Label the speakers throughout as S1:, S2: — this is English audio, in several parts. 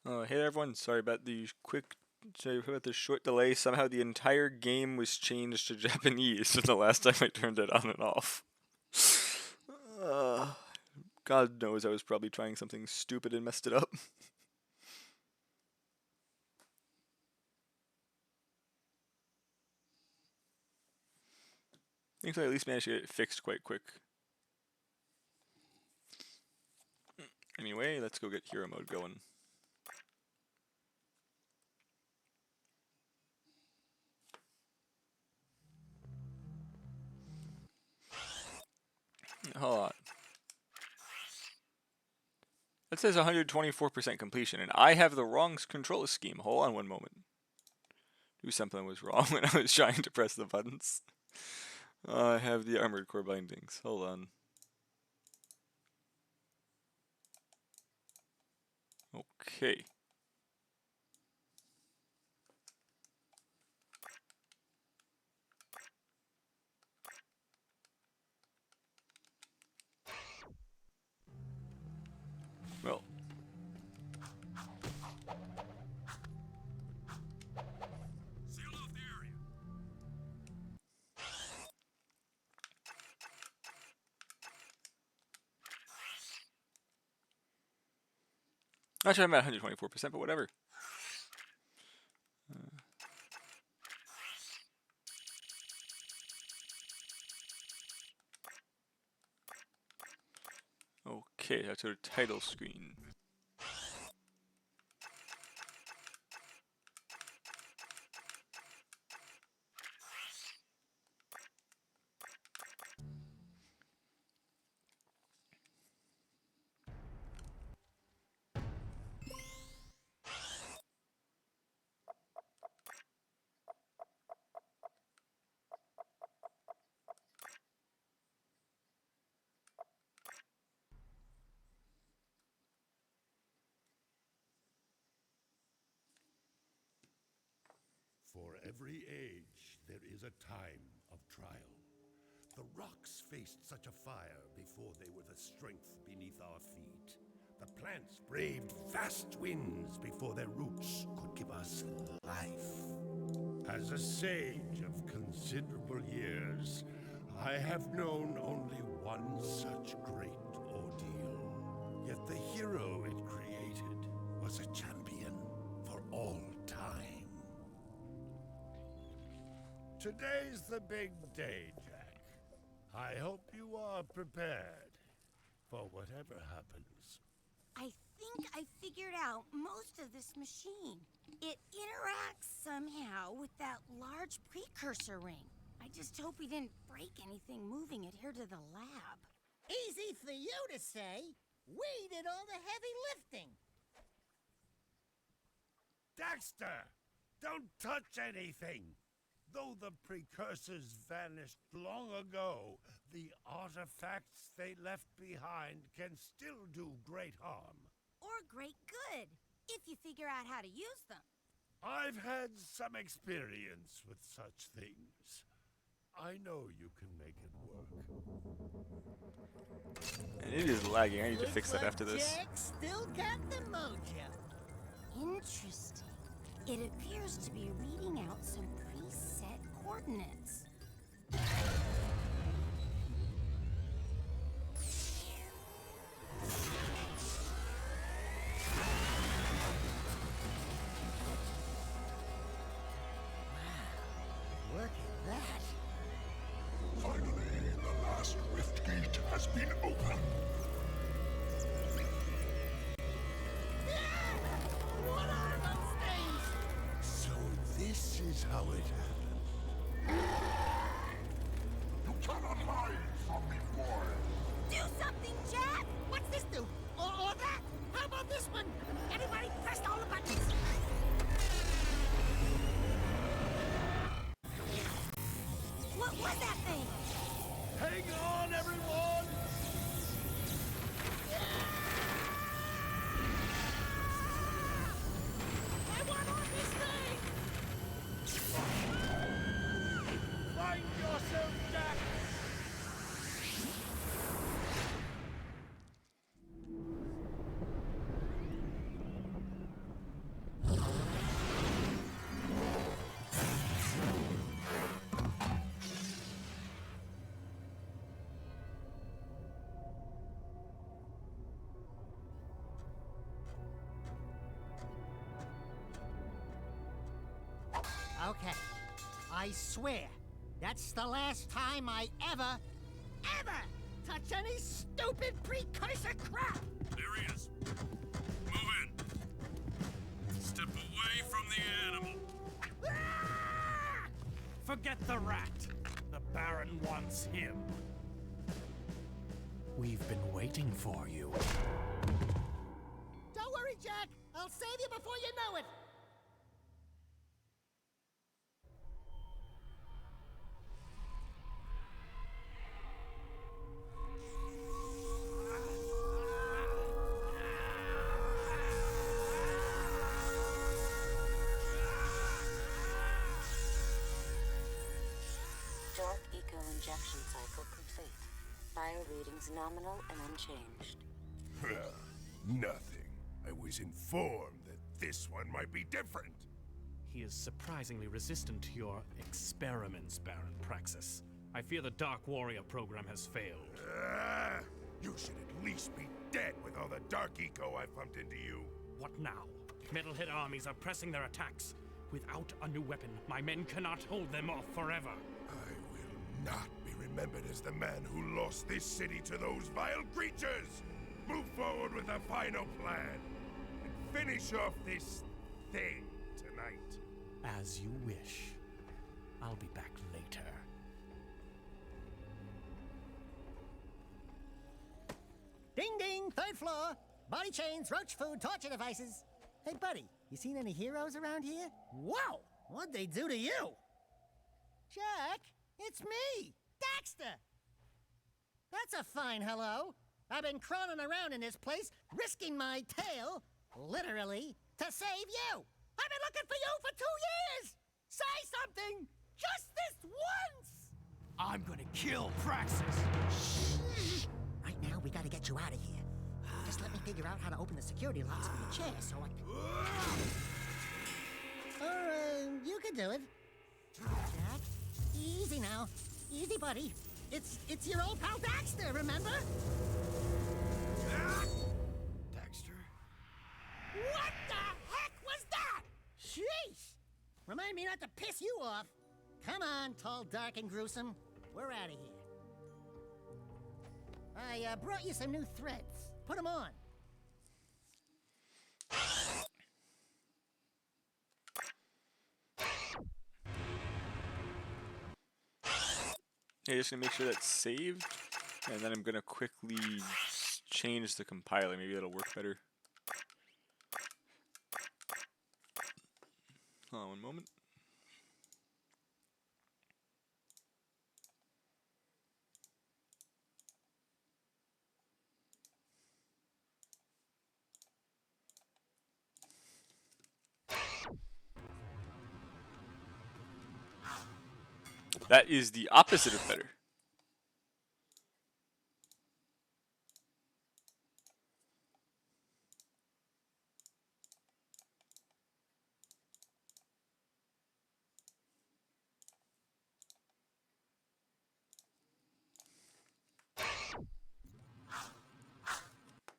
S1: Hey everyone, sorry about the short delay. Somehow the entire game was changed to Japanese from the last time I turned it on and off. Uh, God knows I was probably trying something stupid and messed it up. Thankfully I at least managed to get it fixed quite quick. Anyway, let's go get hero mode going. Hold on. That says 124% completion, and I have the wrong control scheme. Hold on one moment. Knew something was wrong when I was trying to press the buttons. I have the armored core bindings. Hold on. Okay. Well.
S2: Seal off the area.
S1: Actually, I'm at 124%, but whatever. Okay, that's our title screen.
S2: For every age, there is a time of trial. The rocks faced such a fire before they were the strength beneath our feet. The plants braved vast winds before their roots could give us life. As a sage of considerable years, I have known only one such great ordeal. Yet the hero it created was a champion for all time. Today's the big day, Jack. I hope you are prepared for whatever happens.
S3: I think I figured out most of this machine. It interacts somehow with that large precursor ring. I just hope we didn't break anything moving it here to the lab.
S4: Easy for you to say. We did all the heavy lifting.
S2: Daxter! Don't touch anything! Though the precursors vanished long ago, the artifacts they left behind can still do great harm.
S3: Or great good, if you figure out how to use them.
S2: I've had some experience with such things. I know you can make it work.
S1: And it is lagging. I need to fix that after this.
S4: Jack still got the mojo.
S3: Interesting. It appears to be reading out some preset coordinates.
S4: Look at that.
S5: Finally, the last rift gate has been opened.
S4: What are those things?
S2: So this is how it happened.
S5: You cannot hide from me, boy.
S3: Do something, Jack!
S4: What's this do? Or that? How about this one? Everybody pressed all the buttons.
S3: What was that thing?
S2: Hang on, everyone!
S4: I want on this thing! Okay. I swear, that's the last time I ever touch any stupid precursor crap!
S6: There he is. Move in. Step away from the animal.
S4: Ah!
S6: Forget the rat. The Baron wants him. We've been waiting for you.
S4: Don't worry, Jack. I'll save you before you know it.
S7: Dark Eco injection cycle complete. Bio readings nominal and unchanged.
S2: Nothing. I was informed that this one might be different.
S6: He is surprisingly resistant to your experiments, Baron Praxis. I fear the Dark Warrior program has failed.
S2: You should at least be dead with all the dark eco I pumped into you.
S6: What now? Metalhead armies are pressing their attacks. Without a new weapon, my men cannot hold them off forever.
S2: I will not be remembered as the man who lost this city to those vile creatures! Move forward with a final plan, and finish off this thing tonight.
S6: As you wish. I'll be back later.
S4: Ding ding, third floor. Body chains, roach food, torture devices. Hey, buddy, you seen any heroes around here? Whoa! What'd they do to you? Jack, it's me, Daxter. That's a fine hello. I've been crawling around in this place, risking my tail, literally, to save you. I've been looking for you for 2 years. Say something, just this once.
S6: I'm gonna kill Praxis!
S4: Right now, we gotta get you out of here. Just let me figure out how to open the security locks for the chair so I can... Or, you can do it. Jack, easy now. Easy, buddy. It's your old pal Daxter, remember?
S6: Daxter?
S4: What the heck was that? Sheesh! Remind me not to piss you off. Come on, tall, dark, and gruesome. We're out of here. I brought you some new threads. Put them on.
S1: Yeah, just gonna make sure that's saved, and then I'm gonna quickly change the compiler. Maybe that'll work better. Hold on one moment. That is the opposite of better.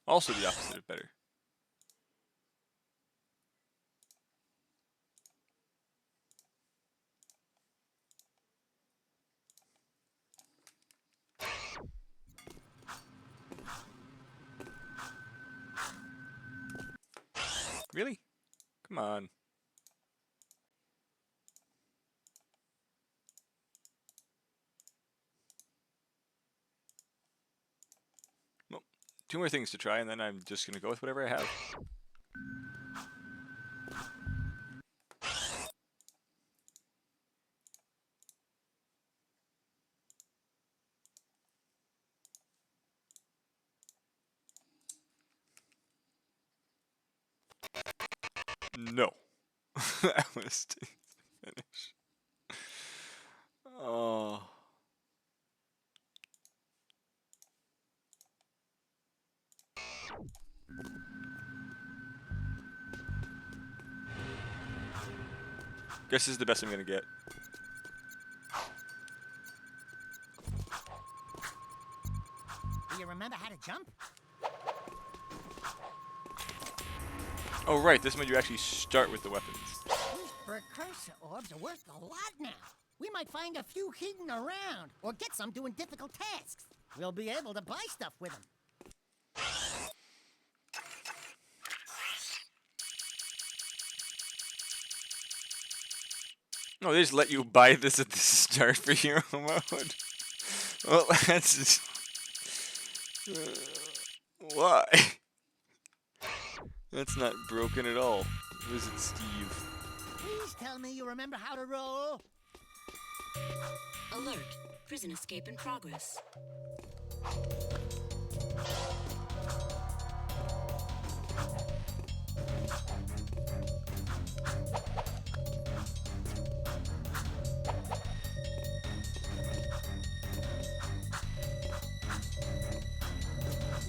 S1: Also the opposite of better. Really? Come on. Well, 2 more things to try, and then I'm just going to go with whatever I have. No. That was to finish. Oh. Guess this is the best I'm gonna get.
S4: Do you remember how to jump?
S1: Oh right, this one you actually start with the weapons.
S4: precursor orbs are worth a lot now. We might find a few hidden around, or get some doing difficult tasks. We'll be able to buy stuff with them.
S1: No, they just let you buy this at the start for hero mode. Well, that's just... why? That's not broken at all. Visit Steve.
S4: Please tell me you remember how to roll.
S7: Alert. Prison escape in progress.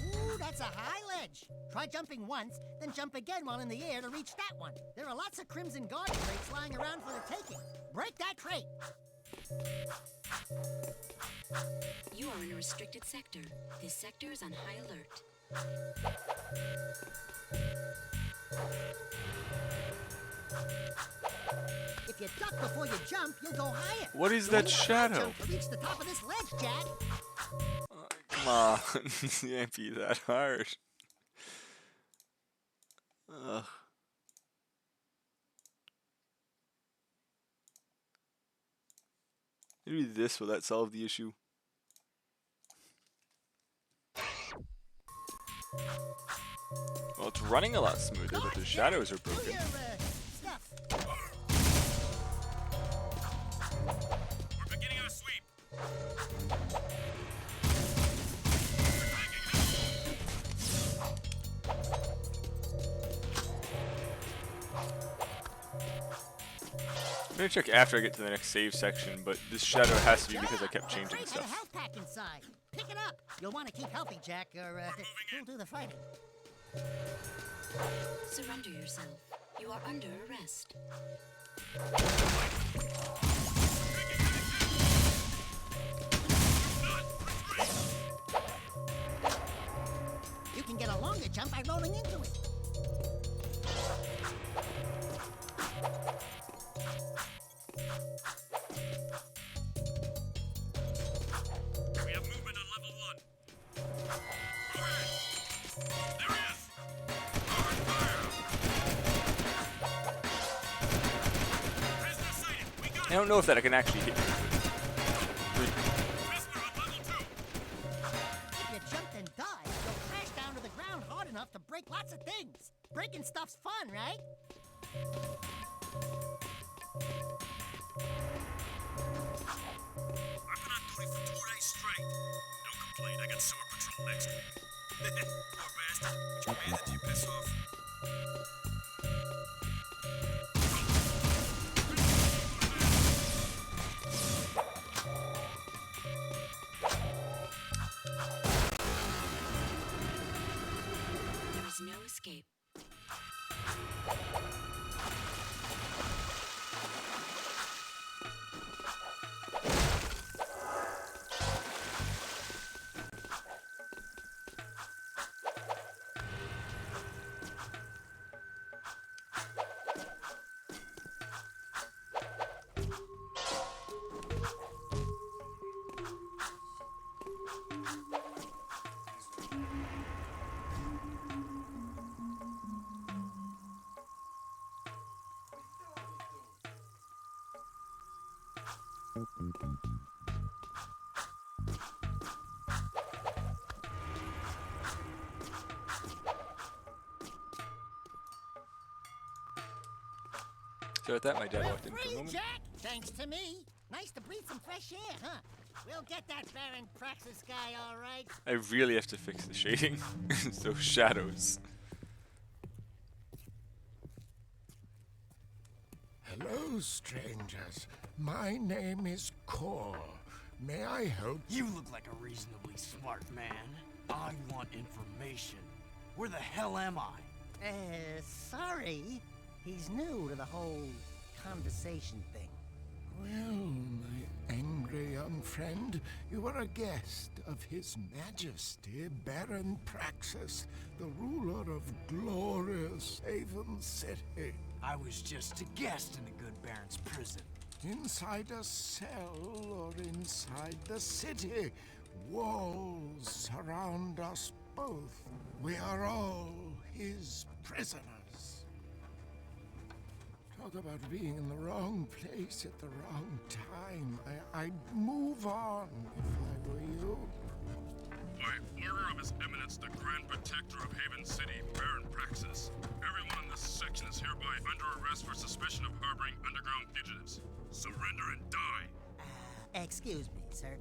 S4: Ooh, that's a high ledge. Try jumping once, then jump again while in the air to reach that one. There are lots of Crimson Guard crates lying around for the taking. Break that crate.
S7: You are in a restricted sector. This sector is on high alert.
S4: If you duck before you jump, you'll go higher.
S1: What is
S4: So
S1: that
S4: you gotta
S1: shadow?
S4: jump to reach the top of this ledge, Jack.
S1: Come on, it can't be that hard. Ugh. Maybe this, will that solve the issue? Well, it's running a lot smoother, but the shadows are
S4: Do
S1: broken.
S4: your, stuff.
S6: We're beginning our sweep.
S1: I'm gonna check after I get to the next save section, but this shadow has to be because I kept
S4: That
S1: changing
S4: crate had a
S1: stuff.
S4: health pack inside. Pick it up. You'll want to keep healthy, Jack, or we'll do the fighting.
S7: Surrender yourself. You are under arrest.
S4: You can get a longer jump by rolling into it.
S6: We have movement on level 1. There he is! Hard fire! Prisoner sighted! We got
S1: I don't know if that I can actually hit.
S6: prisoner on level 2!
S4: If you jumped and died, you'll crash down to the ground hard enough to break lots of things. Breaking stuff's fun, right?
S6: I've been on duty for 2 days straight. No complaint, I got sewer patrol next week. Poor bastard. Which commander do you piss off?
S7: There is no escape.
S1: So with that, my dad
S4: We're
S1: walked in for a
S4: free,
S1: moment.
S4: Jack! Thanks to me. Nice to breathe some fresh air, huh? We'll get that Baron Praxis guy all right.
S1: I really have to fix the shading. Those shadows.
S5: Hello, strangers. My name is Kor. May I help?
S8: You look like a reasonably smart man. I want information. Where the hell am I?
S4: Sorry. He's new to the whole conversation thing.
S5: Well, my angry young friend, you are a guest of His Majesty Baron Praxis, the ruler of glorious Forsaven City.
S8: I was just a guest in the good Baron's prison.
S5: Inside a cell or inside the city, walls surround us both. We are all his prisoners. Talk about being in the wrong place at the wrong time. I'd move on if I were you.
S9: By order of His Eminence, the Grand Protector of Haven City, Baron Praxis, everyone in this section is hereby under arrest for suspicion of harboring underground fugitives. Surrender and die!
S4: Excuse me, sir.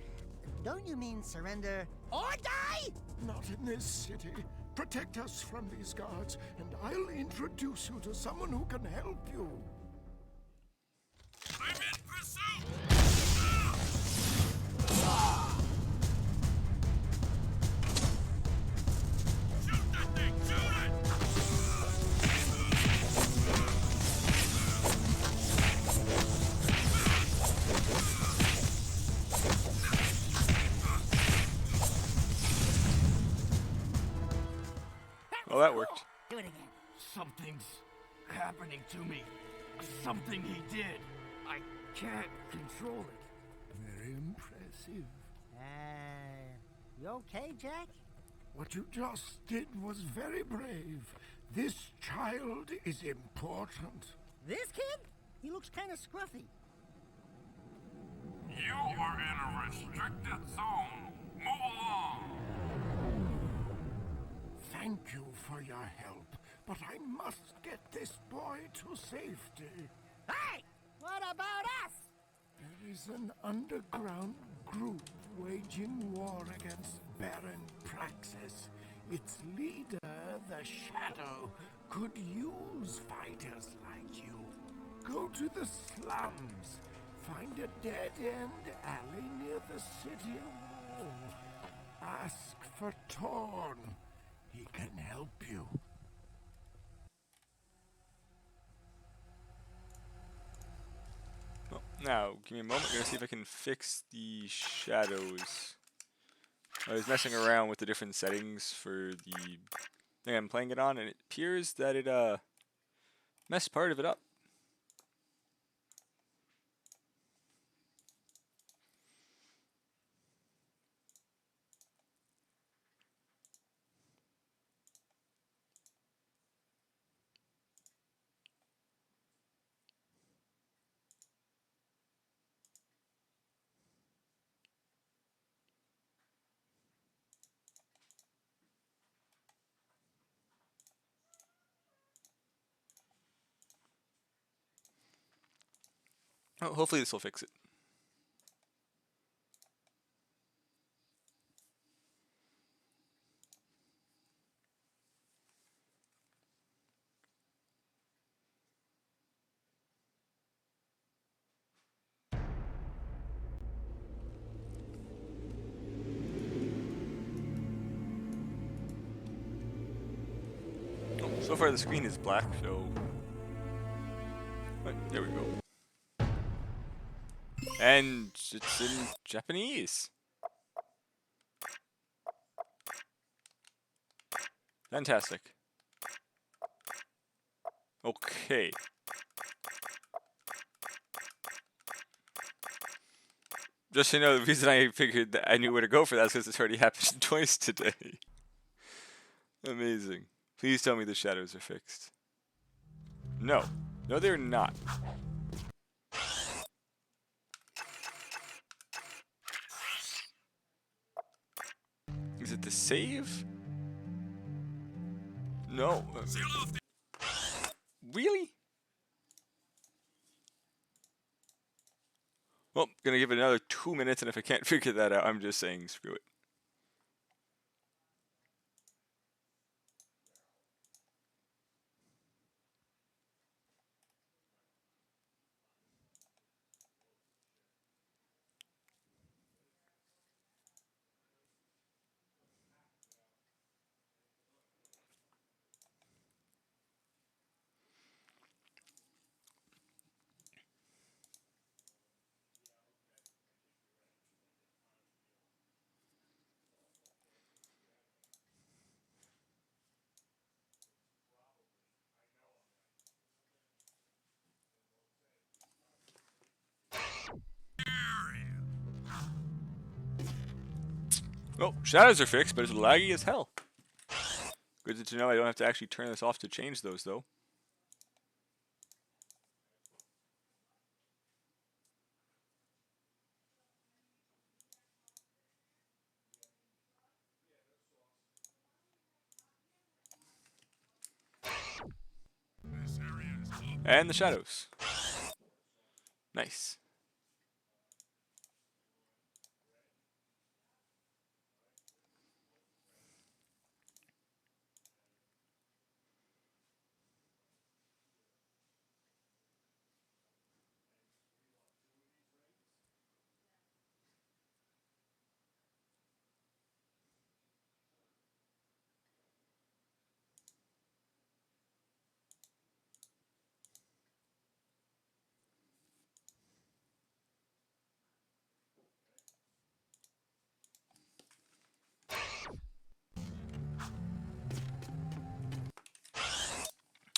S4: Don't you mean surrender or die?
S5: Not in this city. Protect us from these guards, and I'll introduce you to someone who can help you.
S9: I'm in pursuit! Shoot that thing! Shoot it!
S1: Well, that worked.
S4: Do it again.
S8: Something's happening to me. Something he did. I can't control it.
S5: Very impressive.
S4: You okay, Jack?
S5: What you just did was very brave. This child is important.
S4: This kid? He looks kind of scruffy.
S9: You are in a restricted zone. Move along!
S5: Thank you for your help, but I must get this boy to safety.
S4: Hey! What about us?
S5: There is an underground group waging war against Baron Praxis. Its leader, the Shadow, could use fighters like you. Go to the slums. Find a dead-end alley near the city wall. Ask for Torn. He can help you.
S1: Well, now, give me a moment. I'm going to see if I can fix the shadows. I was messing around with the different settings for the thing I'm playing it on, and it appears that it messed part of it up. Oh, hopefully this will fix it. Oh, so far the screen is black, so... But there we go. And it's in Japanese. Fantastic. Okay. Just so you know, the reason I figured that I knew where to go for that is because it's already happened twice today. Amazing. Please tell me the shadows are fixed. No. No, they're not. Is it the save? No. Really? Well, gonna give it another 2 minutes, and if I can't figure that out, I'm just saying screw it. Oh, shadows are fixed, but it's laggy as hell. Good to know I don't have to actually turn this off to change those, though. And the shadows. Nice.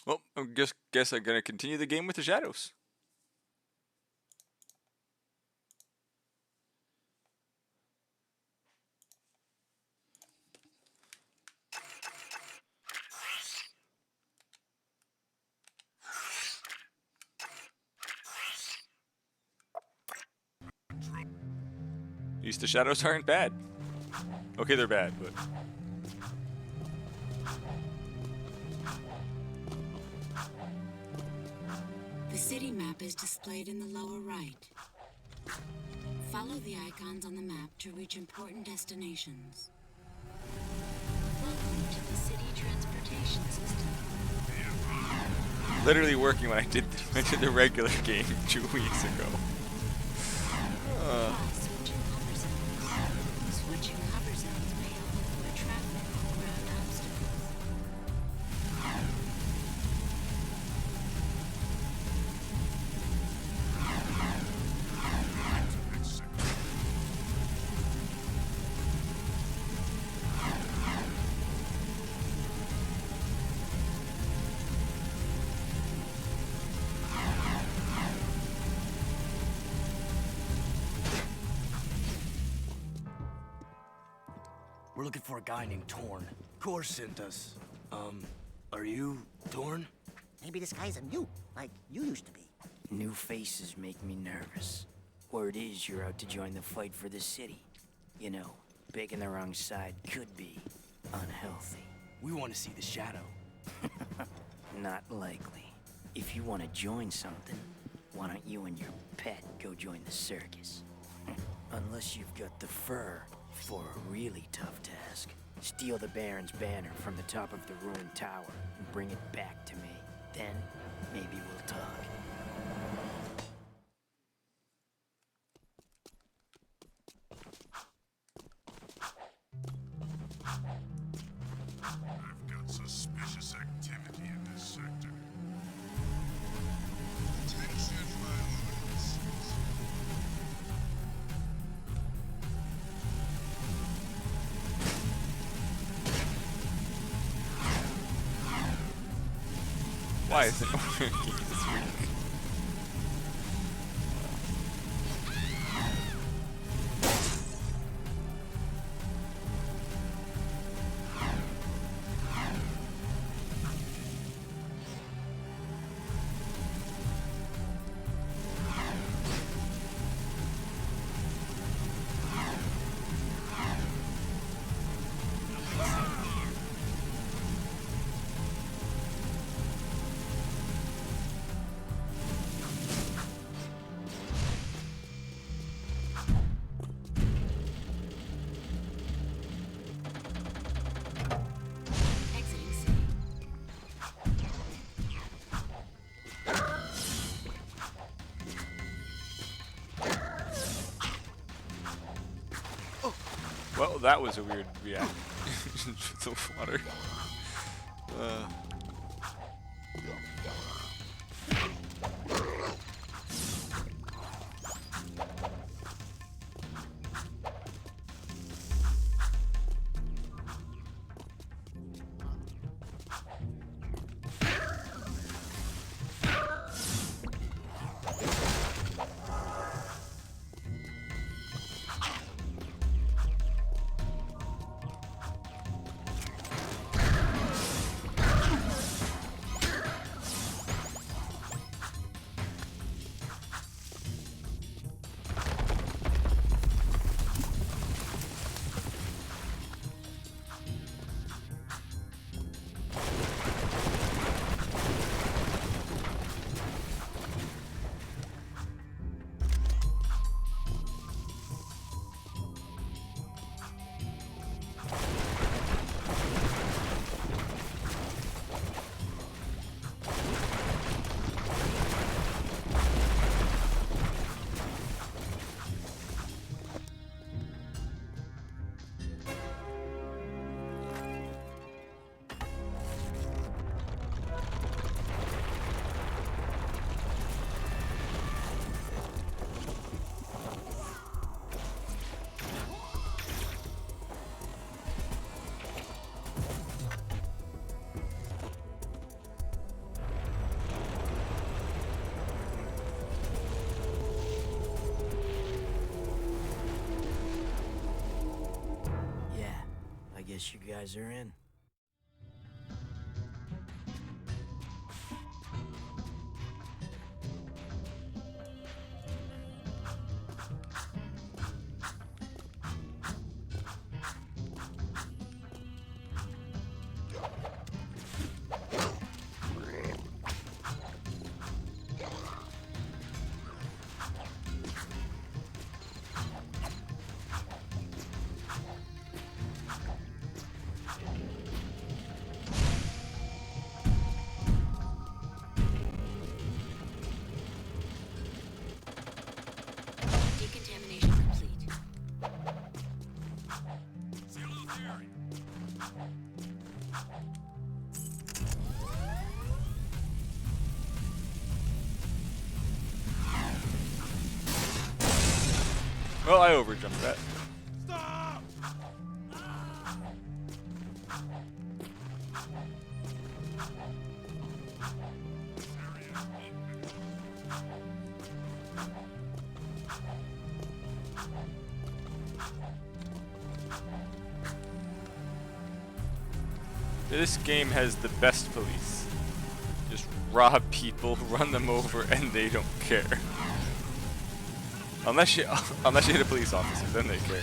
S1: Well, I guess I'm gonna continue the game with the shadows. At least the shadows aren't bad. Okay, they're bad, but...
S7: The city map is displayed in the lower right. Follow the icons on the map to reach important destinations. Welcome to the city transportation system.
S1: Literally working when I did the regular game 2 weeks ago.
S7: Switching hover zones. Switching hover zones may help avoid traffic or ground obstacles.
S8: We're looking for a guy named Torn. Kor sent us. Are you Torn?
S4: Maybe this guy's a mute, like you used to be.
S10: New faces make me nervous. Word is you're out to join the fight for the city. You know, picking the wrong side could be unhealthy.
S8: We want to see the Shadow.
S10: Not likely. If you want to join something, why don't you and your pet go join the circus? Unless you've got the fur for a really tough task. Steal the Baron's banner from the top of the ruined tower and bring it back to me. Then, maybe we'll talk.
S9: I've got suspicious activity in this sector. Attention, violence.
S1: Why is it working this week?
S7: Exiting city.
S1: Well, that was a weird reaction to the water.
S10: Guess you guys are in.
S7: Decontamination complete.
S9: Zero theory.
S1: Well, I overjumped that.
S9: Stop!
S1: This game has the best police. Just rob people, run them over, and they don't care. Unless you hit a police officer, then they care.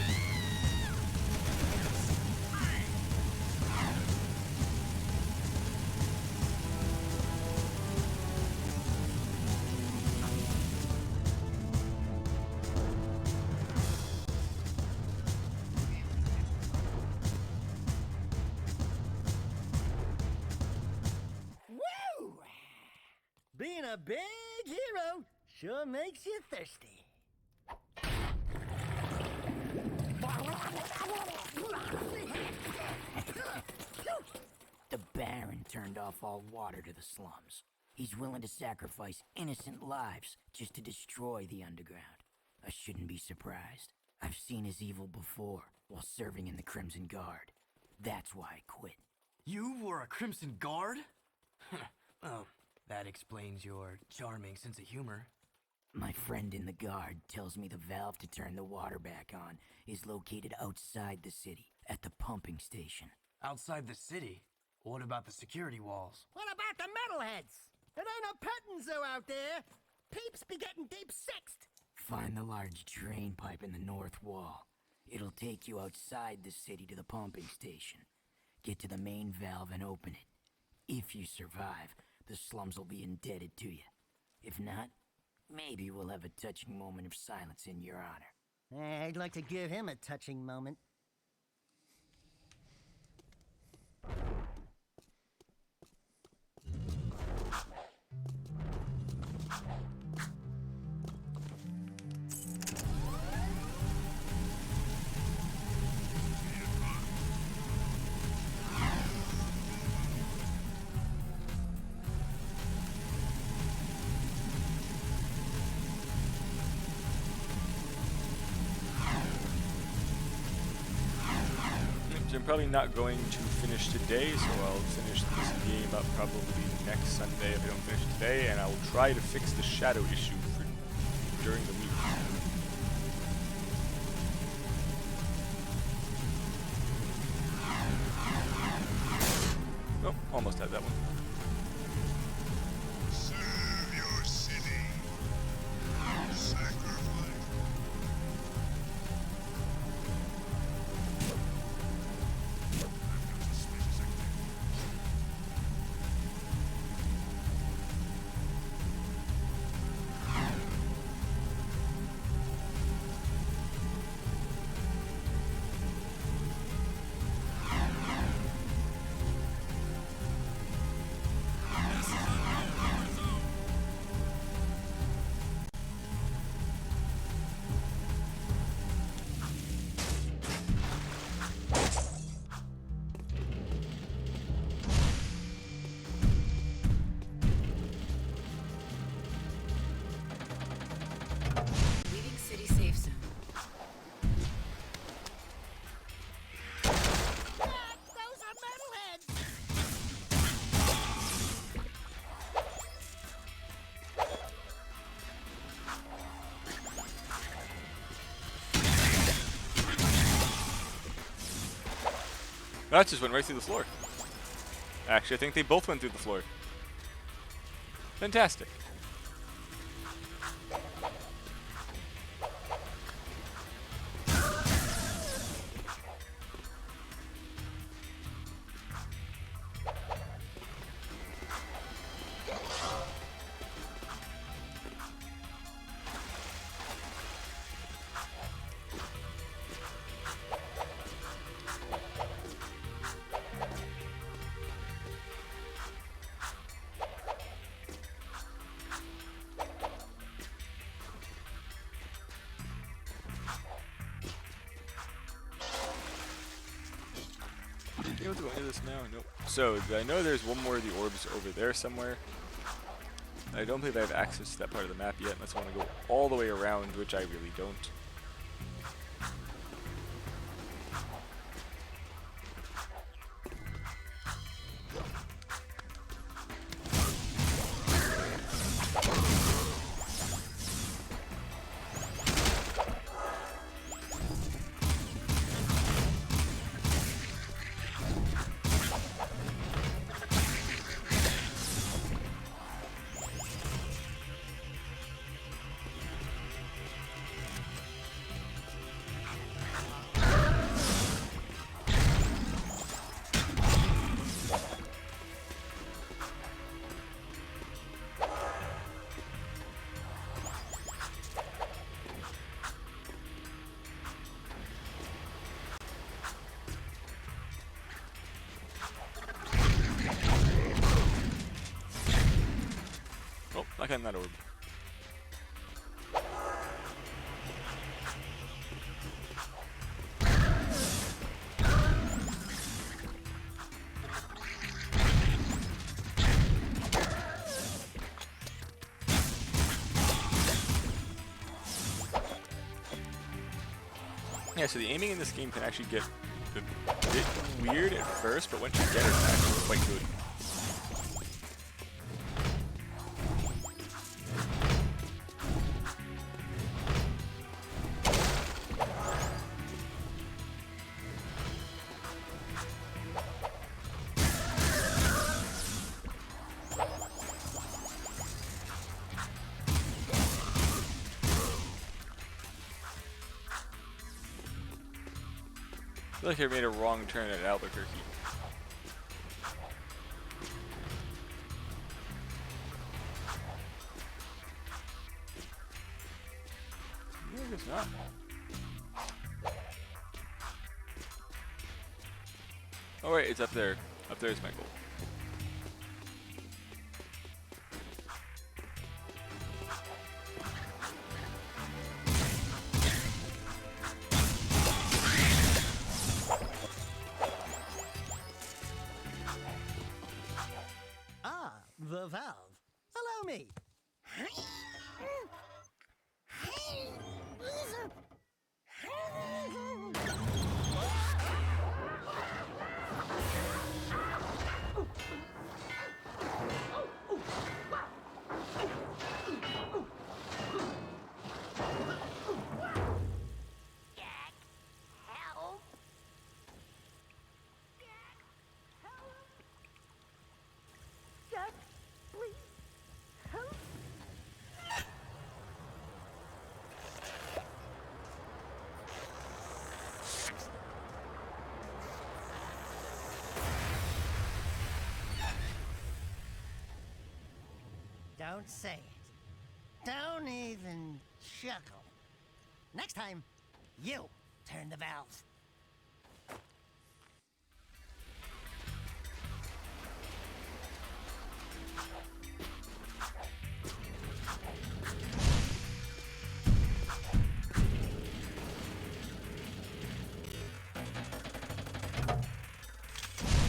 S4: Woo! Being a big hero sure makes you thirsty.
S10: The Baron turned off all water to the slums. He's willing to sacrifice innocent lives just to destroy the underground. I shouldn't be surprised. I've seen his evil before while serving in the Crimson Guard. That's why I quit.
S8: You were a Crimson Guard? Oh, that explains your charming sense of humor.
S10: My friend in the Guard tells me the valve to turn the water back on is located outside the city, at the pumping station.
S8: Outside the city? What about the security walls?
S4: What about the metalheads? It ain't a petting zoo out there. Peeps be getting deep sixed.
S10: Find the large drain pipe in the north wall. It'll take you outside the city to the pumping station. Get to the main valve and open it. If you survive, the slums will be indebted to you. If not, maybe we'll have a touching moment of silence in your honor.
S4: I'd like to give him a touching moment.
S1: So I'm probably not going to finish today, so I'll finish this game up probably next Sunday if I don't finish today, and I will try to fix the shadow issue during the week. Oh, almost had that one.
S2: Serve your city. Sacrifice.
S1: That just went right through the floor. Actually, I think they both went through the floor. Fantastic. Able to go into this now? Nope. So, I know there's one more of the orbs over there somewhere. I don't believe I have access to that part of the map yet, unless I want to go all the way around, which I really don't. Oh, not getting that orb. Yeah, so the aiming in this game can actually get a bit weird at first, but once you get it, it's actually quite good. I feel like I made a wrong turn at Albuquerque. I guess not. Oh wait, it's up there. Up there is my goal.
S4: The valve. Allow me. Don't say it. Don't even chuckle. Next time, you turn the valve.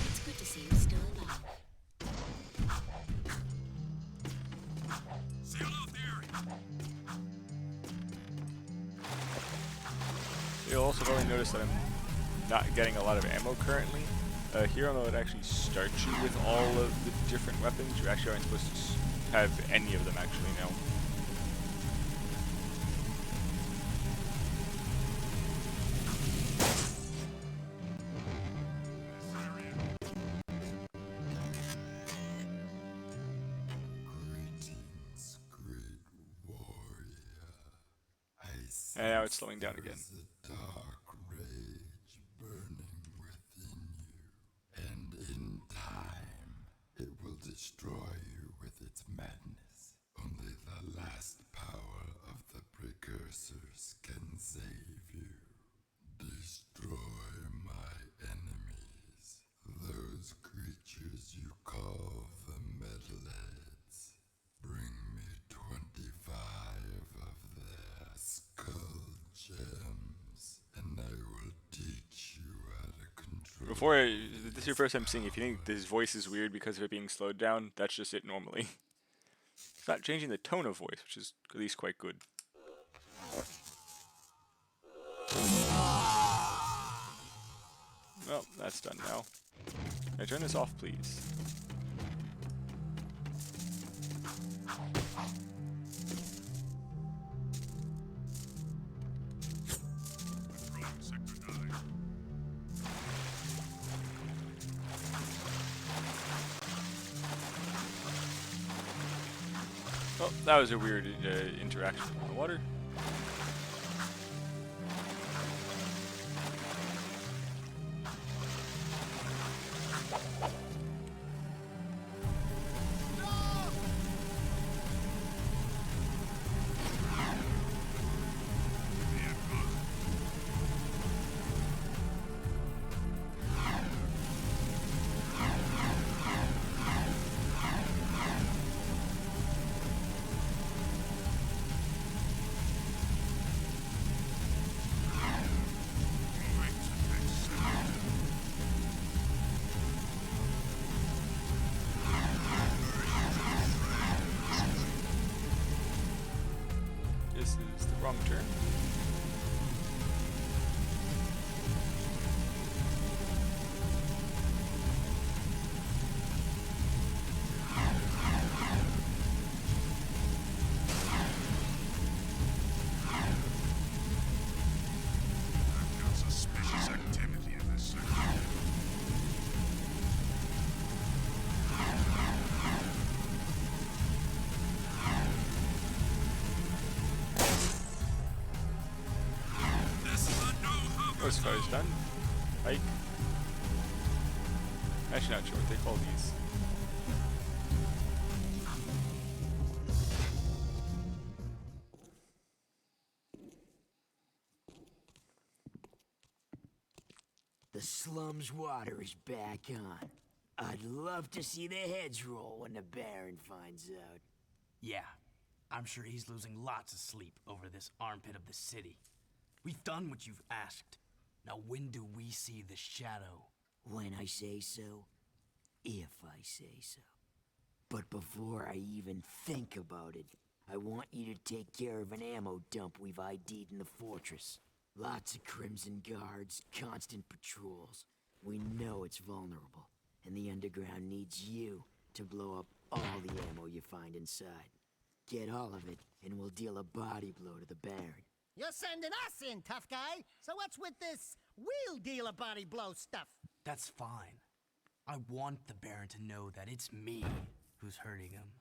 S7: It's good to see you still alive.
S9: Seal off the area.
S1: You'll also probably notice that I'm not getting a lot of ammo currently. Hero mode actually starts you with all of the different weapons. You actually aren't supposed to have any of them actually now. And now it's slowing down again.
S11: There's a dark rage burning within you, and in time, it will destroy you with its madness. Only the last power of the precursors can save you. Destroy my enemies, those creatures you call the Metalheads. Bring me 25 of their skull gems, and I will teach you how to control.
S1: This is your first time seeing. If you think this voice is weird because of it being slowed down, that's just it normally. It's not changing the tone of voice, which is at least quite good. Well, that's done now. Can I turn this off, please?
S9: Controlling Sector 9.
S1: Oh, that was a weird interaction on the water. This is the wrong turn.
S9: I've got suspicious activity in this sector. This is a no-hover
S1: This car's done. Hike. Actually, not sure what they call these.
S10: The slum's water is back on. I'd love to see their heads roll when the Baron finds out.
S8: Yeah, I'm sure he's losing lots of sleep over this armpit of the city. We've done what you've asked. Now when do we see the shadow?
S10: When I say so, if I say so. But before I even think about it, I want you to take care of an ammo dump we've ID'd in the fortress. Lots of Crimson Guards, constant patrols. We know it's vulnerable, and the Underground needs you to blow up all the ammo you find inside. Get all of it, and we'll deal a body blow to the Baron.
S4: You're sending us in, tough guy. So what's with this wheel dealer body blow stuff?
S8: That's fine. I want the Baron to know that it's me who's hurting him.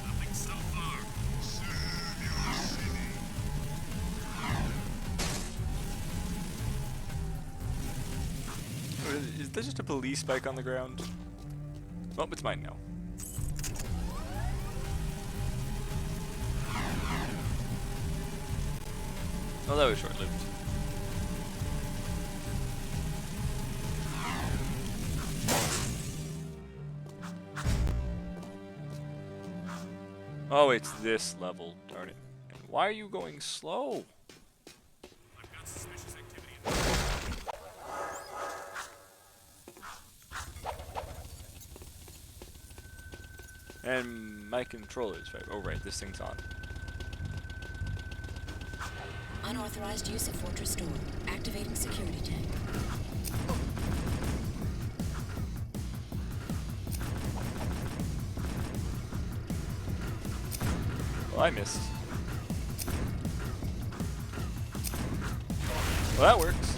S9: Nothing so far. Save your city.
S1: Is there just a police bike on the ground? Well, it's mine now. Oh, that was short-lived. Oh, it's this level, darn it. And why are you going slow?
S9: I've got suspicious activity in this.
S1: And my controllers, right? Oh, right, this thing's on.
S7: Unauthorized use of Fortress Door. Activating security tank.
S1: Well, I missed. Well, that works.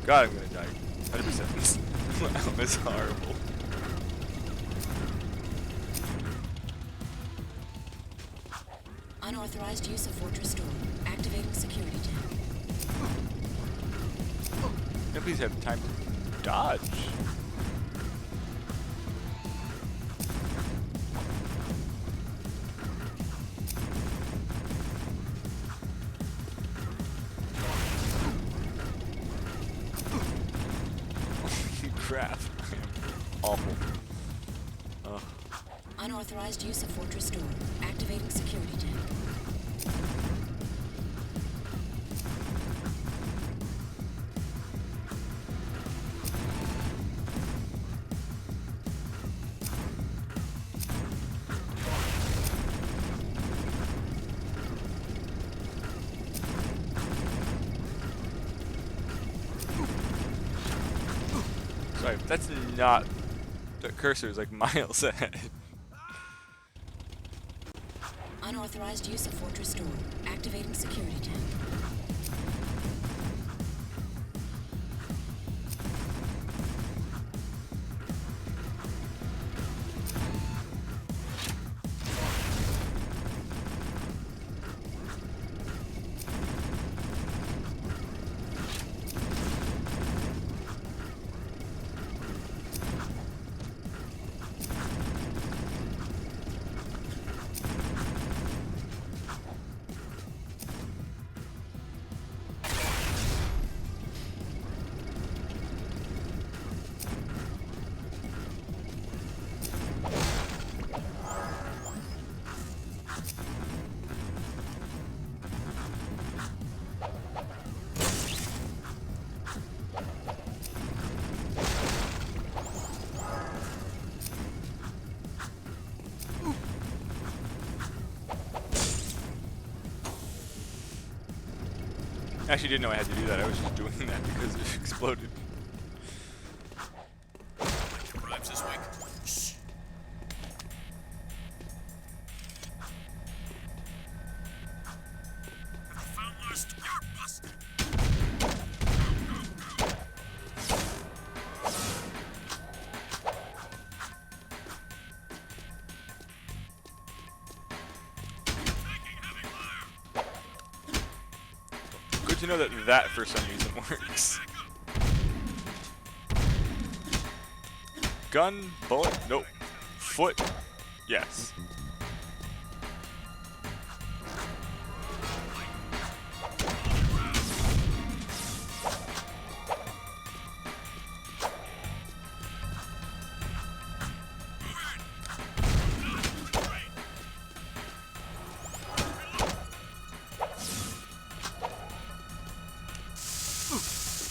S1: God, I'm gonna die. 100%. That was horrible.
S7: Unauthorized use of Fortress Door. Activating security tab.
S1: Can I please have time to dodge? Crap. Awful.
S7: Unauthorized use of Fortress Door. Activating security tab.
S1: Sorry, that's not... The cursor is like miles ahead.
S7: Unauthorized use of Fortress Door. Activating security tab.
S1: I actually didn't know I had to do that. I was just doing that because it exploded.
S9: Bribes this week. Shh. Have you found list? You're busted.
S1: Good to know that that for some reason works. Gun, bullet, nope. Foot, yes.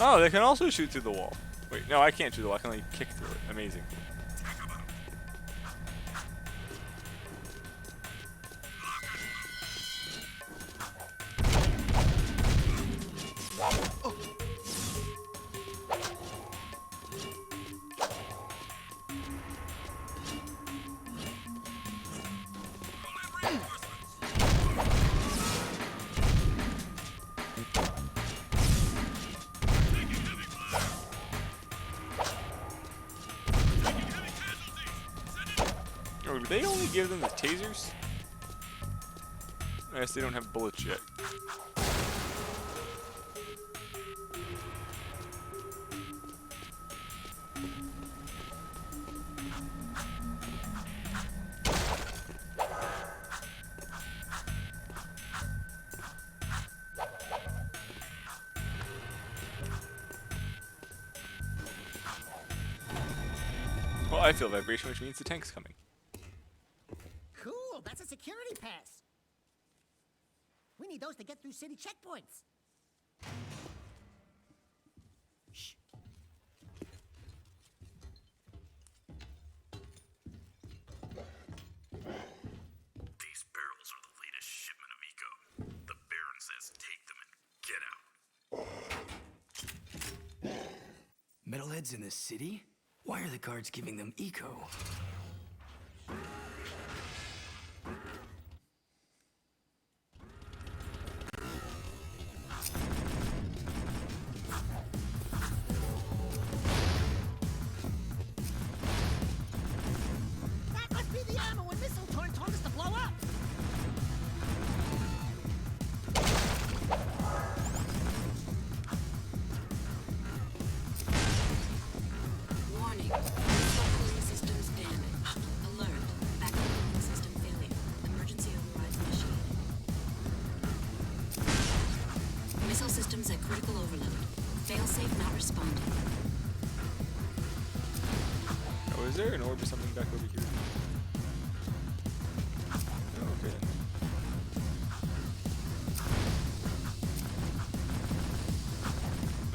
S1: Oh, they can also shoot through the wall. Wait, no, I can't shoot the wall. I can only kick through it. Amazing. Or do they only give them the tasers? I guess they don't have bullets yet. Well, I feel vibration, which means the tank's coming.
S4: Cool, that's a security pass. We need those to get through city checkpoints. Shh.
S9: These barrels are the latest shipment of eco. The Baron says take them and get out.
S8: Metalheads in the city? Why are the guards giving them eco?
S7: critical overload. Failsafe not responding.
S1: Oh, is there an orb or something back over here? Oh, okay.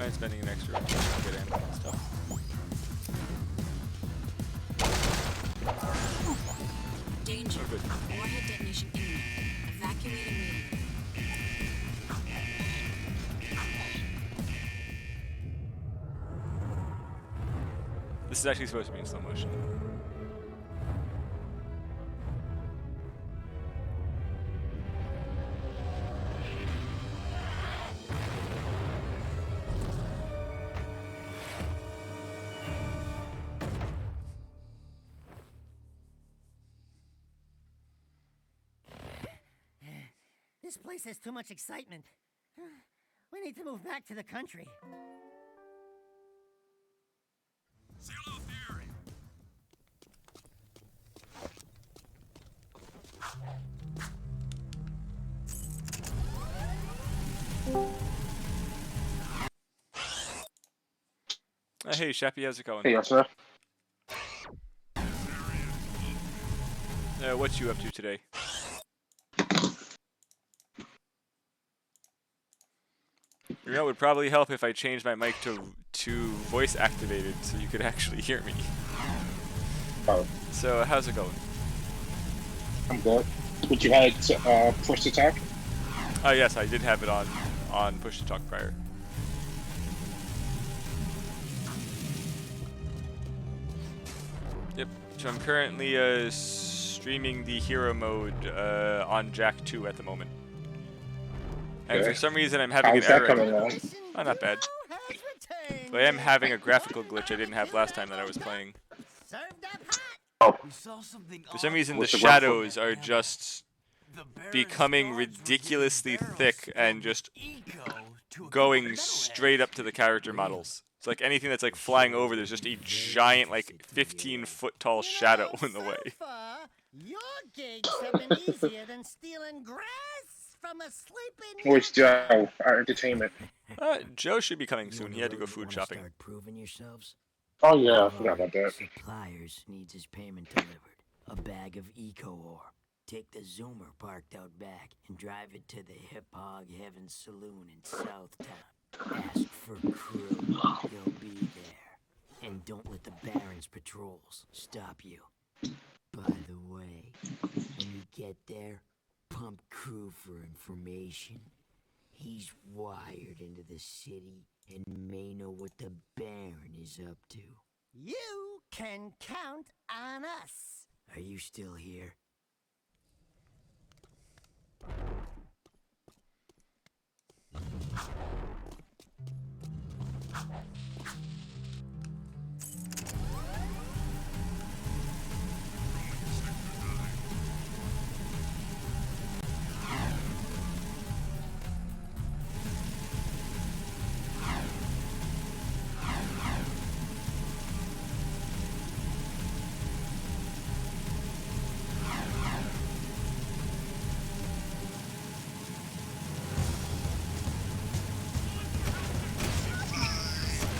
S1: I'm spending an extra to get ammo and stuff.
S7: Danger.
S1: Oh, good.
S7: Warhead detonation imminent. Evacuate immediately.
S1: This is actually supposed to be in slow motion.
S4: This place has too much excitement. We need to move back to the country.
S9: Seal off the area.
S1: Hey, Shappy, how's it going?
S12: Hey, yes, sir.
S1: What you up to today? You know, it would probably help if I changed my mic to voice activated so you could actually hear me.
S12: Oh,
S1: So, how's it going?
S12: I'm good. But you had push to talk?
S1: Oh yes, I did have it on push to talk prior. Yep. So I'm currently streaming the hero mode on Jack 2 at the moment. And
S12: Okay.
S1: for some reason I'm having
S12: How's
S1: an
S12: that
S1: error.
S12: coming along?
S1: Oh, not bad. But I am having a graphical glitch I didn't have last time that I was playing.
S12: Oh,
S8: We saw something
S1: For some reason the
S12: What's the graphical?
S1: shadows are just becoming ridiculously thick and just going straight up to the character models. It's like anything that's like flying over, there's just a giant, like 15-foot tall shadow in the way.
S4: So far, your gigs have been easier than stealing grass from a sleeping.
S12: where's Joe? Our entertainment.
S1: Joe should be coming soon. He had to go food shopping.
S10: Start proving yourselves.
S12: Oh, yeah, I forgot about that.
S10: Suppliers needs his payment delivered. A bag of eco ore. Take the Zoomer parked out back and drive it to the Hip Hog Heaven Saloon in Southtown. Ask for crew. He'll be there. And don't let the Baron's patrols stop you. By the way, when you get there, pump crew for information. He's wired into the city and may know what the Baron is up to.
S4: You can count on us.
S10: Are you still here?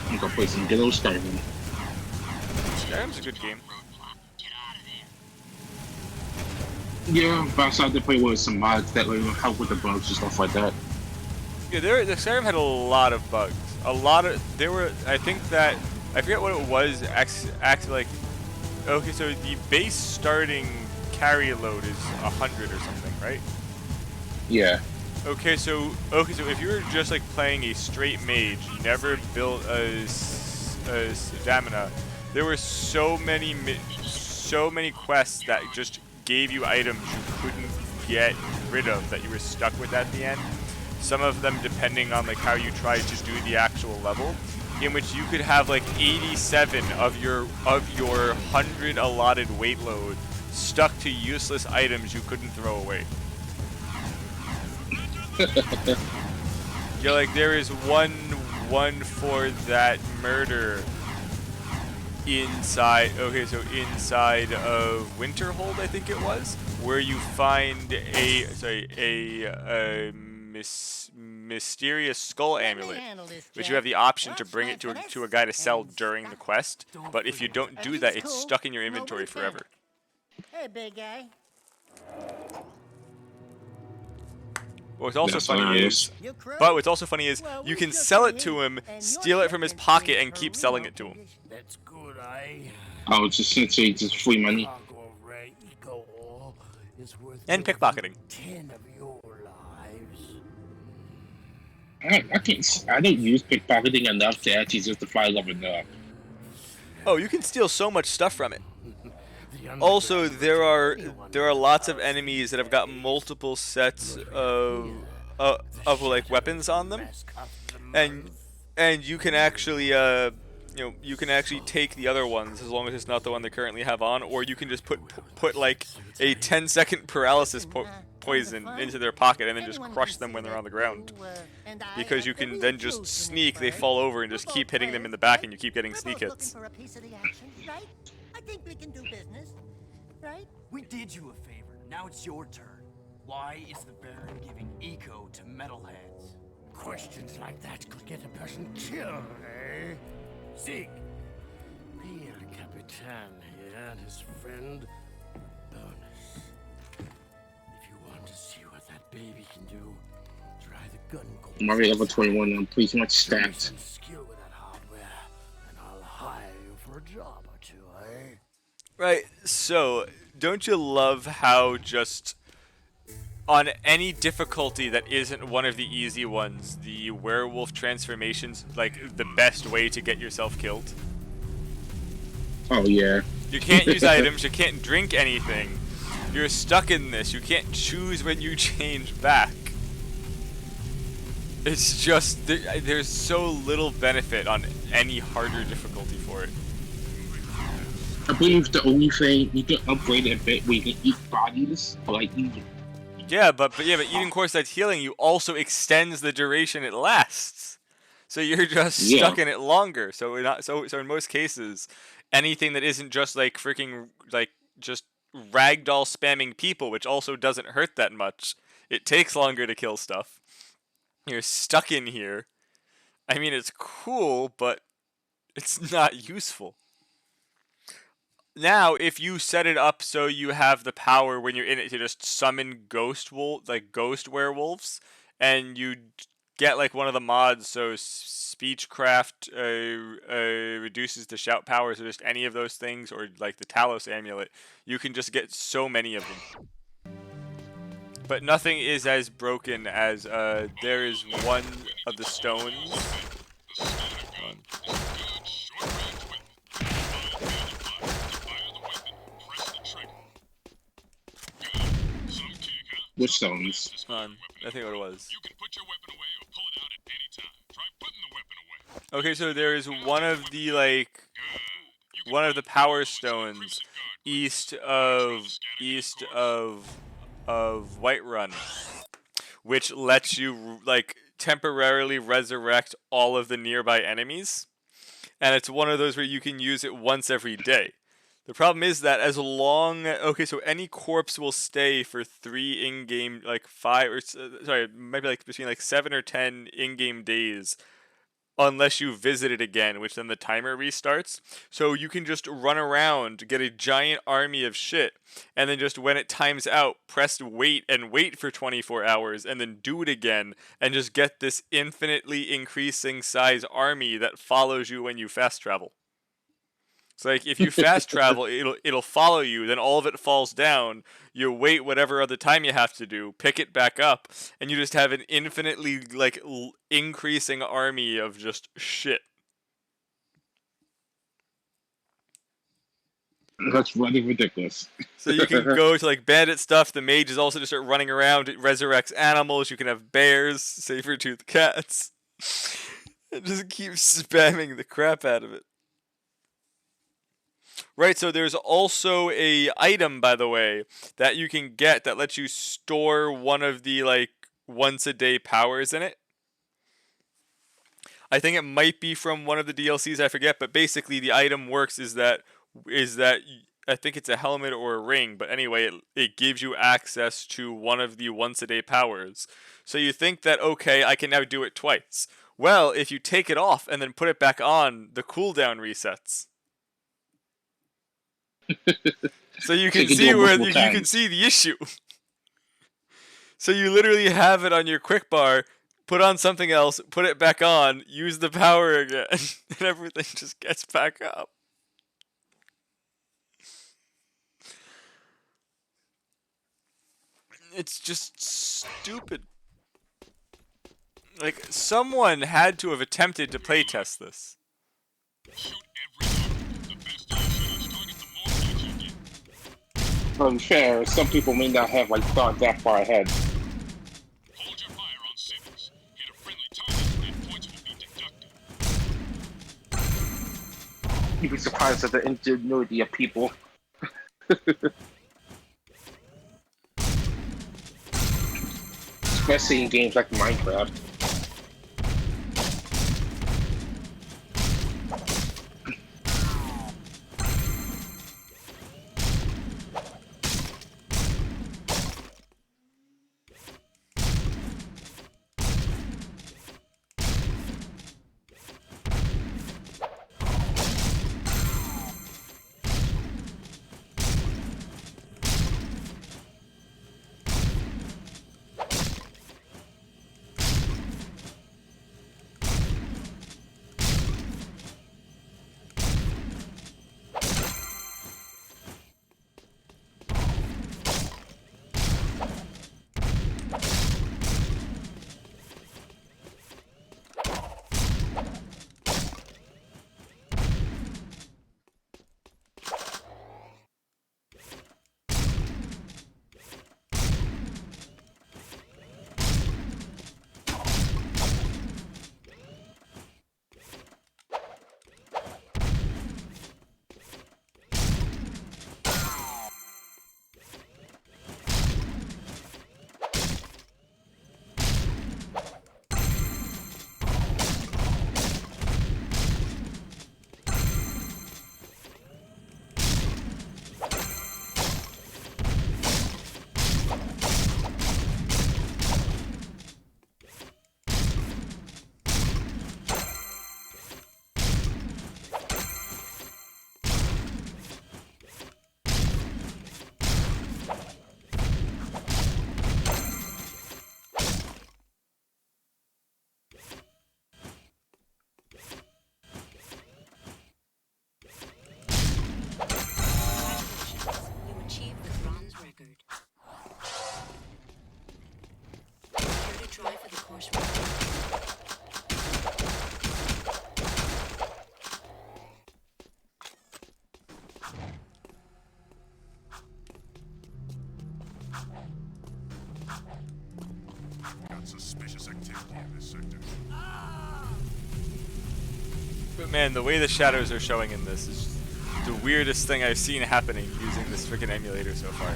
S12: I'm gonna play some good old Skyrim.
S1: Skyrim's a good game.
S12: Yeah, but I started to play with some mods that like help with the bugs and stuff like that.
S1: Yeah, the Skyrim had a lot of bugs. There were, I think that, I forget what it was, like, okay, so the base starting carry load is 100 or something, right?
S12: Yeah.
S1: Okay, so if you were just like playing a straight mage, you never built a stamina, there were so many quests that just gave you items you couldn't get rid of that you were stuck with at the end. Some of them depending on like how you tried to do the actual level, in which you could have like 87 of your 100 allotted weight load stuck to useless items you couldn't throw away. Yeah, like there is one for that murder inside. Okay, so inside of Winterhold, I think it was, where you find a mysterious skull amulet,
S4: handle this,
S1: which
S4: Jack.
S1: you have the option to
S4: Watch
S1: bring
S4: my
S1: it to
S4: finesse
S1: a guy to sell
S4: and
S1: during the
S4: stop.
S1: quest. But if you don't do that, it's
S4: cool.
S1: stuck in your
S4: Nobody
S1: inventory forever.
S4: panic. Hey, big guy.
S1: What's also
S12: That's
S1: funny
S12: hilarious.
S1: is,
S4: You crook?
S1: but what's also funny is,
S4: Well,
S1: you
S4: we
S1: can
S4: just
S1: sell
S4: got
S1: it to
S4: in,
S1: him,
S4: and
S1: steal
S4: your
S1: it from his
S4: shipment
S1: pocket,
S4: is
S1: and keep
S4: for
S1: selling
S4: real
S1: it to him.
S4: condition.
S5: That's good, eh?
S12: Oh, it's essentially just free money.
S5: Cargo of rare eco ore is worth
S1: And
S5: more
S1: pickpocketing.
S5: than 10 of your lives.
S12: I can't. I don't use pickpocketing enough to actually justify loving up.
S1: Oh, you can steal so much stuff from it. Also, there are lots of enemies that have got multiple sets of like weapons on them, and you can actually you can actually take the other ones as long as it's not the one they currently have on, or you can just put like a 10-second paralysis poison into their pocket and then just crush them when they're on the ground. Because you can then just sneak, they fall over, and just keep hitting them in the back, and you keep getting sneak hits.
S4: For a piece of the action, right? I think we can do business, right?
S8: We did you a favor. Now it's your turn. Why is the Baron giving eco to metalheads?
S5: Questions like that could get a person killed, eh? Zig, Pierre Capitan here and his friend Bonus. If you want to see what that baby can do, try the gun course.
S12: I'm already level 21. I'm pretty much
S5: Show me
S12: stacked.
S5: some skill with that hardware, and I'll hire you for a job or two, eh?
S1: Right, so, don't you love how just on any difficulty that isn't one of the easy ones, the werewolf transformation's like the best way to get yourself killed?
S12: Oh yeah.
S1: You can't use items, you can't drink anything. You're stuck in this, you can't choose when you change back. It's just, there's so little benefit on any harder difficulty for it.
S12: I believe the only thing you can upgrade a bit where you can eat bodies, or like eat.
S1: Yeah, but eating course that's healing you also extends the duration it lasts. So you're just stuck in it longer. So in most cases, anything that isn't just like freaking like just ragdoll spamming people, which also doesn't hurt that much. It takes longer to kill stuff. You're stuck in here. I mean, it's cool, but it's not useful. Now, if you set it up so you have the power when you're in it to just summon ghost werewolves, and you get like one of the mods, so Speechcraft reduces the shout powers, or just any of those things, or like the Talos amulet, you can just get so many of them. But nothing is as broken as there is one of the stones.
S12: Which stones?
S1: I think what it was.
S9: You can put your weapon away or pull it out at any time. Try putting the weapon away.
S1: Okay, so there is one of the one of the power stones east of Whiterun, which lets you like temporarily resurrect all of the nearby enemies, and it's one of those where you can use it once every day. The problem is that so any corpse will stay for 3 in-game, like 5 or maybe like between like 7 or 10 in-game days, unless you visit it again, which then the timer restarts. So you can just run around, get a giant army of shit, and then just when it times out, press wait and wait for 24 hours, and then do it again, and just get this infinitely increasing size army that follows you when you fast travel. So like if you fast travel, it'll follow you, then all of it falls down, you wait whatever other time you have to do, pick it back up, and you just have an infinitely like increasing army of just shit.
S12: That's really ridiculous.
S1: So you can go to like bandit stuff, the mages also just start running around, it resurrects animals, you can have bears, saber-toothed cats. It just keeps spamming the crap out of it. Right, so there's also a item, by the way, that you can get that lets you store one of the like once a day powers in it. I think it might be from one of the DLCs, I forget, but basically the item works is that I think it's a helmet or a ring, but anyway, it gives you access to one of the once a day powers. So you think that, okay, I can now do it twice. Well, if you take it off and then put it back on, the cooldown resets. So you can see where you can see the issue. So you literally have it on your quick bar, put on something else, put it back on, use the power again, and everything just gets back up. It's just stupid. Like, someone had to have attempted to playtest this.
S12: Fair, some people may not have like thought that far ahead.
S9: Hold your fire on cities. Hit a friendly target and points will be deducted.
S12: You'd be surprised at the ingenuity of people. Especially in games like Minecraft.
S9: Got suspicious activity in this sector.
S1: But man, the way the shadows are showing in this is the weirdest thing I've seen happening using this freaking emulator so far.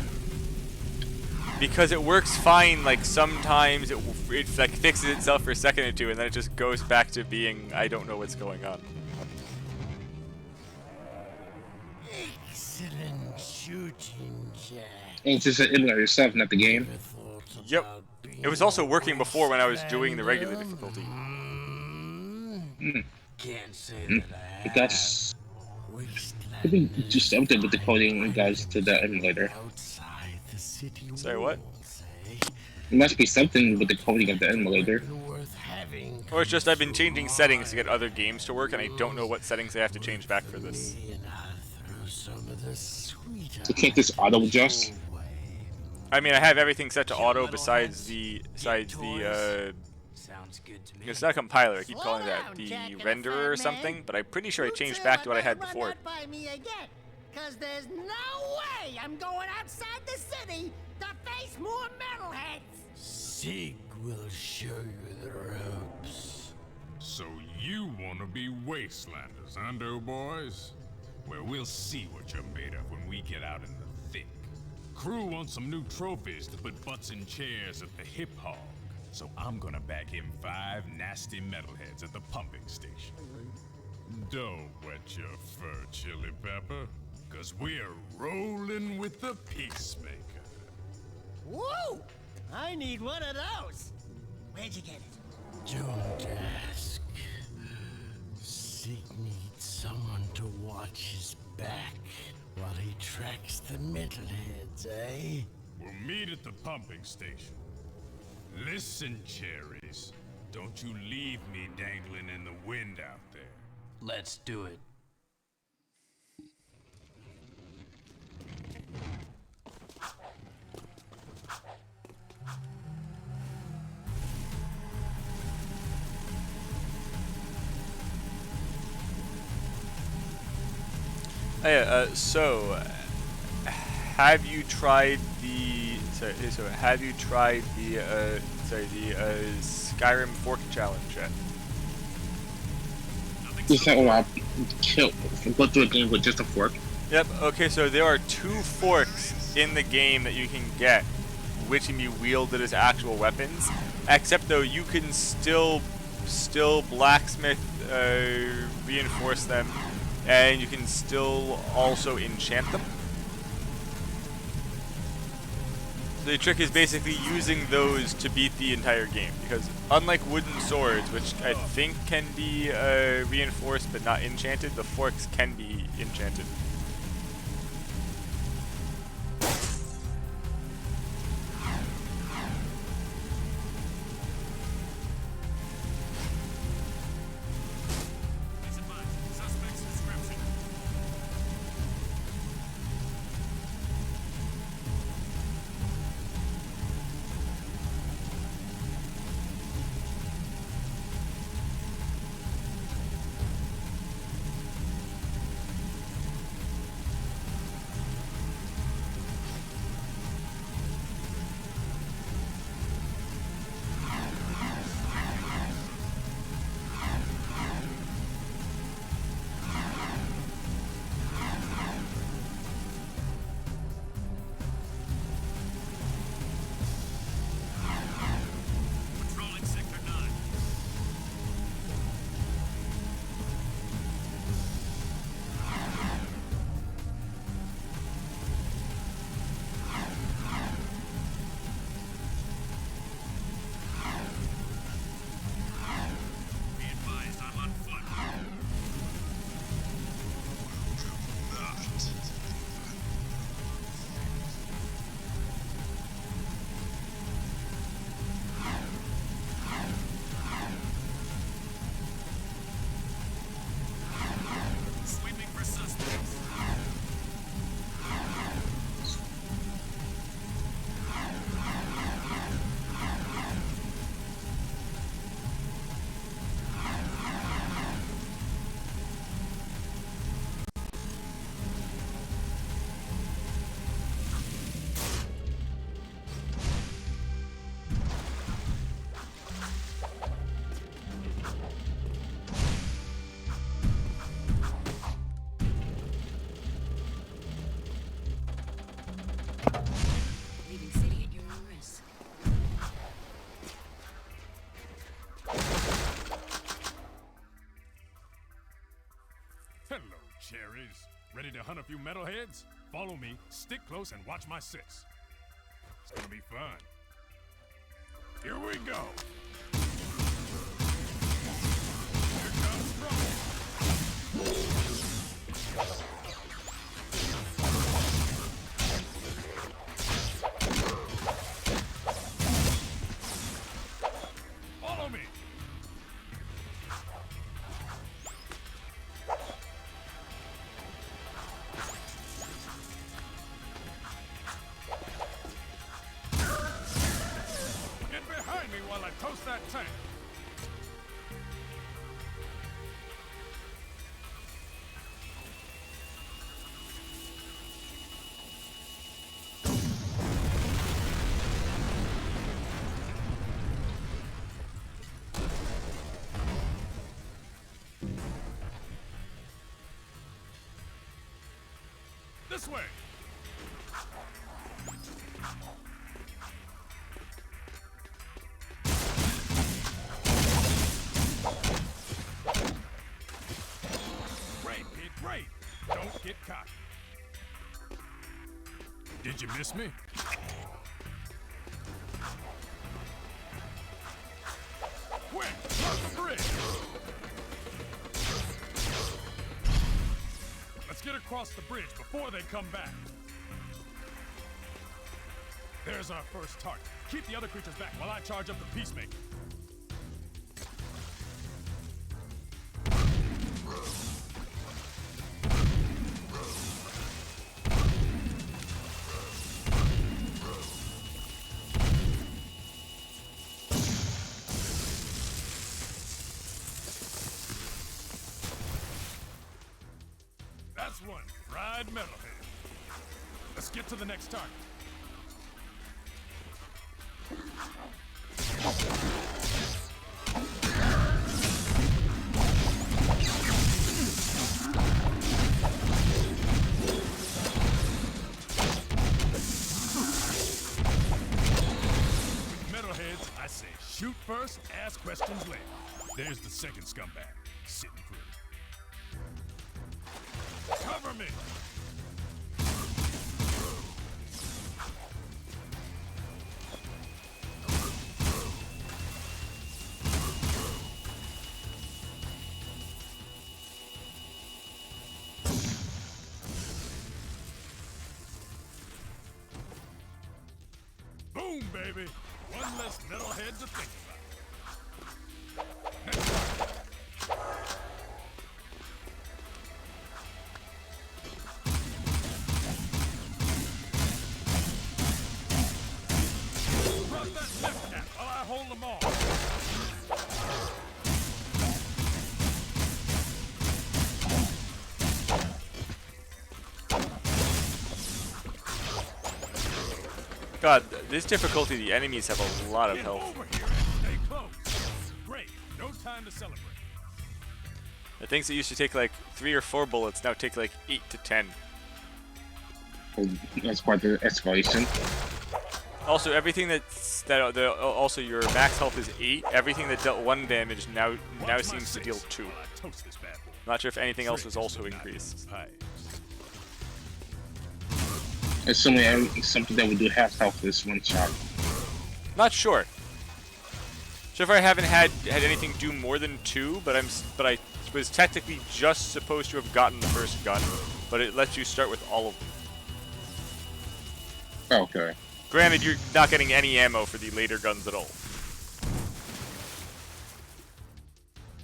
S1: Because it works fine, like sometimes it like fixes itself for a second or two, and then it just goes back to being I don't know what's going on.
S5: Excellent shooting, Jack.
S12: And it's just an emulator yourself, not the game.
S1: Yep. It was also working before when I was doing the regular difficulty.
S5: Can't say
S12: But that's could be just something with the coding in regards to the emulator.
S1: Sorry, what?
S12: It must be something with the coding of the emulator.
S1: Or it's just I've been changing settings to get other games to work, and I don't know what settings I have to change back for this.
S12: So can't this auto adjust?
S1: I mean, I have everything set to auto besides the
S8: Sounds good to me.
S1: it's not a compiler. I keep calling that the renderer or something, but I'm pretty sure I changed back to what I had before.
S4: By me again, 'cause there's no way I'm going outside the city to face more metalheads.
S5: Sig will show you the ropes.
S9: So you want to be wastelanders, huh, doughboys? Well, we'll see what you're made of when we get out in the thick. Crew wants some new trophies to put butts in chairs at the Hip Hog, so I'm gonna bag him 5 nasty metalheads at the pumping station. Don't wet your fur, Chili Pepper, 'cause we're rolling with the Peacemaker.
S4: Woo! I need one of those. Where'd you get it?
S5: Don't ask. Sig needs someone to watch his back while he tracks the metalheads, eh?
S9: We'll meet at the pumping station. Listen, Cherries. Don't you leave me dangling in the wind out there.
S8: Let's do it.
S1: Oh, yeah, so have you tried the have you tried the Skyrim Fork Challenge yet?
S12: Is that why I go through a game with just a fork?
S1: Yep. Okay, so there are 2 forks in the game that you can get, which can be wielded as actual weapons. Except though, you can still blacksmith, reinforce them, and you can still also enchant them. The trick is basically using those to beat the entire game, because unlike wooden swords, which I think can be reinforced but not enchanted, the forks can be enchanted.
S7: Leaving city at your own risk.
S9: Hello, Cherries. Ready to hunt a few metalheads? Follow me, stick close, and watch my 6. It's gonna be fun. Here we go. Here comes trouble. Follow me. Get behind me while I toast that tank. This way. Great, kid, great. Don't get cocky. Did you miss me? bridge! Let's get across the bridge before they come back. There's our first target. Keep the other creatures back while I charge up the Peacemaker. That's one fried metalhead. Let's get to the next target. Metalheads, I say shoot first, ask questions later. There's the second scumbag, sitting pretty. Cover me! Boom, baby! One less metalhead to think about. Next target. Drop that left cap while I hold them all.
S1: God, this difficulty, the enemies have a lot of
S9: Get
S1: health.
S9: over here and stay close. Great. No time to celebrate.
S1: The things that used to take like 3 or 4 bullets now take like 8 to 10.
S12: That's quite the escalation.
S1: Also, everything also your max health is 8. Everything that dealt 1 damage now seems to deal 2.
S9: Toast this bad boy.
S1: Not sure if anything else was also increased.
S12: Assuming something that would do half health this one shot.
S1: Not sure. So far, I haven't had anything do more than 2, but I was technically just supposed to have gotten the first gun, but it lets you start with all of them.
S12: Okay.
S1: Granted, you're not getting any ammo for the later guns at all.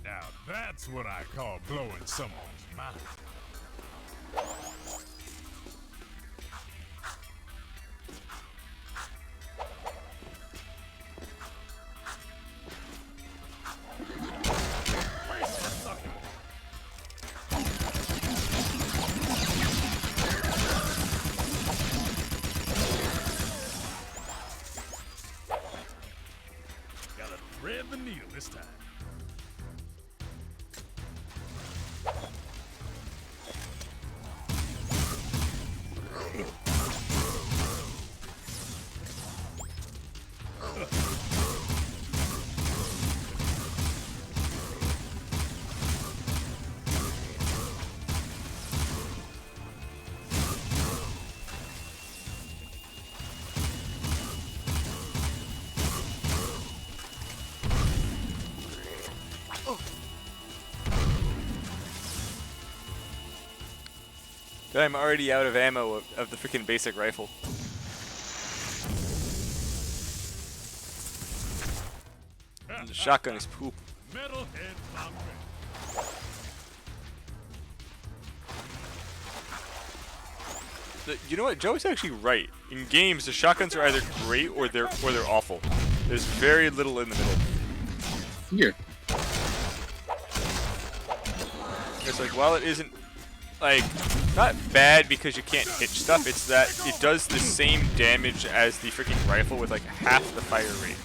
S9: Now that's what I call blowing someone's mind. Gotta thread the needle this time.
S1: I'm already out of ammo of the freaking basic rifle. And the shotgun is poop.
S9: Metalhead bomb.
S1: You know what? Joe's actually right. In games, the shotguns are either great or they're awful. There's very little in the middle.
S12: Yeah.
S1: It's like, while it isn't, like, not bad because you can't hit stuff, it's that it does the same damage as the freaking rifle with like half the fire rate.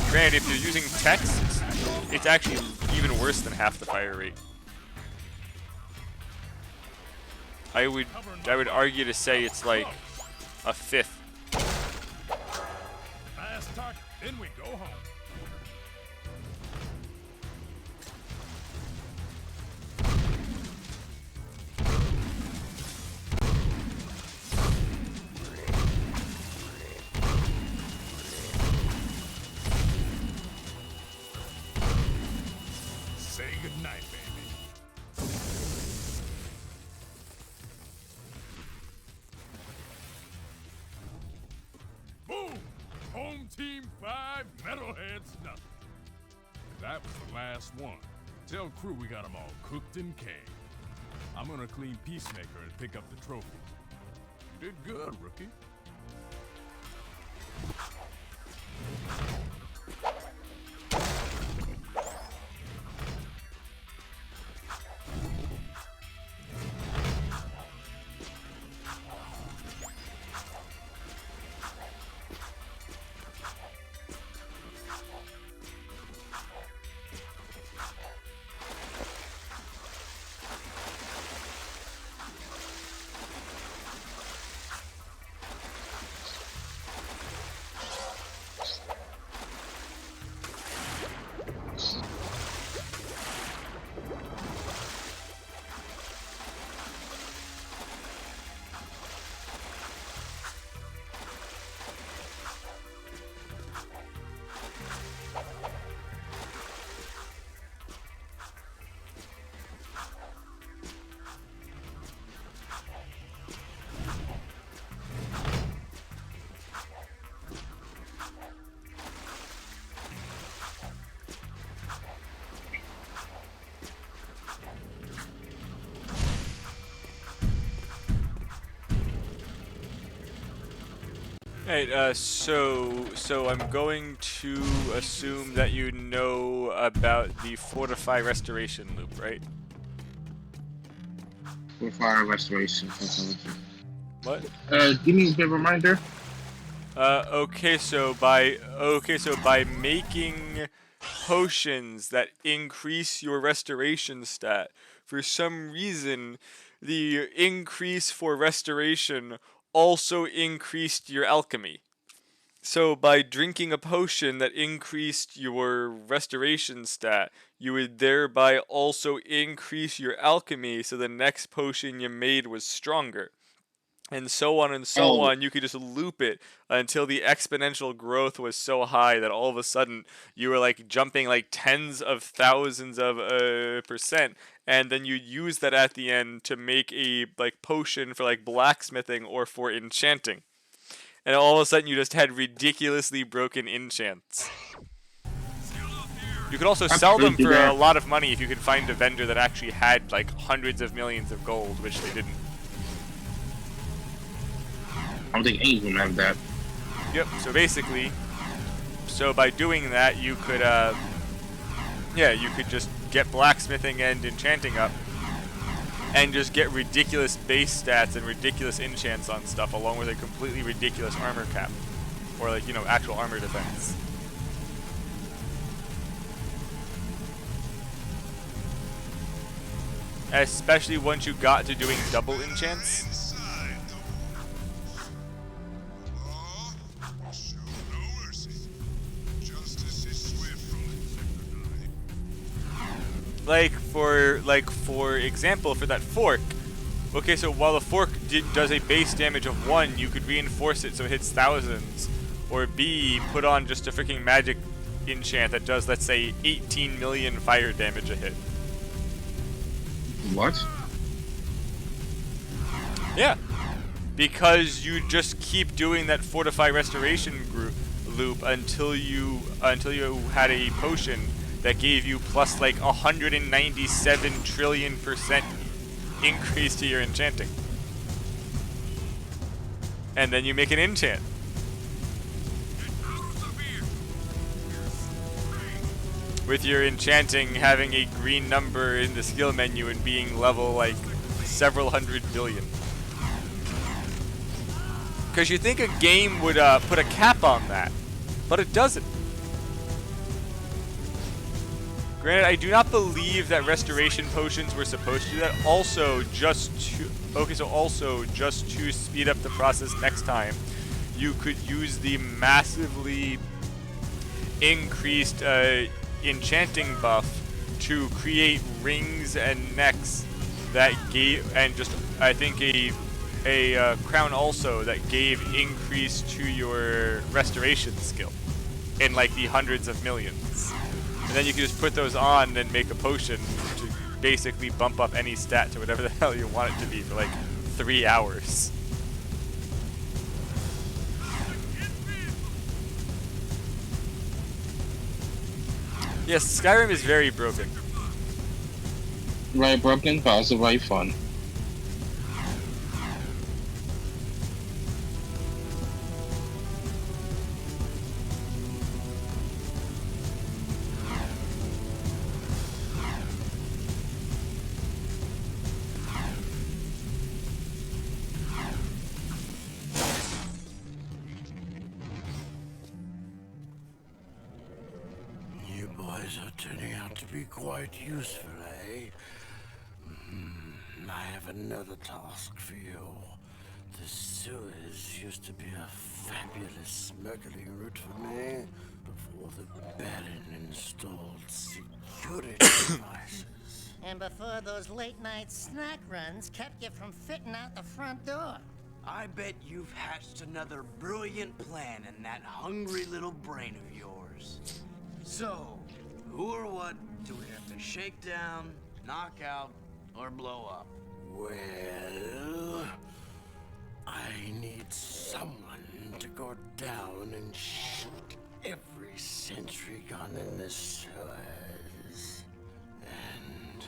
S1: Granted, if you're using text, it's actually even worse than half the fire rate. I would argue to say it's like a fifth.
S9: Last target, then we go home. Team 5 Metalheads nothing. That was the last one. Tell crew we got them all cooked and canned. I'm gonna clean Peacemaker and pick up the trophy. You did good, rookie.
S1: Alright, so I'm going to assume that you know about the Fortify Restoration loop, right?
S12: Fortify Restoration.
S1: What?
S12: Give me a bit of a reminder.
S1: Okay, so by making potions that increase your restoration stat, for some reason, the increase for restoration also increased your alchemy. So by drinking a potion that increased your restoration stat, you would thereby also increase your alchemy, so the next potion you made was stronger. And so on and so on. You could just loop it until the exponential growth was so high that all of a sudden you were like jumping like tens of thousands of percent, and then you use that at the end to make a like potion for like blacksmithing or for enchanting. And all of a sudden you just had ridiculously broken enchants. You could also sell them for a lot of money if you could find a vendor that actually had like hundreds of millions of gold, which they didn't.
S12: I don't think any of them have that.
S1: Yep, so basically, by doing that, you could, you could just get blacksmithing and enchanting up, and just get ridiculous base stats and ridiculous enchants on stuff, along with a completely ridiculous armor cap, or like, actual armor defense. Especially once you got to doing double enchants. For example, for that fork. Okay, so while the fork does a base damage of 1, you could reinforce it so it hits thousands. Or B, put on just a freaking magic enchant that does, let's say, 18 million fire damage a hit.
S12: What?
S1: Yeah. Because you just keep doing that Fortify Restoration loop until you had a potion that gave you plus like 197 trillion% increase to your enchanting. And then you make an enchant. With your enchanting having a green number in the skill menu and being level like several hundred billion. Because you think a game would put a cap on that, but it doesn't. Granted, I do not believe that restoration potions were supposed to do that. Also, just to speed up the process next time, you could use the massively increased enchanting buff to create rings and necks that gave, and just I think a crown also that gave increase to your restoration skill in like the hundreds of millions. And then you can just put those on and make a potion to basically bump up any stat to whatever the hell you want it to be for like 3 hours. Yes, Skyrim is very broken.
S12: Right, broken, but also very fun.
S5: You boys are turning out to be quite useful, eh? I have another task for you. The sewers used to be a fabulous smuggling route for me before the Baron installed security devices.
S4: And before those late-night snack runs kept you from fitting out the front door.
S8: I bet you've hatched another brilliant plan in that hungry little brain of yours. So, who or what do we have to shake down, knock out, or blow up?
S5: Well, I need someone to go down and shoot every sentry gun in the sewers. And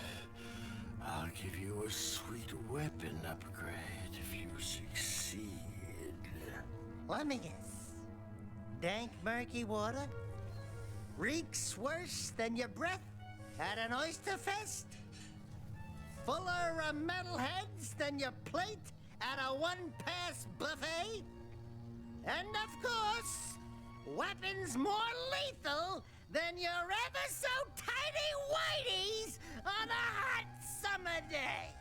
S5: I'll give you a sweet weapon upgrade if you succeed.
S4: Let me guess. Dank, murky water? Reeks worse than your breath at an oyster fest? Fuller of metalheads than your plate at a one-pass buffet? And of course, weapons more lethal than your ever so tiny whiteys on a hot summer day.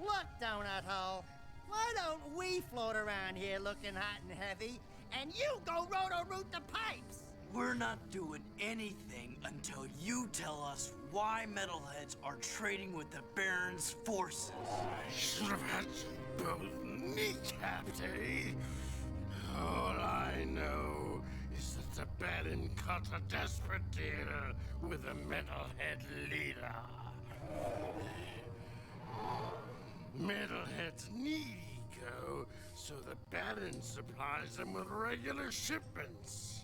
S4: Look, Donut Hole, why don't we float around here looking hot and heavy, and you go roto-root the pipes?
S8: We're not doing anything until you tell us why metalheads are trading with the Baron's forces.
S5: I should have had you both kneecapped, eh? All I know is that the Baron cut a desperate deal with a metalhead leader. Metalheads need eco, so the Baron supplies them with regular shipments.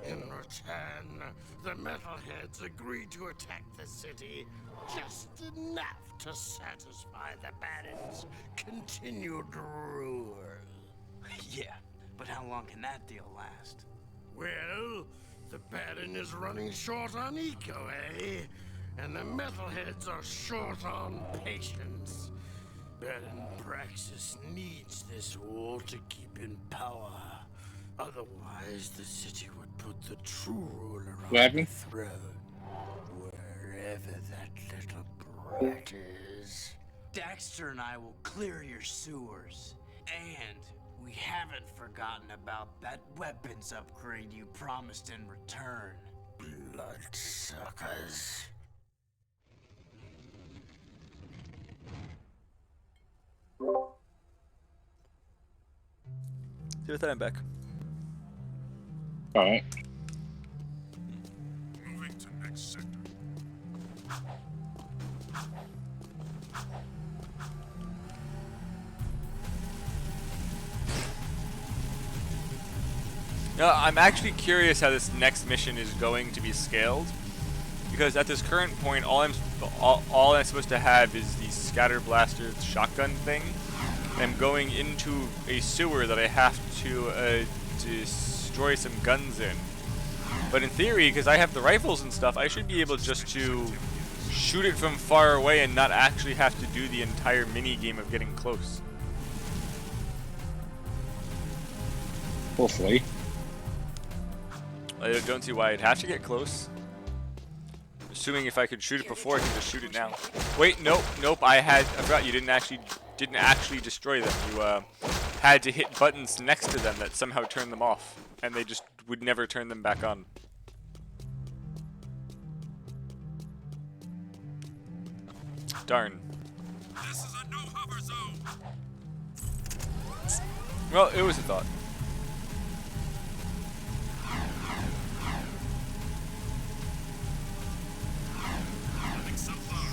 S5: In return, the metalheads agree to attack the city just enough to satisfy the Baron's continued rule.
S8: Yeah, but how long can that deal last?
S5: Well, the Baron is running short on eco, eh? And the metalheads are short on patience. Baron Praxis needs this war to keep in power. Otherwise, the city would put the true ruler on the throne, wherever that little brat is.
S8: Daxter and I will clear your sewers. And we haven't forgotten about that weapons upgrade you promised in return.
S5: Bloodsuckers.
S1: See with that, I'm back.
S12: Alright.
S9: Moving to next sector.
S1: Now, I'm actually curious how this next mission is going to be scaled, because at this current point, all I'm supposed to have is the Scatter Blaster shotgun thing. I'm going into a sewer that I have to destroy some guns in. But in theory, because I have the rifles and stuff, I should be able just to shoot it from far away and not actually have to do the entire mini game of getting close.
S12: Hopefully.
S1: I don't see why I'd have to get close. Assuming if I could shoot it before, I can just shoot it now. Wait, nope. I forgot you didn't actually destroy them. You had to hit buttons next to them that somehow turned them off, and they just would never turn them back on. Darn.
S9: This is a no-hover zone.
S1: Well, it was a thought.
S9: Having some fun.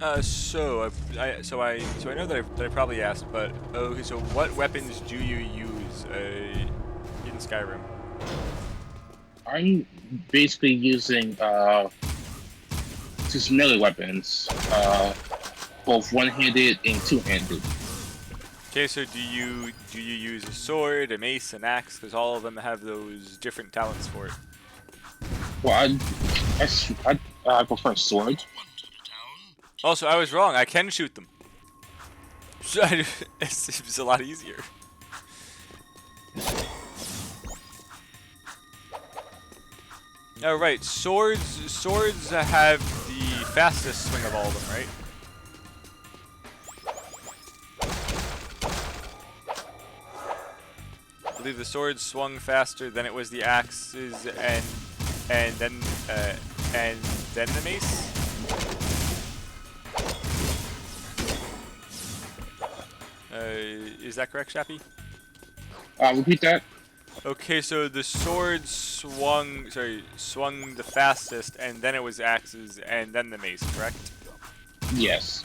S1: So I know that I probably asked, but okay. So what weapons do you use in Skyrim?
S12: I'm basically using just melee weapons, both one-handed and two-handed.
S1: Okay, so do you use a sword, a mace, an axe? Because all of them have those different talents for it.
S12: Well, I prefer swords.
S1: Also, I was wrong. I can shoot them. It's a lot easier. All right, swords have the fastest swing of all of them, right? I believe the swords swung faster than it was the axes, and then the mace. Is that correct, Shappy?
S12: Repeat that.
S1: Okay, so the sword swung the fastest, and then it was axes, and then the mace, correct?
S12: Yes.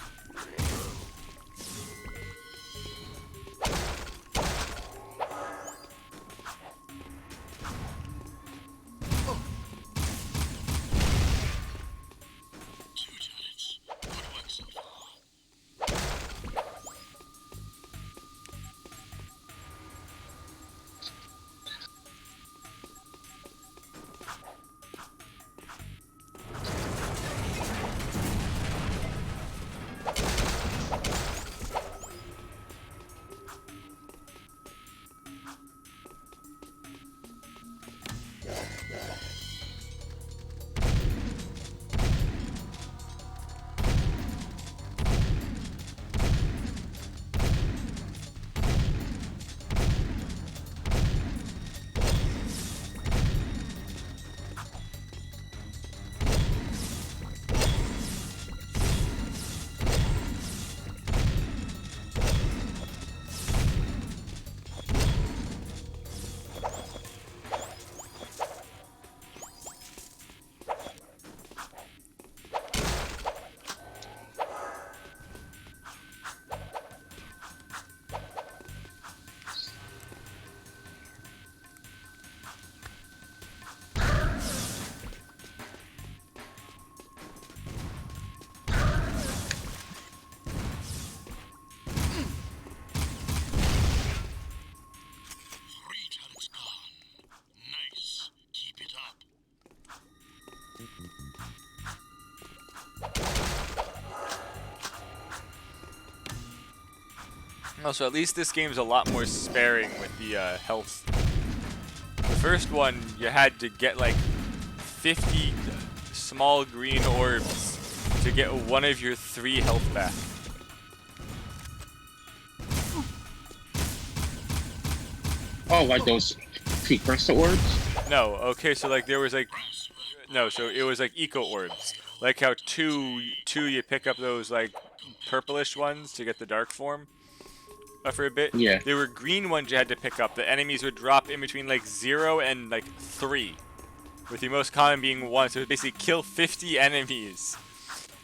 S1: Also, at least this game's a lot more sparing with the health. The first one, you had to get like 50 small green orbs to get one of your 3 health back.
S12: Oh, like those precursor orbs?
S1: No, okay, so like there was like, no, so it was like eco orbs. Like how two you pick up those like purplish ones to get the dark form. For a bit.
S12: Yeah.
S1: There were green ones you had to pick up. The enemies would drop in between like 0 and like 3, with the most common being 1. So it would basically kill 50 enemies,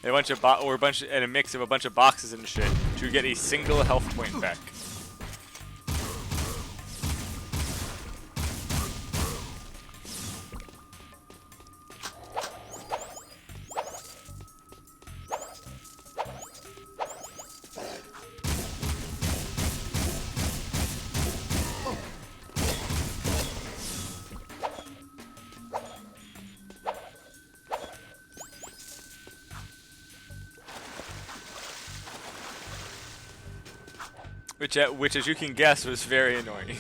S1: and a mix of a bunch of boxes and shit to get a single health point back. Which, as you can guess, was very annoying.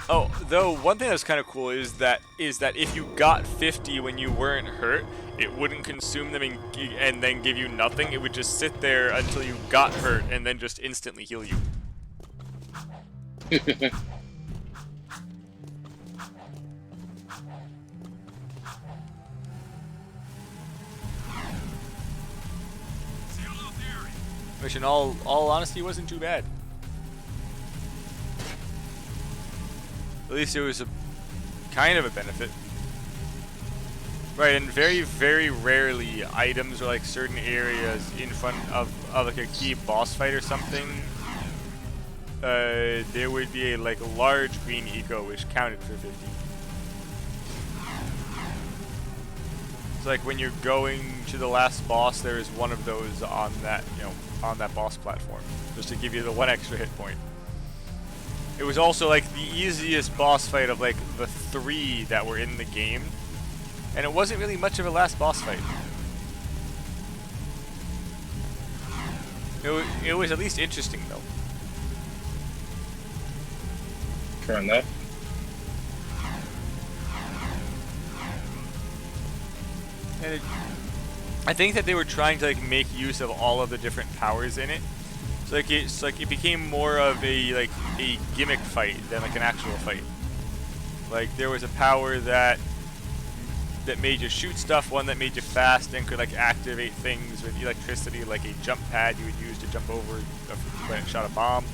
S1: Oh, though one thing that's kind of cool is that if you got 50 when you weren't hurt, it wouldn't consume them and then give you nothing. It would just sit there until you got hurt and then just instantly heal you. Which, in all honesty, wasn't too bad. At least it was a kind of a benefit. Right, and very, very rarely items or like certain areas in front of like a key boss fight or something, there would be a like large green eco which counted for 50. It's like when you're going to the last boss, there is one of those on that, on that boss platform, just to give you the one extra hit point. It was also like the easiest boss fight of like the 3 that were in the game. And it wasn't really much of a last boss fight. It was at least interesting though.
S12: Fair enough.
S1: And I think that they were trying to like make use of all of the different powers in it. So like it became more of a gimmick fight than like an actual fight. Like there was a power that made you shoot stuff, one that made you fast and could like activate things with electricity, like a jump pad you would use to jump over when it shot a bomb.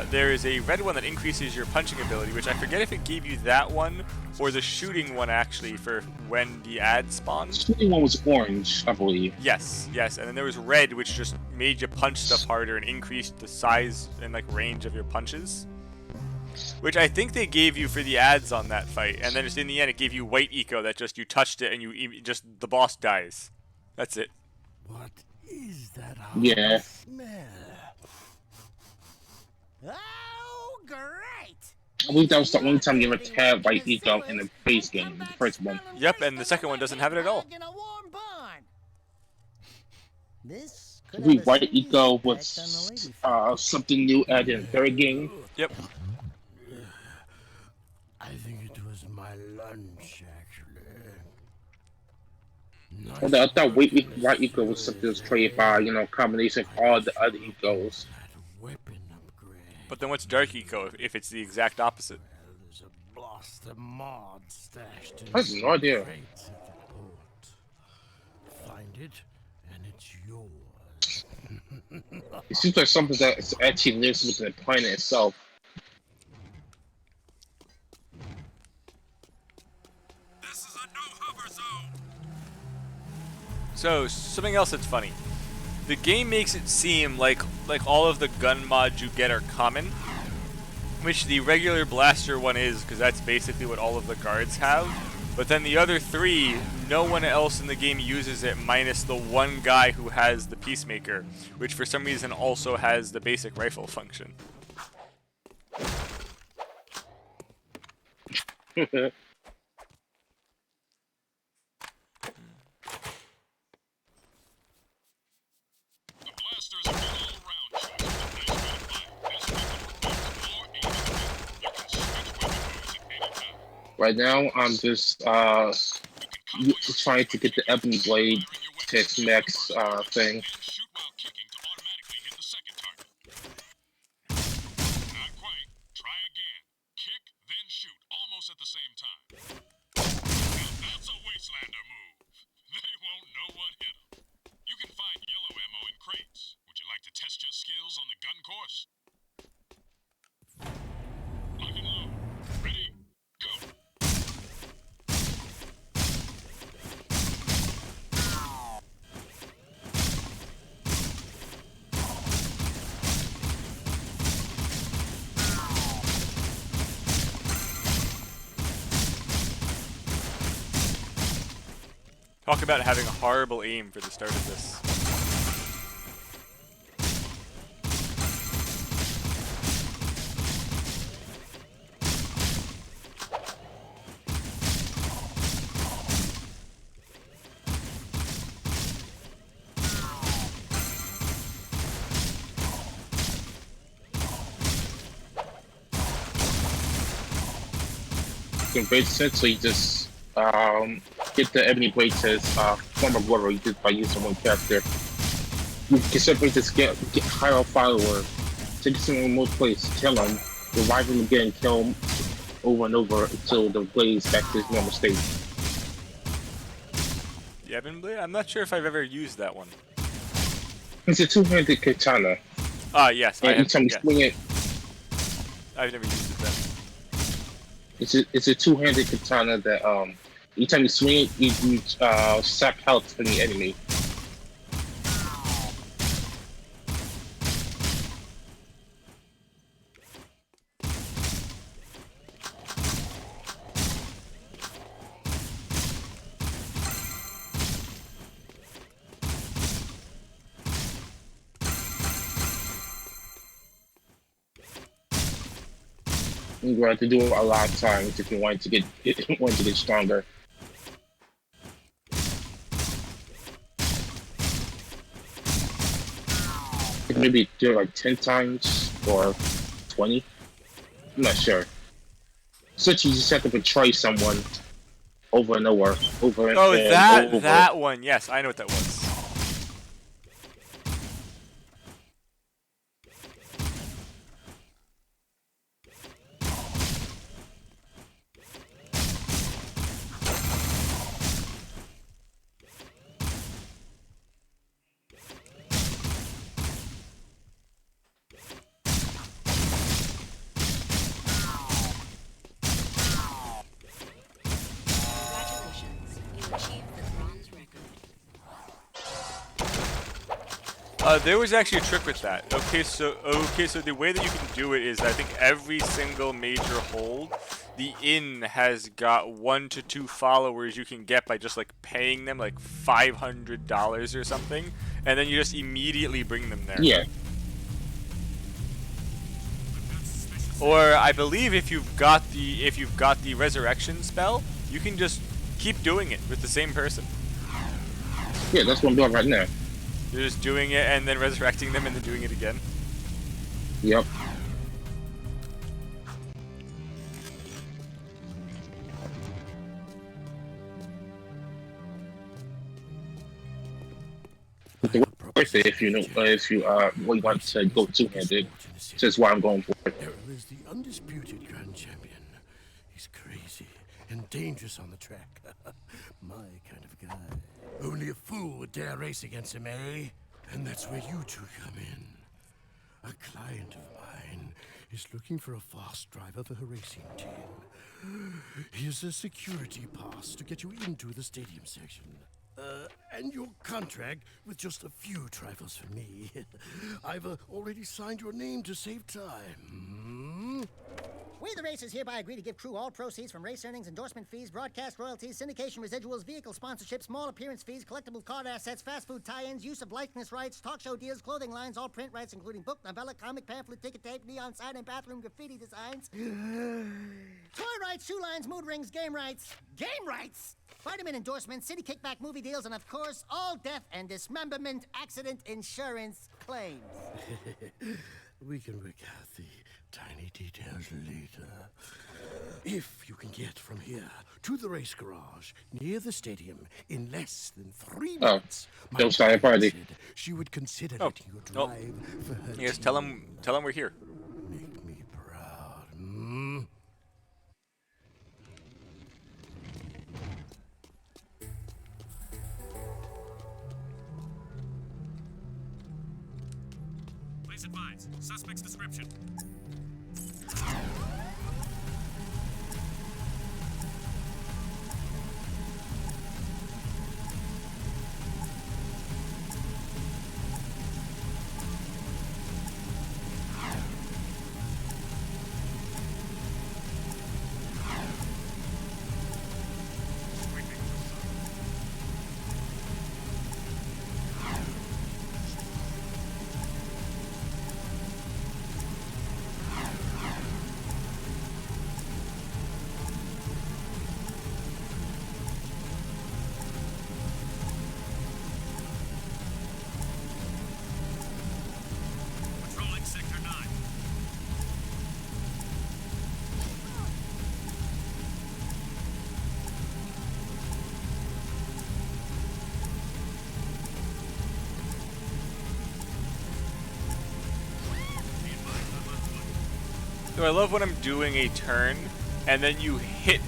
S1: There is a red one that increases your punching ability, which I forget if it gave you that one or the shooting one actually for when the ad spawned.
S12: The shooting one was orange, I believe.
S1: Yes, and then there was red, which just made you punch stuff harder and increased the size and like range of your punches. Which I think they gave you for the ads on that fight, and then just in the end it gave you white eco that just you touched it and the boss dies. That's it.
S5: What is that?
S12: Yeah.
S5: Smell?
S4: Oh, great!
S12: I believe that was the only time you ever had white eco in the base game, the first one.
S1: Yep, and the second one doesn't have it at all.
S4: This
S12: I believe white eco was something new added in the third game.
S1: Yep.
S5: I think it was my lunch, actually.
S12: I thought white eco was something that was created by, a combination of all the other ecos.
S1: But then what's dark eco if it's the exact opposite?
S5: There's a blaster mod stashed in
S12: I have no idea.
S5: crates at the port. Find it, and it's yours.
S12: It seems like something that actually lives within the planet itself.
S1: So, something else that's funny. The game makes it seem like all of the gun mods you get are common, which the regular blaster one is, because that's basically what all of the guards have. But then the other 3, no one else in the game uses it minus the one guy who has the Peacemaker, which for some reason also has the basic rifle function.
S12: Right now, I'm just trying to get the Ebony Blade to its next thing.
S1: Talk about having a horrible aim for the start of this.
S12: In great sense, so you just get the Ebony Blade to its former glory just by using one character. You can simply just get hire a follower, take it to a remote place, kill him, revive him again, kill him over and over until the blade's back to its normal state.
S1: The Ebony Blade? I'm not sure if I've ever used that one.
S12: It's a two-handed katana.
S1: Ah, yes.
S12: And each time you swing it,
S1: I've never used it then.
S12: it's a two-handed katana that Each time you swing it, you sap health from the enemy. You have to do it a lot of times if you want to get stronger. Maybe do it like 10 times or 20. I'm not sure. Such you just have to betray someone over and over, over and
S1: Oh,
S12: over.
S1: that one. Yes, I know what that was. There was actually a trick with that. Okay, so the way that you can do it is I think every single major hold, the inn has got 1 to 2 followers you can get by just like paying them like $500 or something, and then you just immediately bring them there.
S12: Yeah.
S1: Or I believe if you've got the resurrection spell, you can just keep doing it with the same person.
S12: Yeah, that's what I'm doing right now.
S1: You're just doing it and then resurrecting them and then doing it again.
S12: Yep. If you know, if you really want to go two-handed, so that's why I'm going for it.
S5: Errol is the undisputed grand champion. He's crazy and dangerous on the track. My kind of guy. Only a fool would dare race against him, eh? And that's where you two come in. A client of mine is looking for a fast driver for her racing team. Here's a security pass to get you into the stadium section. And your contract with just a few trifles for me. I've already signed your name to save time.
S4: We, the racers, hereby agree to give crew all proceeds from race earnings, endorsement fees, broadcast royalties, syndication residuals, vehicle sponsorships, small appearance fees, collectible card assets, fast food tie-ins, use of likeness rights, talk show deals, clothing lines, all print rights, including book, novella, comic, pamphlet, ticket tape, neon sign, and bathroom graffiti designs. Toy rights, shoe lines, mood rings, game rights. Game rights? Vitamin endorsements, city kickback movie deals, and of course, all death and dismemberment accident insurance claims.
S5: We can work out the tiny details later. If you can get from here to the race garage near the stadium in less than 3 minutes,
S12: don't start a party.
S5: She would consider letting you drive for her.
S1: Yes, tell him we're here.
S5: Make me proud.
S6: Please advise. Suspect's description. Patrolling Sector 9.
S1: So I love when I'm doing a turn and then you hit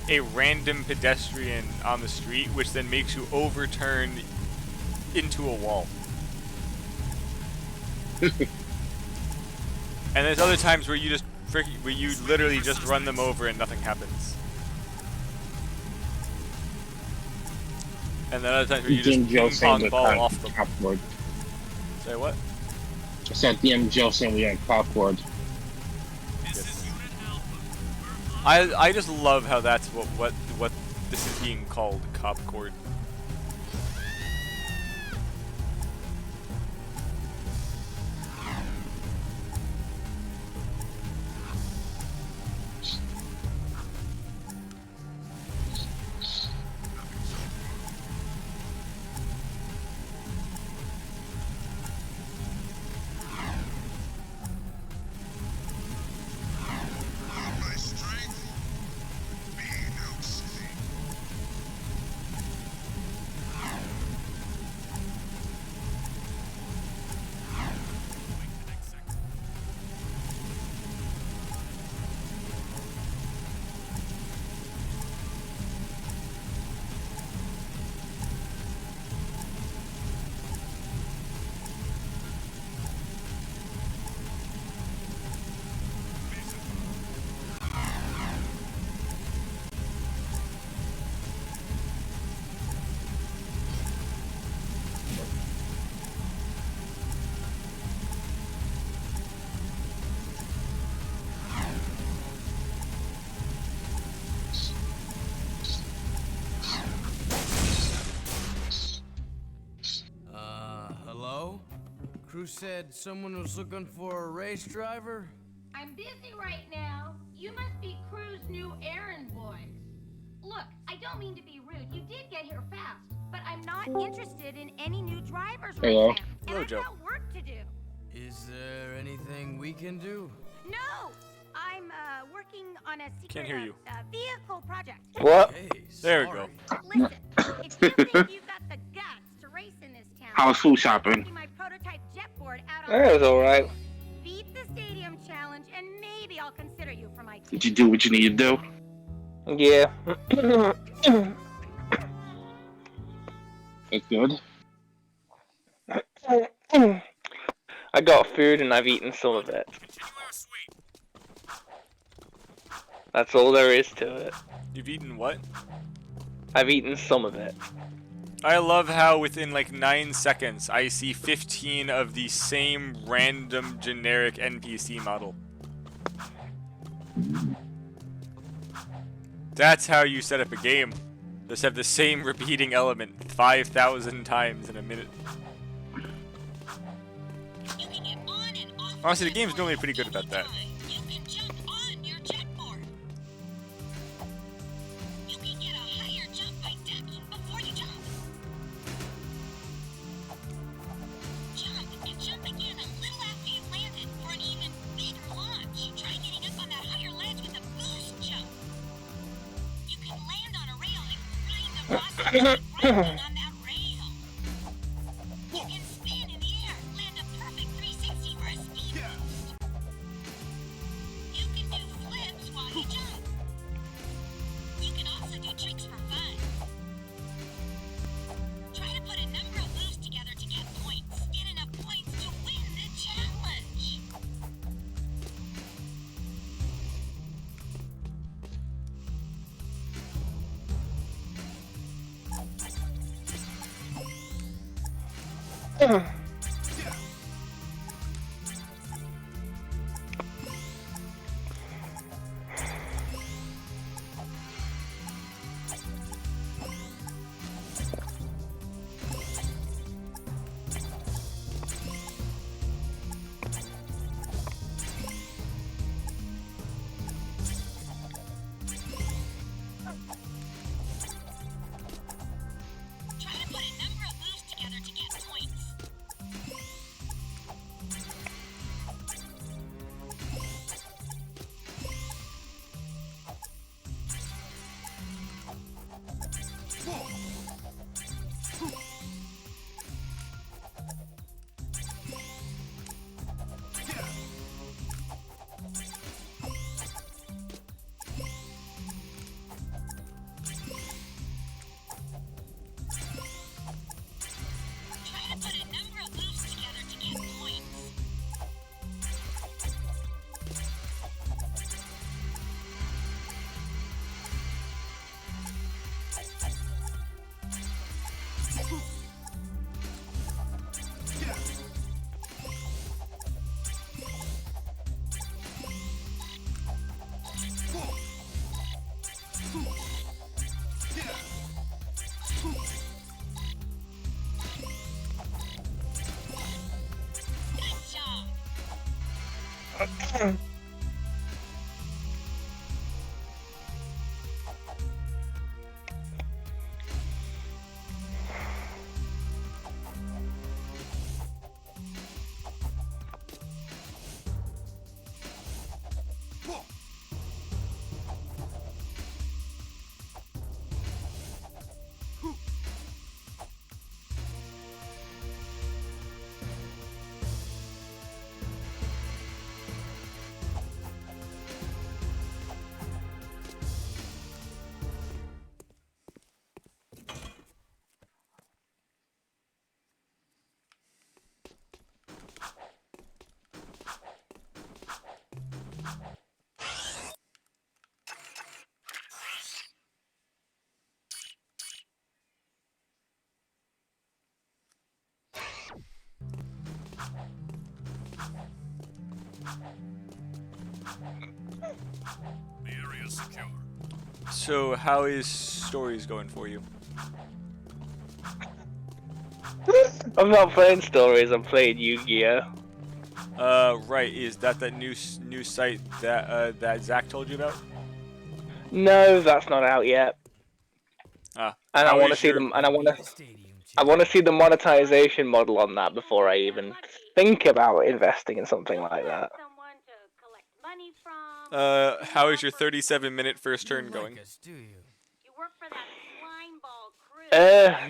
S1: a random pedestrian on the street, which then makes you overturn into a wall. And there's other times where you just where you literally just run them over and nothing happens. And then other times where you just
S12: DMGO
S1: ping
S12: saying
S1: pong
S12: we're
S1: ball off them.
S12: copboard.
S1: Say what?
S12: I said DMGO saying we're in copboard.
S1: I just love how that's what this is being called, Copcord.
S8: Hello? Crew said someone was looking for a race driver?
S13: I'm busy right now. You must be Crew's new errand boys. Look, I don't mean to be rude. You did get here fast, but I'm not interested in any new drivers right
S12: Hello.
S13: now. And
S1: Hello,
S13: I've
S1: Joe.
S13: got work to do.
S8: Is there anything we can do?
S13: No! I'm working on a secret
S1: Can't hear you.
S13: vehicle project.
S14: What?
S8: Hey,
S1: There we
S8: sorry.
S1: go.
S13: Listen, if you think you've got the guts to race in this town,
S12: How's food shopping?
S13: my prototype jet board out on
S14: That was alright.
S13: beat the stadium challenge, and maybe I'll consider you for my team.
S12: Did you do what you need to do?
S14: Yeah.
S12: That's good.
S14: I got food and I've eaten some of it. That's all there is to it.
S1: You've eaten what?
S14: I've eaten some of it.
S1: I love how within like 9 seconds I see 15 of the same random generic NPC model. That's how you set up a game. Just have the same repeating element 5,000 times in a minute. Honestly, the game's normally pretty good about that.
S9: The area is secure.
S1: So, how is stories going for you?
S14: I'm not playing stories, I'm playing Yu-Gi-Oh!
S1: Right. Is that new site that that Zach told you about?
S14: No, that's not out yet.
S1: Ah.
S14: And I
S1: how
S14: want to
S1: is
S14: see
S1: your-
S14: them. And I want to see the monetization model on that before I even think about investing in something like that.
S1: How is your 37-minute first turn going?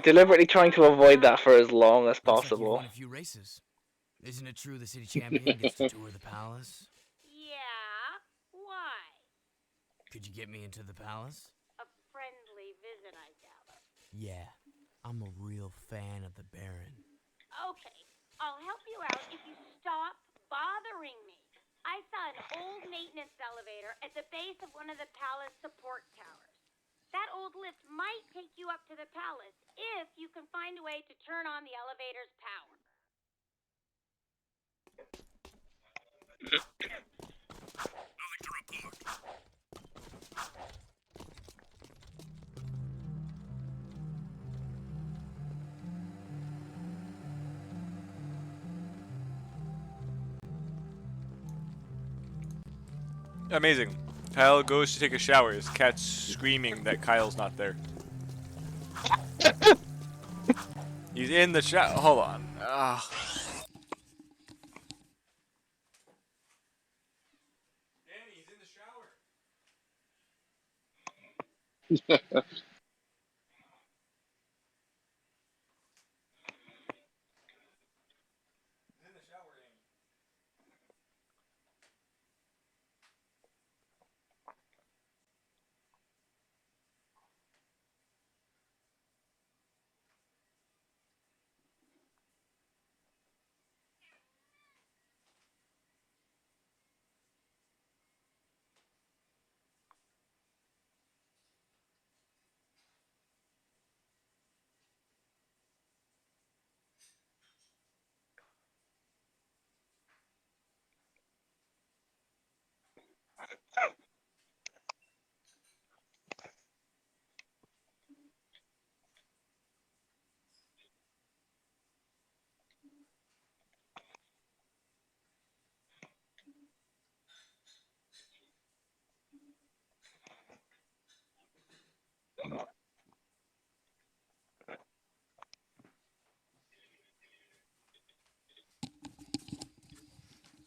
S8: Deliberately trying to avoid that for as long as possible.
S15: Won a few races. Isn't it true the city champion gets to tour the palace?
S13: Yeah? Why?
S15: Could you get me into the palace?
S13: A friendly visit, I gather.
S15: Yeah, I'm a real fan of the Baron.
S13: Okay, I'll help you out if you stop bothering me. I saw an old maintenance elevator at the base of one of the palace support towers. That old lift might take you up to the palace if you can find a way to turn on the elevator's power.
S9: Nothing to report.
S1: Amazing. Kyle goes to take a shower. His cat's screaming that Kyle's not there. He's in the shower. Hold on. Ugh. Danny, he's in the shower.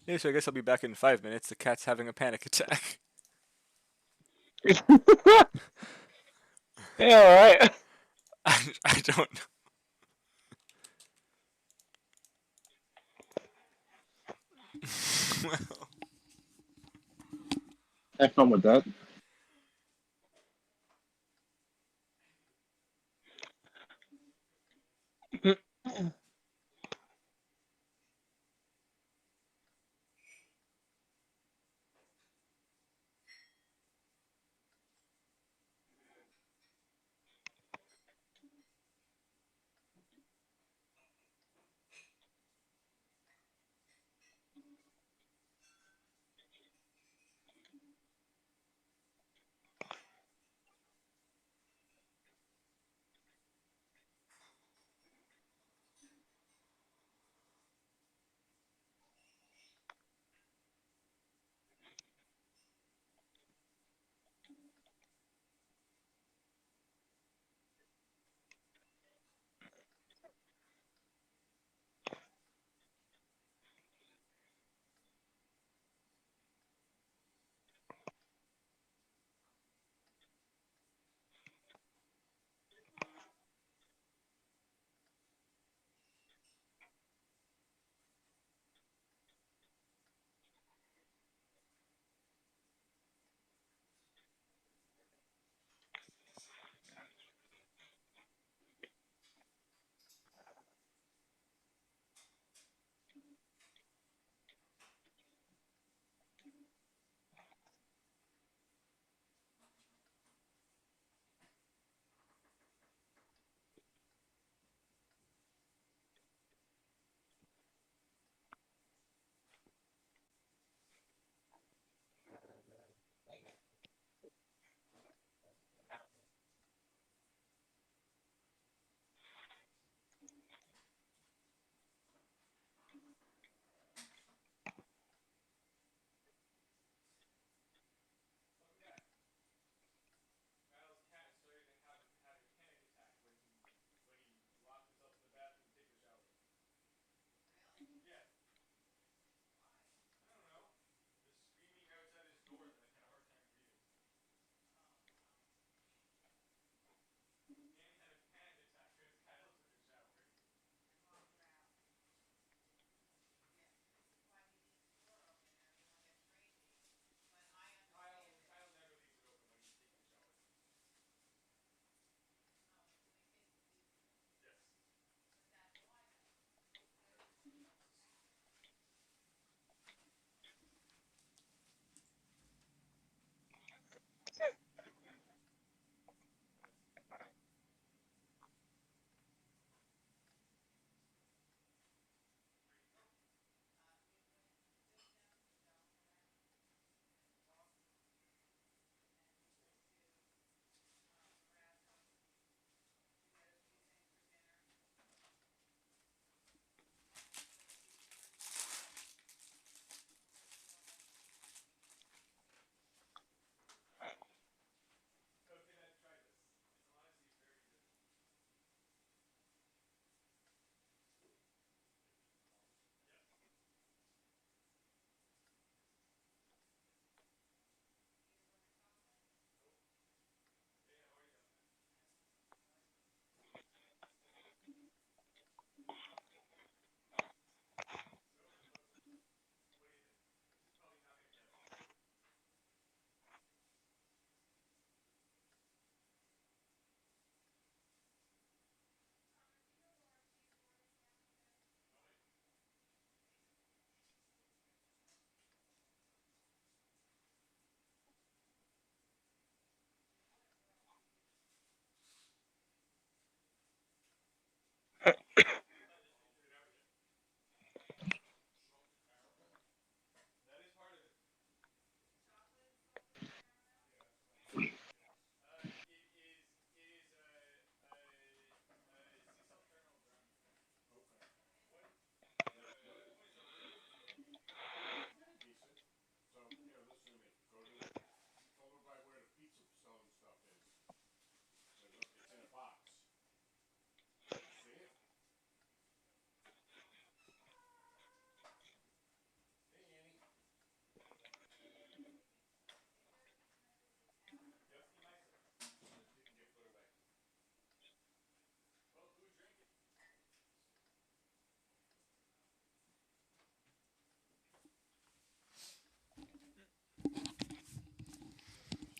S1: Yeah, so I guess I'll be back in 5 minutes. The cat's having a panic attack.
S14: Yeah, alright.
S1: I don't know. Well.
S12: Have fun with that.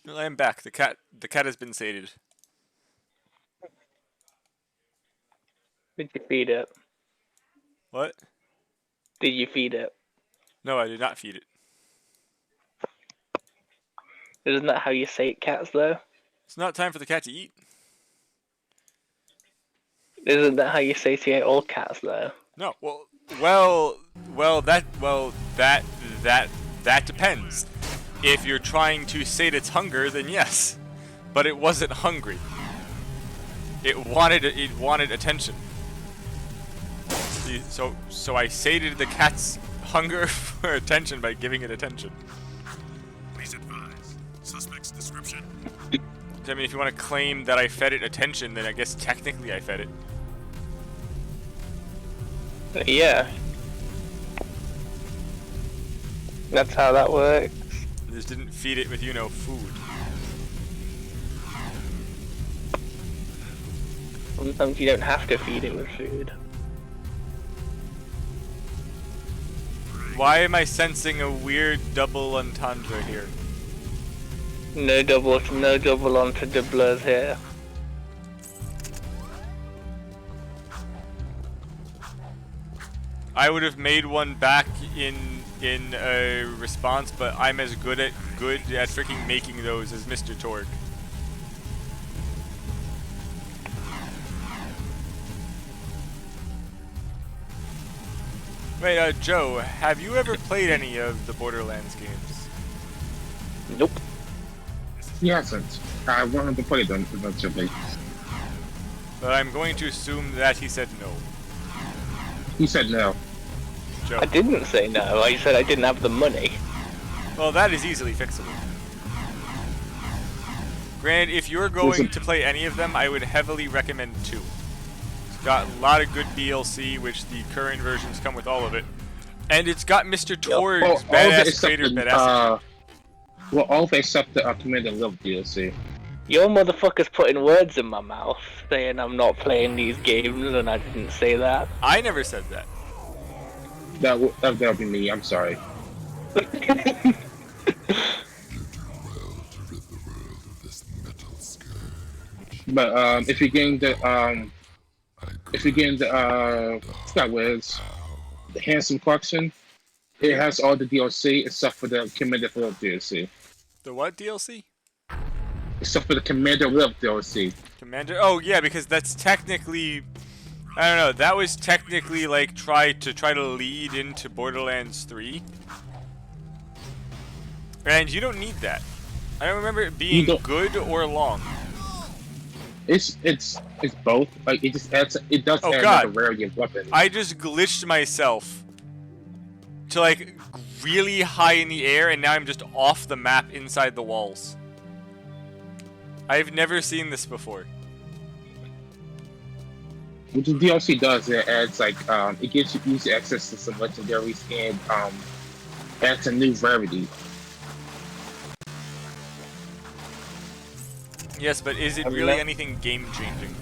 S1: I'm back. The cat has been sated.
S14: Did you feed it?
S1: What?
S14: Did you feed it?
S1: No, I did not feed it.
S14: Isn't that how you sate cats, though?
S1: It's not time for the cat to eat.
S14: Isn't that how you satiate all cats, though?
S1: No. That depends. If you're trying to sate its hunger, then yes. But it wasn't hungry. It wanted attention. So I sated the cat's hunger for attention by giving it attention.
S9: Please advise. Suspect's description.
S1: I mean, if you want to claim that I fed it attention, then I guess technically I fed it.
S14: Yeah. That's how that works.
S1: I just didn't feed it with, food.
S14: Sometimes you don't have to feed it with food.
S1: Why am I sensing a weird double entendre here?
S14: No double entendres here.
S1: I would have made one back in a response, but I'm as good at freaking making those as Mr. Torg. Wait, Joe, have you ever played any of the Borderlands games?
S14: Nope.
S12: He hasn't. I wanted to play them eventually.
S1: But I'm going to assume that he said no.
S12: He said no.
S1: Joe.
S14: I didn't say no, I said I didn't have the money.
S1: Well, that is easily fixable. Granted, if you're going to play any of them, I would heavily recommend 2. It's got a lot of good DLC, which the current versions come with all of it. And it's got Mr. Torg's badass creator badass.
S12: Well, all of it except the Command and Live DLC.
S14: Your motherfucker's putting words in my mouth, saying I'm not playing these games, and I didn't say that.
S1: I never said that.
S12: That'll be me. I'm sorry. But if you gain the Skywiz, the Handsome Collection, it has all the DLC except for the Commander Live DLC.
S1: The what DLC?
S12: Except for the Commander Live DLC.
S1: Commander? Oh yeah, because that's technically, I don't know. That was technically like try to lead into Borderlands 3, and you don't need that. I don't remember it being good or long.
S12: It's both. Like it just adds. It does add another rarity of weapons.
S1: I just glitched myself to like really high in the air, and now I'm just off the map inside the walls. I've never seen this before.
S12: What the DLC does, it adds like it gives you easy access to some legendaries and adds a new rarity.
S1: Yes, but is it really anything game changing?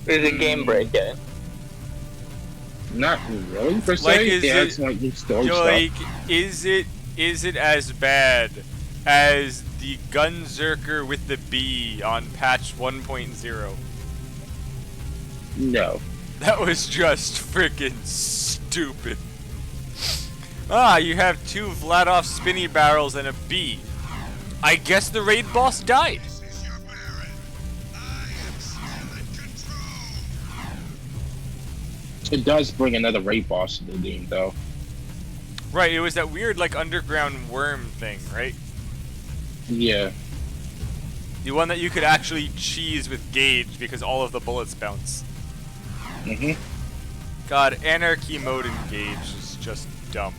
S14: Is it game breaking?
S12: Not really per se. It adds like new story stuff.
S1: Like, is it as bad as the Gunzerker with the B on patch 1.0?
S12: No.
S1: That was just freaking stupid. Ah, you have 2 Vladov spinny barrels and a B. I guess the raid boss died.
S12: It does bring another raid boss to the game, though.
S1: Right, it was that weird, like, underground worm thing, right?
S12: Yeah.
S1: The one that you could actually cheese with Gage because all of the bullets bounce.
S12: Mm-hmm.
S1: God, Anarchy mode in Gage is just dumb.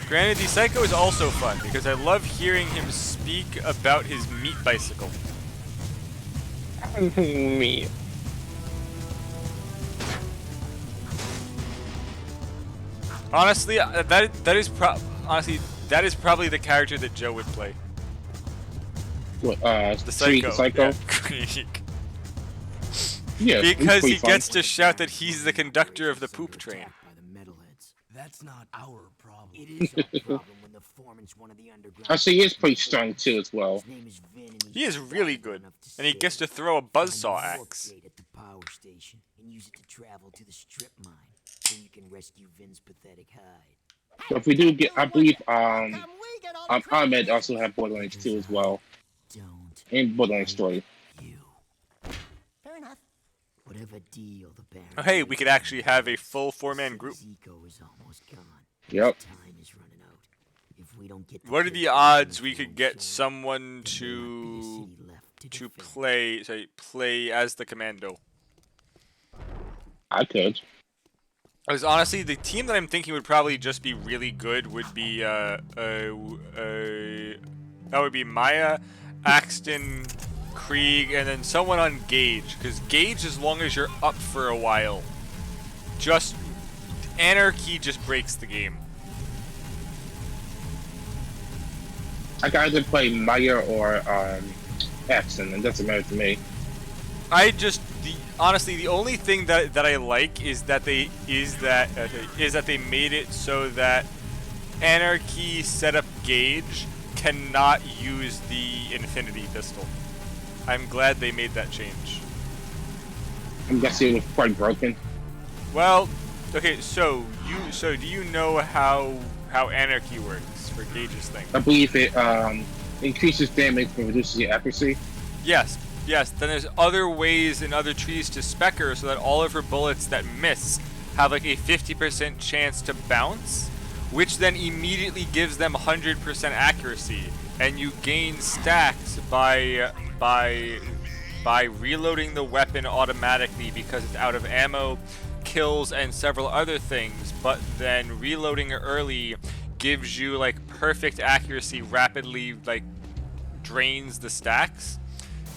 S1: Granted, the Psycho is also fun because I love hearing him speak about his meat bicycle.
S14: Meat.
S1: Honestly, that is probably the character that Joe would play.
S12: What?
S1: The Psycho.
S12: Psycho?
S1: Yeah.
S12: Yeah, it's
S1: because
S12: pretty
S1: he
S12: fun.
S1: gets to shout that he's the conductor of the poop train.
S15: That's not our problem.
S10: It is our problem when the foreman's one of the underground.
S12: Actually, he is pretty strong too as well.
S1: He is really good, and he gets to throw a buzzsaw axe.
S10: At the power station and use it to travel to the strip mine, so you can rescue Vin's pathetic hide.
S12: So if we do get, I believe Ahmed also have Borderlands 2 as well. And Borderlands 3.
S4: Fair enough.
S10: Whatever deal the Baron.
S1: Oh, hey, we could actually have a full 4-man group.
S10: Zico is almost gone.
S12: Yep.
S10: Time is running out. If we don't get
S1: What are the odds we could get someone to play as the commando?
S12: I could.
S1: Because honestly, the team that I'm thinking would probably just be really good would be that would be Maya, Axton, Krieg, and then someone on Gage. Because Gage, as long as you're up for a while, just anarchy just breaks the game.
S12: I can either play Maya or Axton, and it doesn't matter to me.
S1: Honestly, the only thing that I like is that they made it so that Anarchy setup Gage cannot use the Infinity Pistol. I'm glad they made that change.
S12: I'm guessing it was quite broken.
S1: Well, okay, so do you know how Anarchy works for Gage's thing?
S12: I believe it increases damage and reduces your accuracy.
S1: Yes. Then there's other ways and other trees to spec her so that all of her bullets that miss have like a 50% chance to bounce, which then immediately gives them 100% accuracy, and you gain stacks by reloading the weapon automatically because it's out of ammo, kills, and several other things. But then reloading it early gives you like perfect accuracy, rapidly like drains the stacks,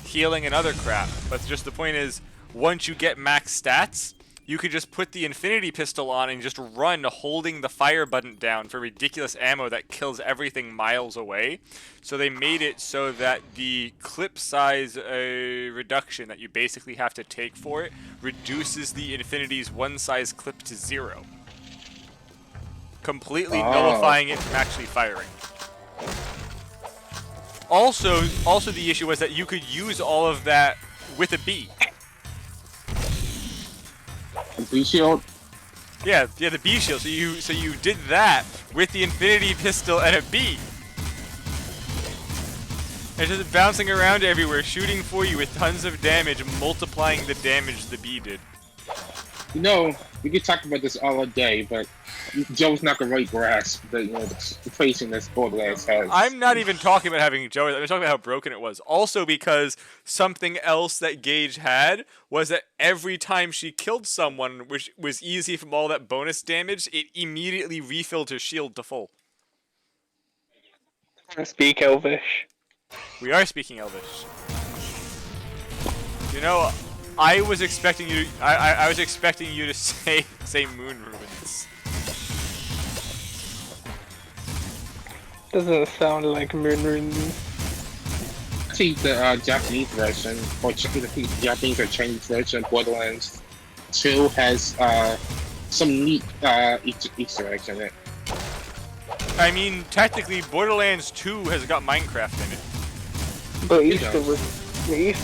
S1: healing and other crap. But just the point is, once you get max stats, you could just put the Infinity Pistol on and just run holding the fire button down for ridiculous ammo that kills everything miles away. So they made it so that the clip size reduction that you basically have to take for it reduces the Infinity's one size clip to 0. Completely nullifying it from actually firing. Also the issue was that you could use all of that with a bee.
S12: A bee shield?
S1: Yeah, the bee shield. So you did that with the Infinity Pistol and a bee. And just bouncing around everywhere, shooting for you with tons of damage, multiplying the damage the bee did.
S12: You know, we could talk about this all day, but Joe's not gonna really grasp the facing this Borderlands has.
S1: I'm not even talking about having Joe. I'm talking about how broken it was. Also because something else that Gage had was that every time she killed someone, which was easy from all that bonus damage, it immediately refilled her shield to full.
S14: Speak Elvish.
S1: We are speaking Elvish. You know, I was expecting you. I was expecting you to say moon ruins.
S14: Doesn't sound like moon ruins.
S12: See the Japanese version, or the Japanese or Chinese version of Borderlands 2 has some neat Easter eggs in it.
S1: I mean, technically, Borderlands 2 has got Minecraft in it.
S14: But Easter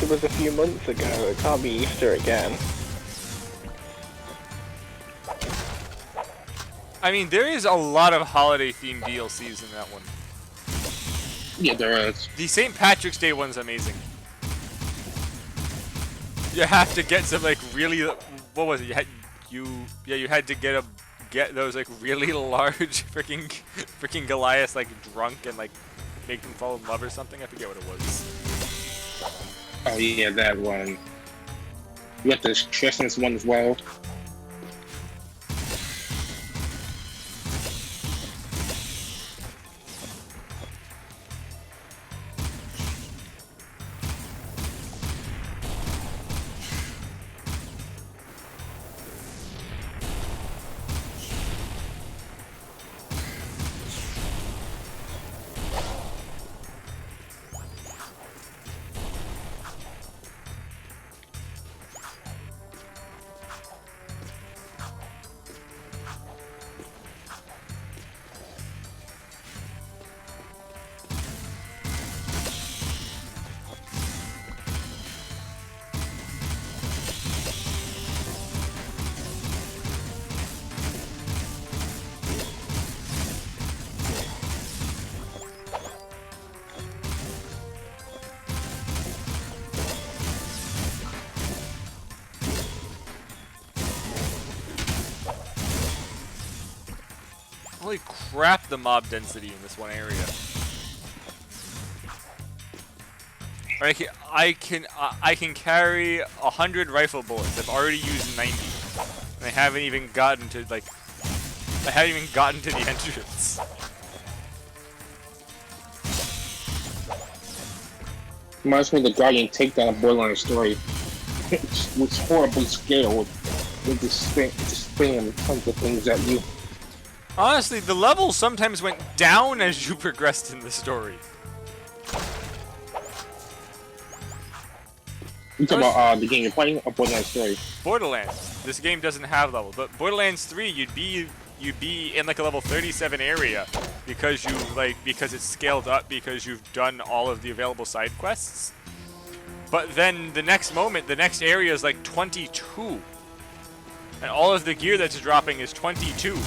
S14: was a few months ago. It can't be Easter again.
S1: I mean, there is a lot of holiday-themed DLCs in that one.
S12: Yeah, there is.
S1: The St. Patrick's Day one's amazing. You have to get some like really, what was it? You had to get those like really large freaking Goliaths like drunk and like make them fall in love or something. I forget what it was.
S12: Oh yeah, that one. You have the Christmas one as well.
S1: crap the mob density in this one area. I can carry 100 rifle bullets. I've already used 90, and I haven't even gotten to the entrance.
S12: Reminds me of the Guardian takedown of Borderlands story. It was horribly scaled with the spam tons of things at you.
S1: Honestly, the levels sometimes went down as you progressed in the story.
S12: You talking about the game you're playing or Borderlands 3?
S1: Borderlands. This game doesn't have levels, but Borderlands 3, you'd be in like a level 37 area because it's scaled up because you've done all of the available side quests. But then the next moment, the next area is like 22, and all of the gear that's dropping is 22.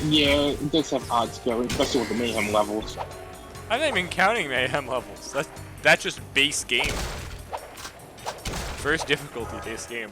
S12: Yeah, it does have odd scaling, especially with the Mayhem levels.
S1: I'm not even counting Mayhem levels. That's just base game. First difficulty base game.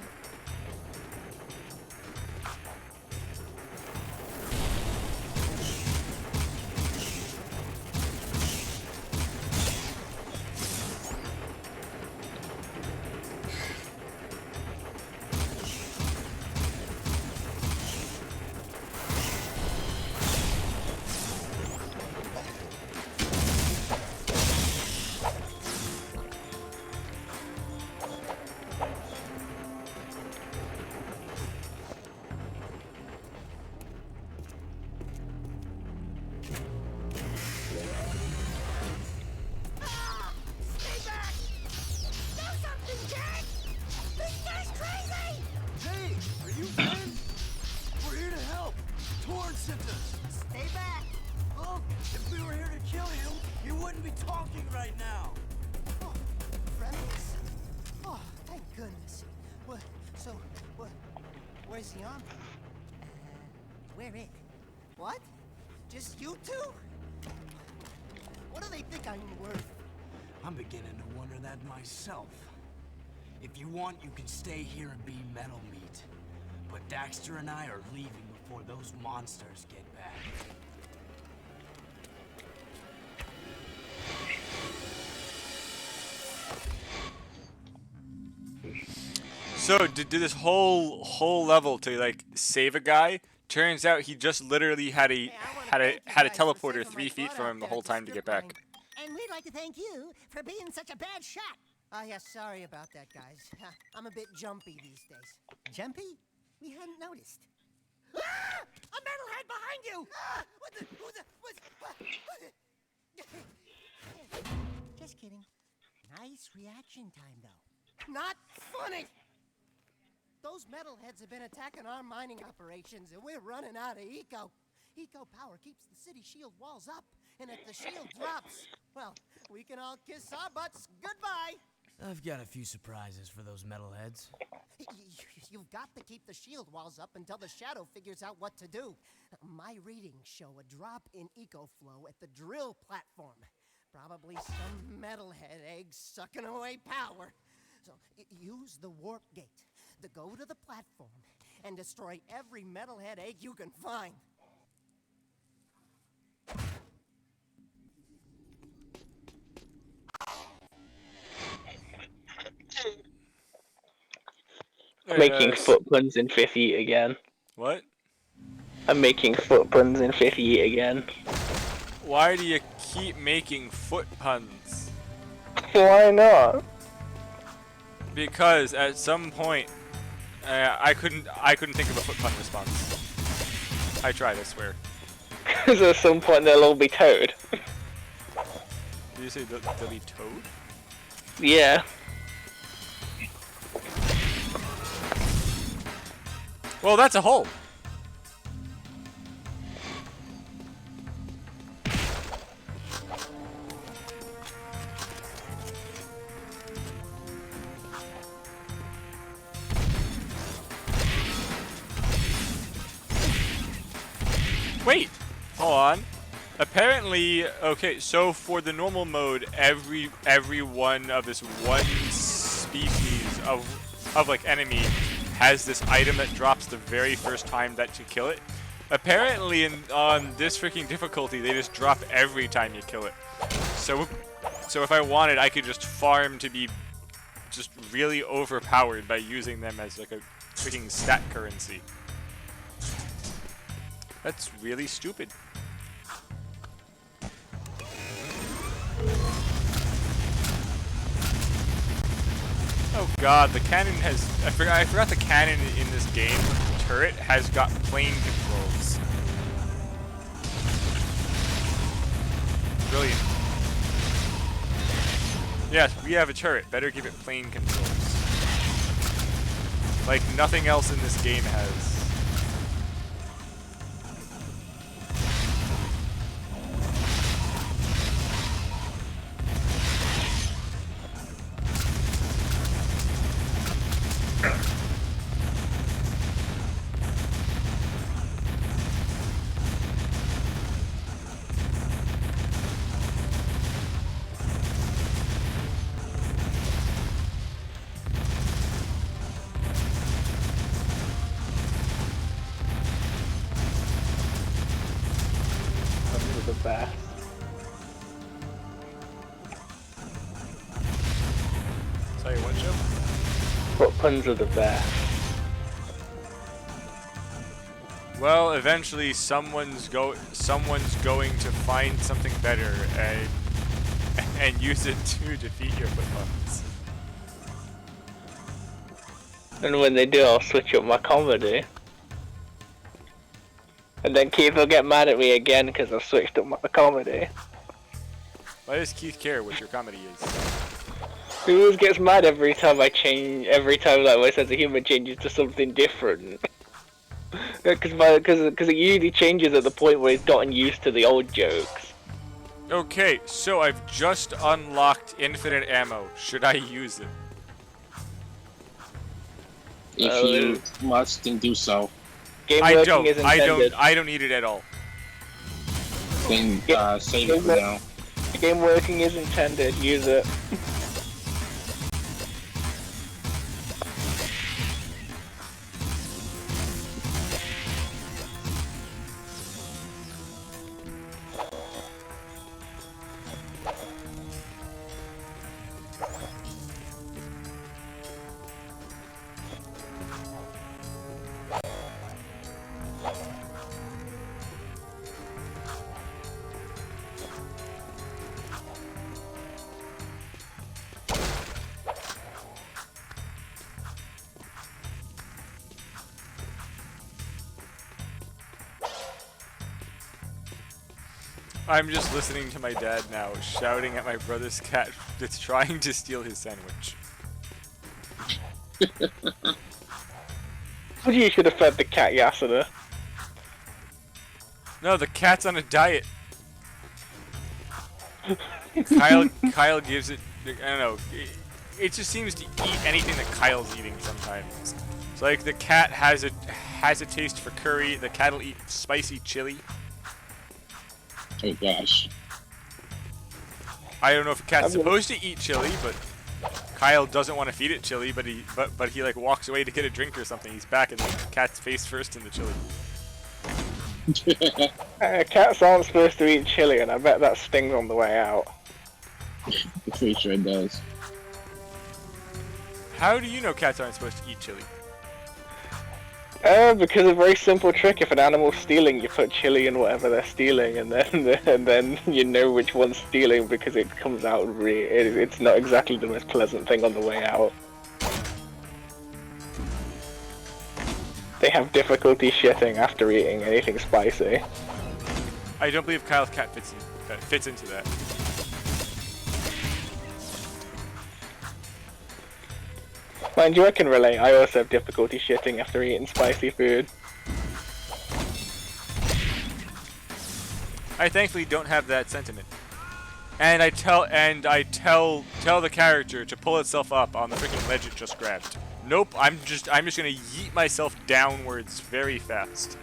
S4: Where's the armor? Where it? What? Just you two? What do they think I'm worth?
S8: I'm beginning to wonder that myself. If you want, you can stay here and be metal meat. But Daxter and I are leaving before those monsters get back.
S1: So did this whole level to like save a guy. Turns out he just literally had a teleporter 3 feet from him the whole time to get back.
S4: And we'd like to thank you for being such a bad shot. Oh yeah, sorry about that, guys. I'm a bit jumpy these days. Jumpy? We hadn't noticed. Ah! A metalhead behind you! Ah! Just kidding. Nice reaction time, though. Not funny! Those metalheads have been attacking our mining operations, and we're running out of eco. Eco power keeps the city shield walls up, and if the shield drops, well, we can all kiss our butts goodbye.
S15: I've got a few surprises for those metalheads.
S4: You've got to keep the shield walls up until the Shadow figures out what to do. My readings show a drop in eco flow at the drill platform. Probably some metalhead eggs sucking away power. So use the warp gate to go to the platform and destroy every metalhead egg you can find.
S14: Making foot puns in 50 again.
S1: What?
S14: I'm making foot puns in 50 again.
S1: Why do you keep making foot puns?
S14: Why not?
S1: Because at some point, I couldn't think of a foot pun response. I tried, I swear.
S14: Because at some point they'll all be Toad.
S1: Did you say they'll be Toad?
S14: Yeah.
S1: Well, that's a hole. Wait, hold on. Apparently, okay, so for the normal mode, every one of this one species of like enemy has this item that drops the very first time that you kill it. Apparently on this freaking difficulty, they just drop every time you kill it. So if I wanted, I could just farm to be just really overpowered by using them as like a freaking stat currency. That's really stupid. Oh god, the cannon has... I forgot the cannon in this game, the turret, has got plane controls. Brilliant. Yes, we have a turret. Better give it plane controls. Like nothing else in this game has. Sorry, what show?
S14: What puns are the best?
S1: Well, eventually someone's going to find something better and use it to defeat your foot puns.
S14: And when they do, I'll switch up my comedy. And then Keith will get mad at me again because I've switched up my comedy.
S1: Why does Keith care what your comedy is?
S14: He always gets mad every time I change, like my sense of humor changes to something different. Because it usually changes at the point where he's gotten used to the old jokes.
S1: Okay, so I've just unlocked infinite ammo. Should I use it?
S12: If you must, then do so.
S14: Game working is intended.
S1: I don't need it at all.
S12: Then save it for now.
S14: Game working is intended. Use it.
S1: I'm just listening to my dad now, shouting at my brother's cat that's trying to steal his sandwich.
S14: You should have fed the cat Yasuna.
S1: No, the cat's on a diet. Kyle gives it, I don't know, it just seems to eat anything that Kyle's eating sometimes. So like the cat has a taste for curry, the cat will eat spicy chili.
S12: Oh gosh.
S1: I don't know if a cat's supposed to eat chili, but Kyle doesn't want to feed it chili, but he like walks away to get a drink or something. He's back and the cat's face first in the chili.
S14: Cats aren't supposed to eat chili, and I bet that stings on the way out.
S12: I'm pretty sure it does.
S1: How do you know cats aren't supposed to eat chili?
S14: Because a very simple trick. If an animal's stealing, you put chili in whatever they're stealing, and then you know which one's stealing because it comes out it's not exactly the most pleasant thing on the way out. They have difficulty shitting after eating anything spicy.
S1: I don't believe Kyle's cat fits into that.
S14: Mind you, I can relate. I also have difficulty shitting after eating spicy food.
S1: I thankfully don't have that sentiment. And I tell the character to pull itself up on the freaking ledge it just grabbed. Nope, I'm just gonna yeet myself downwards very fast.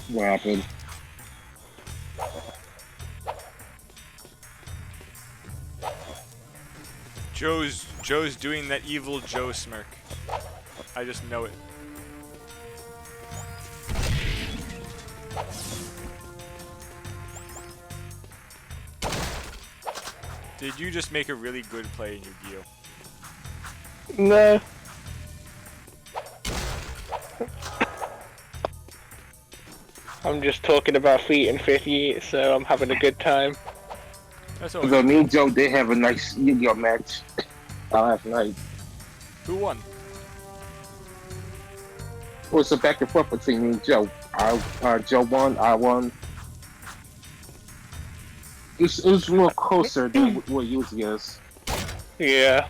S12: What happened?
S1: Joe's doing that evil Joe smirk. I just know it. Did you just make a really good play in Yu-Gi-Oh?
S14: No. I'm just talking about feet in 5th year, so I'm having a good time.
S1: That's
S12: So me and Joe did have a nice Yu-Gi-Oh match last night.
S1: Who won?
S12: It was a back and forth between me and Joe. Joe won, I won. It was more closer than what it usually is.
S14: Yeah.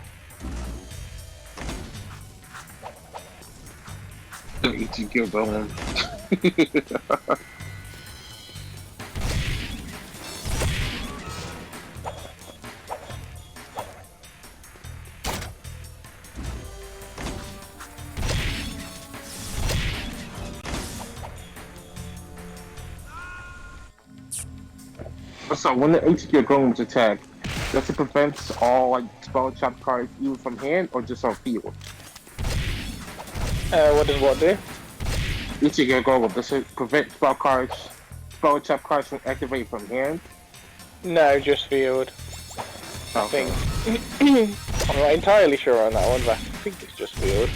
S12: Ichigo going. So when the HQ Golems attack, does it prevent all like spell trap cards either from hand or just on field?
S14: What does what do?
S12: HQ Golem, does it prevent spell trap cards from activating from hand?
S14: No, just field. I think. I'm not entirely sure on that one, but I think it's just field.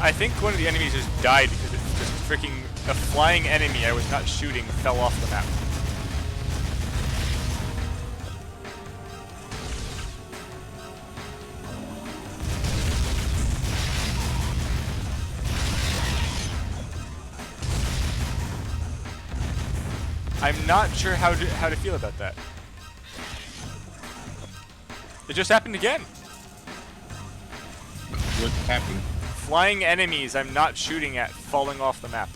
S1: I think one of the enemies just died because it just freaking a flying enemy I was not shooting fell off the map. I'm not sure how to feel about that. It just happened again.
S12: What happened?
S1: Flying enemies I'm not shooting at falling off the map.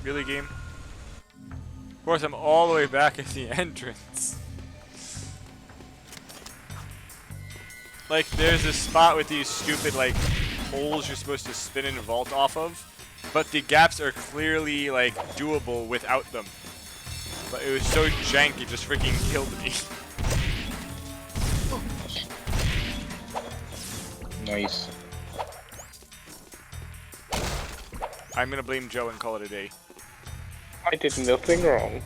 S1: Really, game? Of course, I'm all the way back at the entrance. Like, there's this spot with these stupid, like, holes you're supposed to spin and vault off of, but the gaps are clearly, like, doable without them. But it was so jank, it just freaking killed me.
S12: Nice.
S1: I'm gonna blame Joe and call it a day.
S14: I did nothing wrong.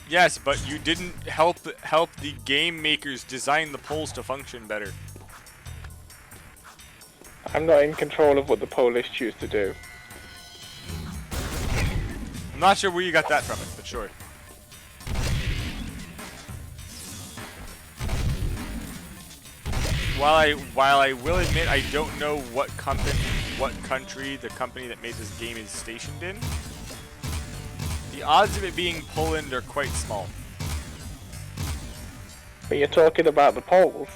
S1: Yes, but you didn't help the game makers design the polls to function better.
S14: I'm not in control of what the Polish choose to do.
S1: I'm not sure where you got that from it, but sure. While I will admit I don't know what country the company that made this game is stationed in, the odds of it being Poland are quite small.
S14: But you're talking about the Poles.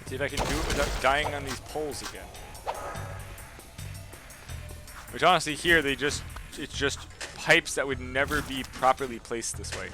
S1: See if I can do it without dying on these poles again. Which honestly here it's just pipes that would never be properly placed this way.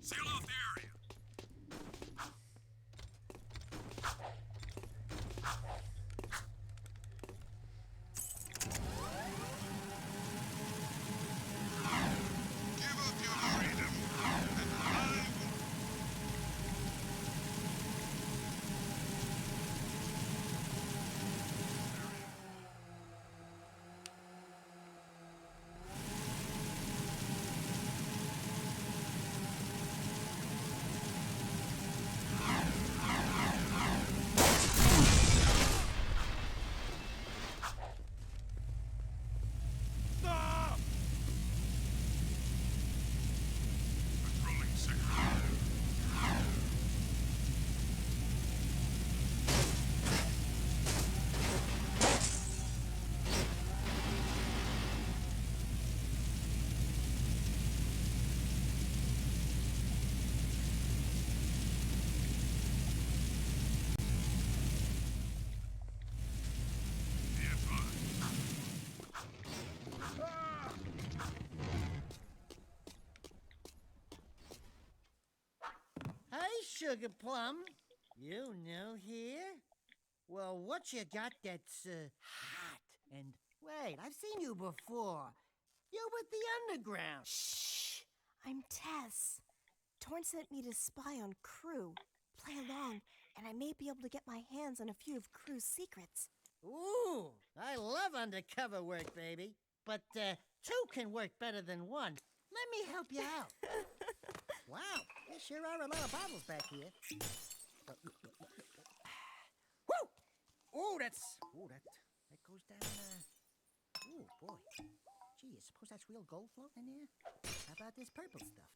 S9: Seal off the area. Give up your freedom, and I will. Patrolling sector. Be advised.
S4: Hey, Sugar Plum. You new here? Well, what you got that's hot? And wait, I've seen you before. You're with the underground.
S16: Shh! I'm Tess. Torn sent me to spy on Crew. Play along, and I may be able to get my hands on a few of Crew's secrets.
S4: Ooh, I love undercover work, baby. But two can work better than one. Let me help you out. Wow, there sure are a lot of bottles back here. Woo! Ooh, that goes down. Ooh, boy. Gee, you suppose that's real gold floating in there? How about this purple stuff?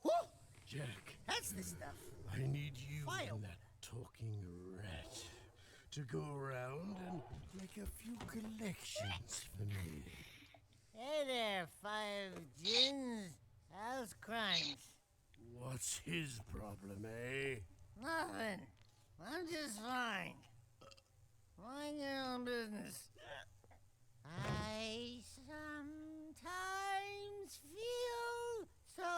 S4: Woo!
S5: Jack.
S4: That's the stuff.
S5: I need you
S4: Fire.
S5: and that talking rat to go around and make a few collections for me.
S4: Hey there, 5 gins. How's crimes?
S5: What's his problem, eh?
S4: Nothing. I'm just fine. Mind your own business. I sometimes feel so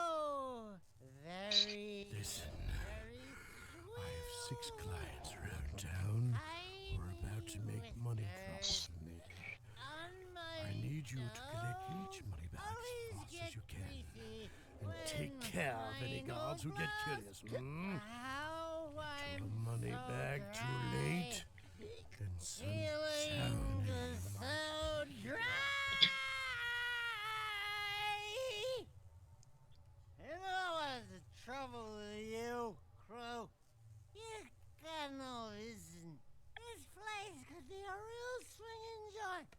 S4: very...
S5: Listen, I have 6 clients around town who are about to make money from me. I need you to collect each money back as fast as you can. And take care of any guards who get curious, hmm? Get your money back too late, and some sound
S4: so dry. You know what's the trouble with you, Crow? You got no vision. This place could be a real swinging joint.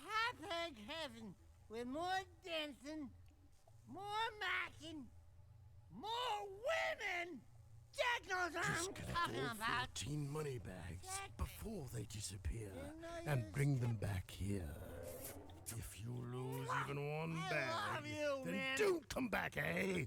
S4: Hot-egg heaven with more dancing, more macking, more women. Jack knows what
S5: Just
S4: I'm
S5: collect
S4: talking
S5: all
S4: about.
S5: 14 money bags before they disappear, and bring them back here. If you lose even one bag,
S4: love you,
S5: then
S4: man.
S5: don't come back, eh?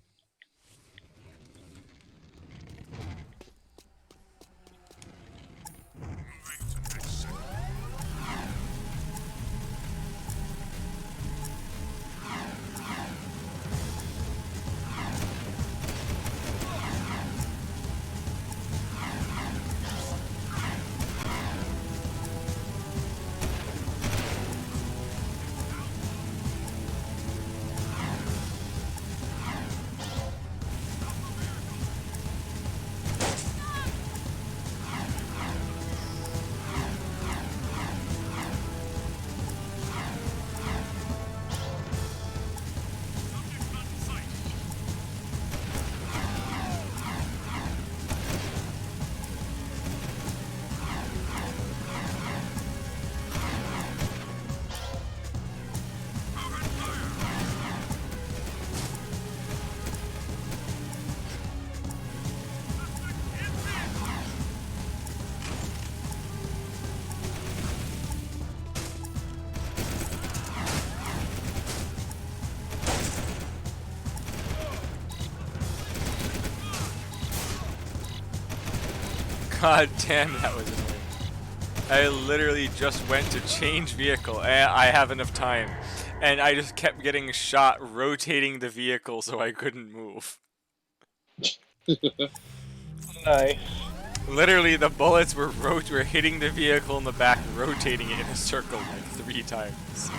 S1: God damn, that was annoying. I literally just went to change vehicle, and I have enough time. And I just kept getting shot rotating the vehicle so I couldn't move.
S14: Nice.
S1: Literally, the bullets were hitting the vehicle in the back, rotating it in a circle like 3 times.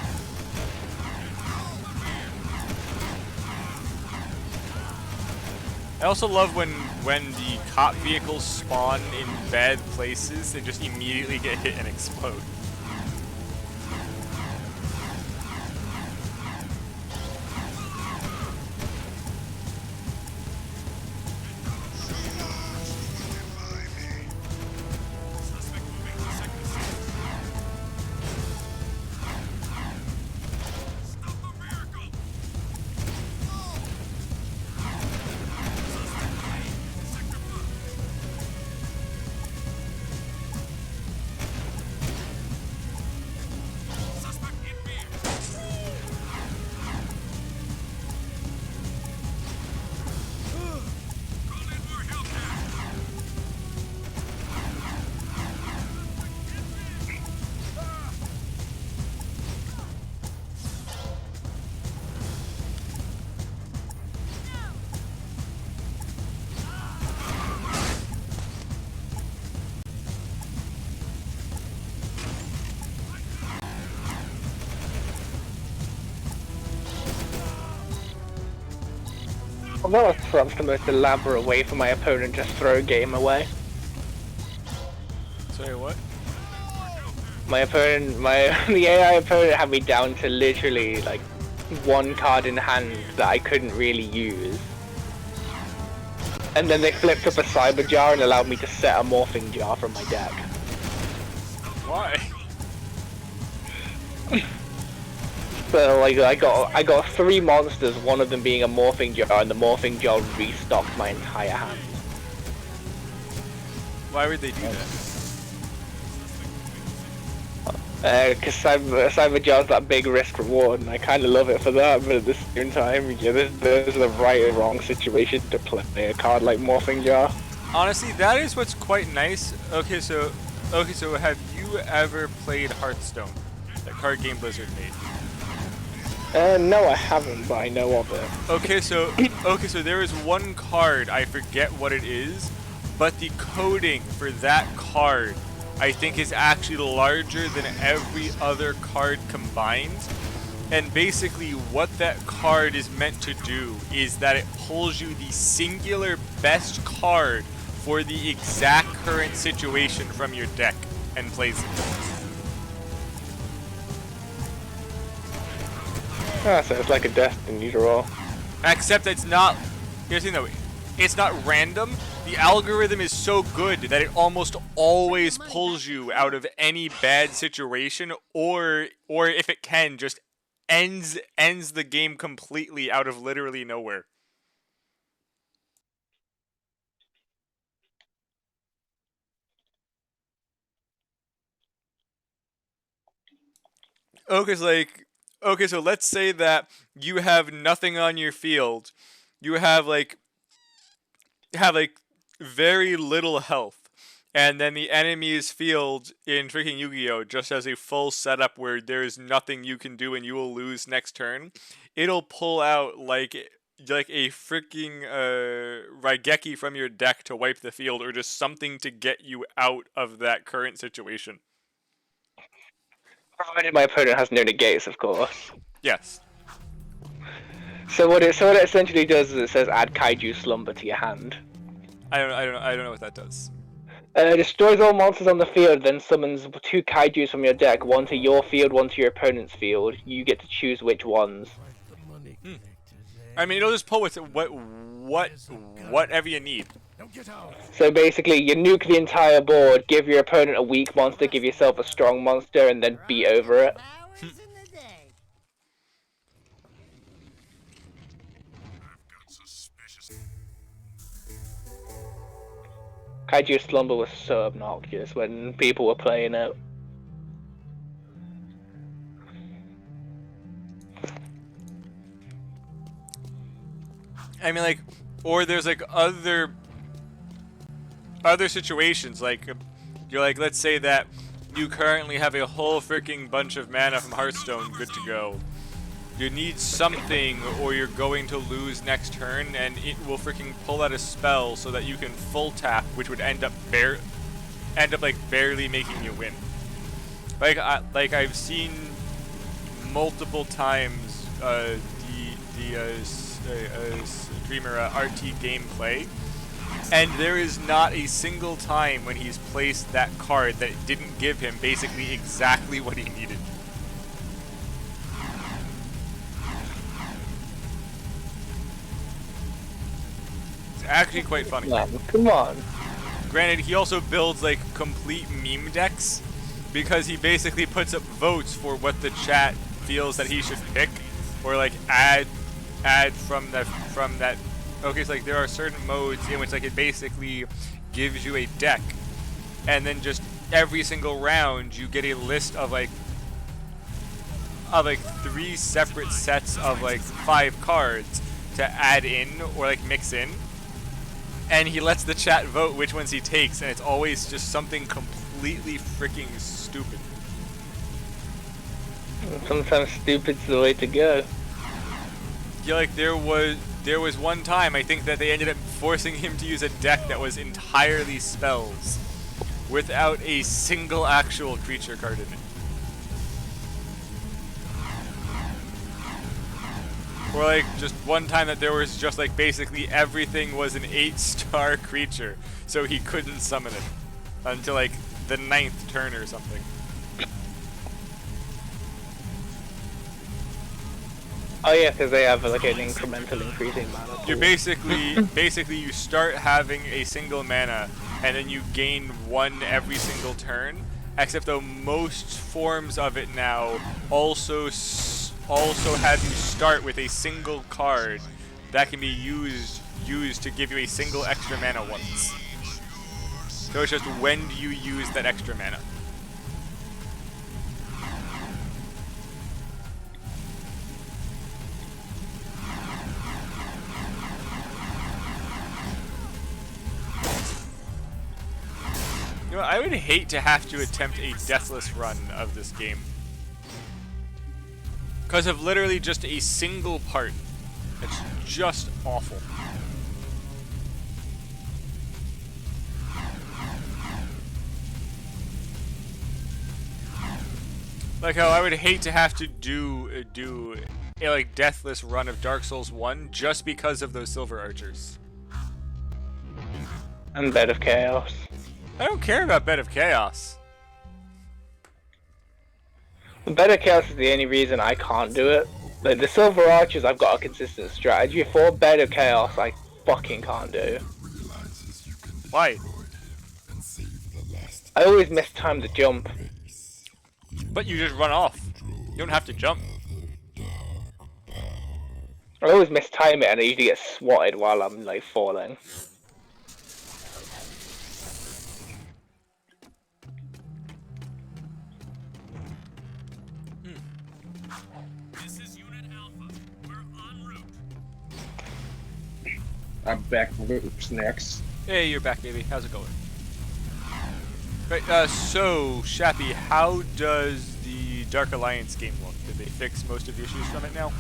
S1: I also love when the cop vehicles spawn in bad places, they just immediately get hit and explode.
S14: thought that's the most elaborate way for my opponent to throw game away.
S1: Sorry, what?
S14: My opponent, the AI opponent had me down to literally like one card in hand that I couldn't really use. And then they flipped up a Cyber Jar and allowed me to set a Morphing Jar from my deck.
S1: Why?
S14: So like I got 3 monsters, one of them being a Morphing Jar, and the Morphing Jar restocked my entire hand.
S1: Why would they do that?
S14: Because Cyber Jar's that big risk reward, and I kind of love it for that, but at the same time, yeah, there's the right and wrong situation to play a card like Morphing Jar.
S1: Honestly, that is what's quite nice. Okay, so have you ever played Hearthstone? That card game Blizzard made.
S14: No, I haven't, but I know of it.
S1: Okay, so there is one card, I forget what it is, but the coding for that card I think is actually larger than every other card combined. And basically what that card is meant to do is that it pulls you the singular best card for the exact current situation from your deck and plays it.
S14: Ah, so it's like a Destiny draw.
S1: Except it's not, here's the thing though, it's not random. The algorithm is so good that it almost always pulls you out of any bad situation, or if it can, just ends the game completely out of literally nowhere. Okay, so let's say that you have nothing on your field. You have like very little health, and then the enemy's field in freaking Yu-Gi-Oh! Just has a full setup where there's nothing you can do and you will lose next turn. It'll pull out like a freaking Raigeki from your deck to wipe the field, or just something to get you out of that current situation.
S14: Provided my opponent has no negates, of course.
S1: Yes.
S14: So what it essentially does is it says add Kaiju Slumber to your hand.
S1: I don't know what that does.
S14: Destroys all monsters on the field, then summons 2 Kaijus from your deck, one to your field, one to your opponent's field. You get to choose which ones.
S1: I mean, it'll just pull with whatever you need.
S14: So basically, you nuke the entire board, give your opponent a weak monster, give yourself a strong monster, and then beat over it. Kaiju Slumber was so obnoxious when people were playing it.
S1: I mean, like, or there's like other situations, like you're like, let's say that you currently have a whole freaking bunch of mana from Hearthstone good to go. You need something, or you're going to lose next turn, and it will freaking pull out a spell so that you can full tap, which would end up like barely making you win. Like I've seen multiple times the streamer RT gameplay, and there is not a single time when he's placed that card that it didn't give him basically exactly what he needed. Actually quite funny.
S14: Yeah, come on.
S1: Granted, he also builds like complete meme decks because he basically puts up votes for what the chat feels that he should pick, or like add from that. Okay, so like there are certain modes in which like it basically gives you a deck, and then just every single round you get a list of like 3 separate sets of like 5 cards to add in or like mix in. And he lets the chat vote which ones he takes, and it's always just something completely freaking stupid.
S14: Sometimes stupid's the way to go.
S1: Yeah, like there was one time I think that they ended up forcing him to use a deck that was entirely spells, without a single actual creature card in it. Or like just one time that there was just like basically everything was an 8-star creature, so he couldn't summon it until like the 9th turn or something.
S14: Oh yeah, because they have like an incremental increasing mana.
S1: You basically you start having a single mana, and then you gain 1 every single turn. Except though most forms of it now also have you start with a single card that can be used to give you a single extra mana once. So it's just when do you use that extra mana? You know, I would hate to have to attempt a deathless run of this game. Because of literally just a single part. It's just awful. Like how I would hate to have to do a like deathless run of Dark Souls 1 just because of those silver archers.
S14: And Bed of Chaos.
S1: I don't care about Bed of Chaos.
S14: Bed of Chaos is the only reason I can't do it. Like the Silver Archers, I've got a consistent strategy for. Bed of Chaos, I fucking can't do.
S1: Why?
S14: I always mistime the jump.
S1: But you just run off. You don't have to jump.
S14: I always mistime it and I usually get swatted while I'm like falling.
S12: I'm back from Oops next.
S1: Hey, you're back, baby. How's it going? Right, so, Shappy, how does the Dark Alliance game look? Did they fix most of the issues from it now?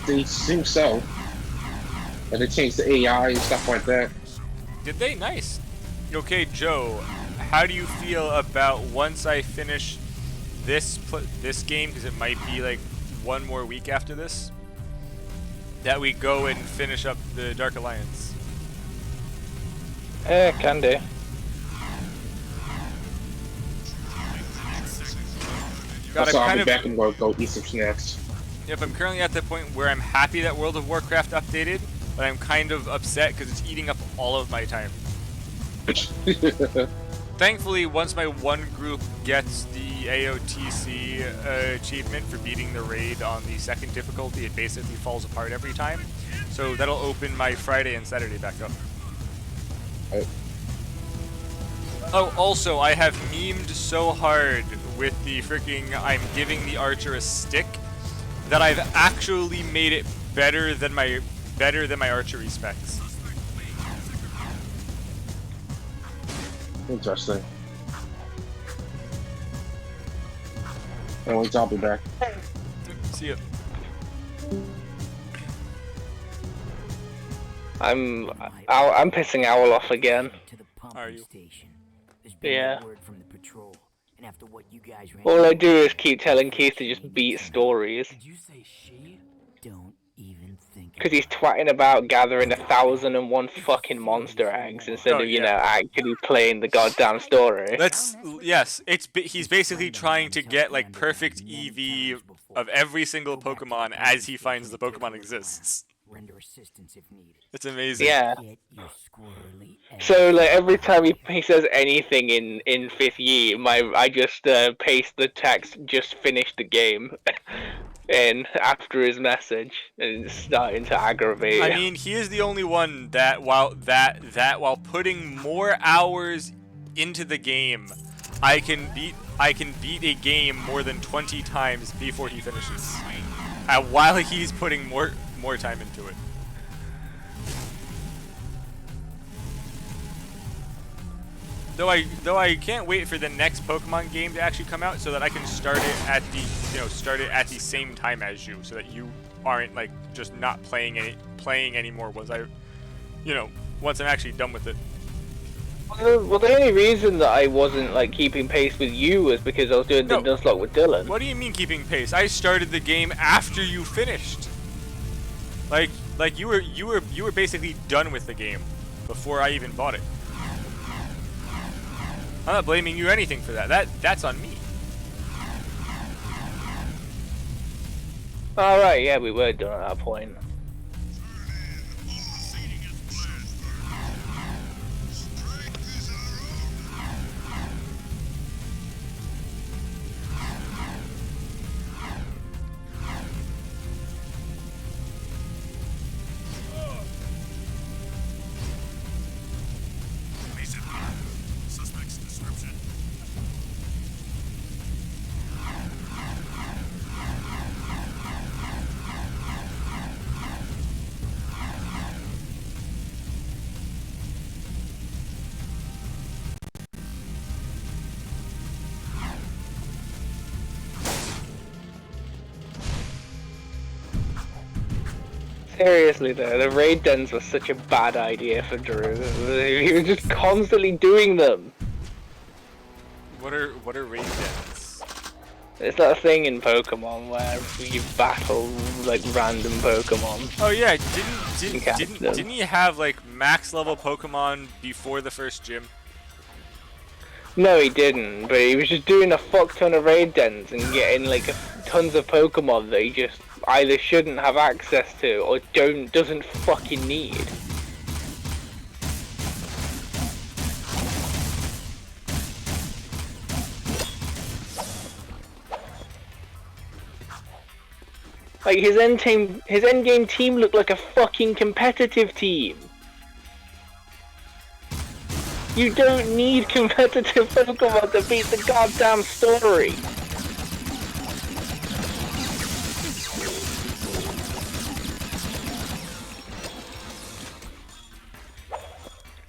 S12: They seem so. And they changed the AI and stuff like that.
S1: Did they? Nice. Okay, Joe, how do you feel about once I finish this game, because it might be like 1 more week after this, that we go and finish up the Dark Alliance?
S14: Can do.
S1: God,
S12: So I'll be back and go eat some snacks.
S1: Yep, I'm currently at the point where I'm happy that World of Warcraft updated, but I'm kind of upset because it's eating up all of my time. Thankfully, once my one group gets the AOTC achievement for beating the raid on the 2nd difficulty, it basically falls apart every time. So that'll open my Friday and Saturday back up. Oh, also, I have memed so hard with the freaking I'm giving the archer a stick that I've actually made it better than my archery specs.
S12: Interesting. Anyways, I'll be back.
S1: See ya.
S14: I'm pissing Owl off again.
S1: Are you?
S14: Yeah. All I do is keep telling Keith to just beat stories. Because he's twatting about gathering 1,001 fucking monster eggs instead of, you know, actually playing the goddamn story.
S1: Yes, he's basically trying to get like perfect EV of every single Pokemon as he finds the Pokemon exists. It's amazing.
S14: Yeah. So like every time he says anything in 5th Yi, I just paste the text "just finish the game" in after his message, and it's starting to aggravate.
S1: I mean, he is the only one that while putting more hours into the game, I can beat a game more than 20 times before he finishes, while he's putting more time into it. Though I can't wait for the next Pokemon game to actually come out so that I can start it at the same time as you, so that you aren't like just not playing anymore once I'm actually done with it.
S14: Well, the only reason that I wasn't like keeping pace with you was because I was doing the Nuzlocke with Dylan.
S1: What do you mean keeping pace? I started the game after you finished. Like you were basically done with the game before I even bought it. I'm not blaming you or anything for that. That's on me.
S14: Alright, yeah, we were done at that point.
S9: Suspect's description.
S14: Seriously though, the raid dens was such a bad idea for Drew. He was just constantly doing them.
S1: What are raid dens?
S14: It's that thing in Pokemon where you battle like random Pokemon.
S1: Oh yeah,
S14: them.
S1: didn't he have like max level Pokemon before the first gym?
S14: No, he didn't, but he was just doing a fuck ton of raid dens and getting like tons of Pokemon that he just either shouldn't have access to or doesn't fucking need. Like his endgame team looked like a fucking competitive team. You don't need competitive Pokemon to beat the goddamn story.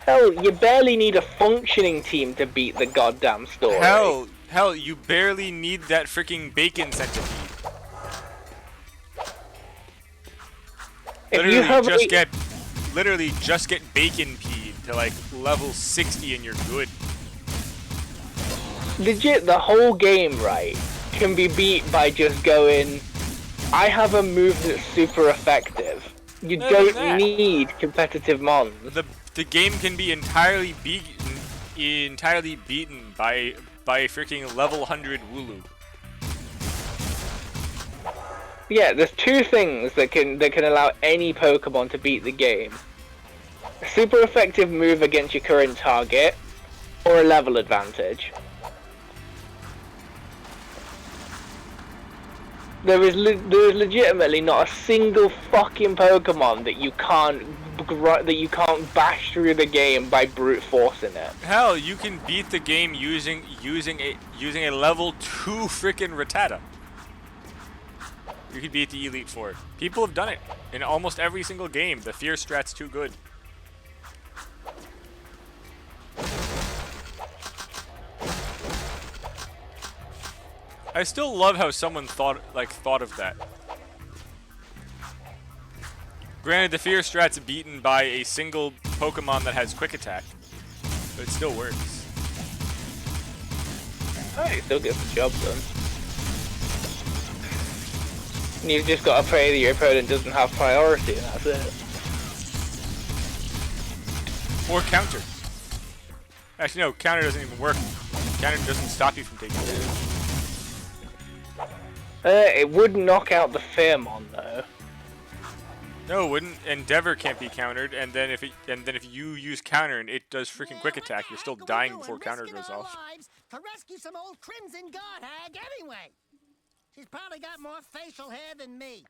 S14: Hell, you barely need a functioning team to beat the goddamn story.
S1: Hell, you barely need that freaking bacon centipede. Literally just get bacon peed to like level 60 and you're good.
S14: Legit, the whole game, right, can be beat by just going, I have a move that's super effective. You don't need competitive mons.
S1: The game can be entirely beaten by freaking level 100 Wooloo.
S14: Yeah, there's two things that can allow any Pokemon to beat the game. A super effective move against your current target, or a level advantage. There is legitimately not a single fucking Pokemon that you can't bash through the game by brute forcing it.
S1: Hell, you can beat the game using a level 2 freaking Rattata. You could beat the Elite Four. People have done it in almost every single game. The fear strat's too good. I still love how someone thought of that. Granted, the fear strat's beaten by a single Pokemon that has quick attack, but it still works.
S14: It still gets the job done. You've just got to pray that your opponent doesn't have priority, and that's it.
S1: Or counter. Actually, no, counter doesn't even work. Counter doesn't stop you from taking damage.
S14: It would knock out the Fearmon, though.
S1: No, it wouldn't. Endeavor can't be countered, and then if you use counter and it does freaking quick attack, you're still dying before counter goes off.
S4: To rescue some old Crimson God hag anyway. She's probably got more facial hair than me.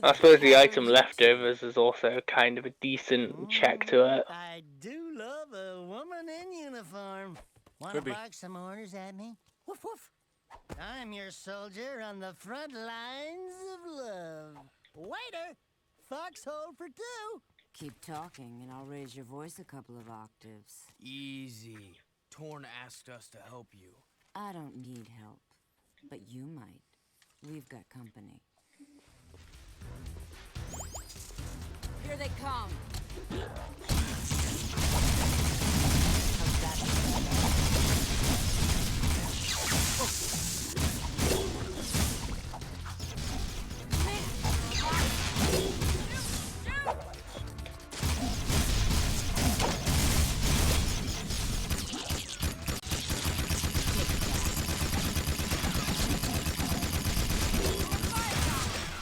S14: I suppose the item leftovers is also kind of a decent check to it.
S4: I do love a woman in uniform. Want to bark some orders at me? Woof woof. I'm your soldier on the front lines of love. Waiter, foxhole for two.
S17: Keep talking and I'll raise your voice a couple of octaves.
S15: Easy. Torn asked us to help you.
S17: I don't need help, but you might. We've got company. Here they come.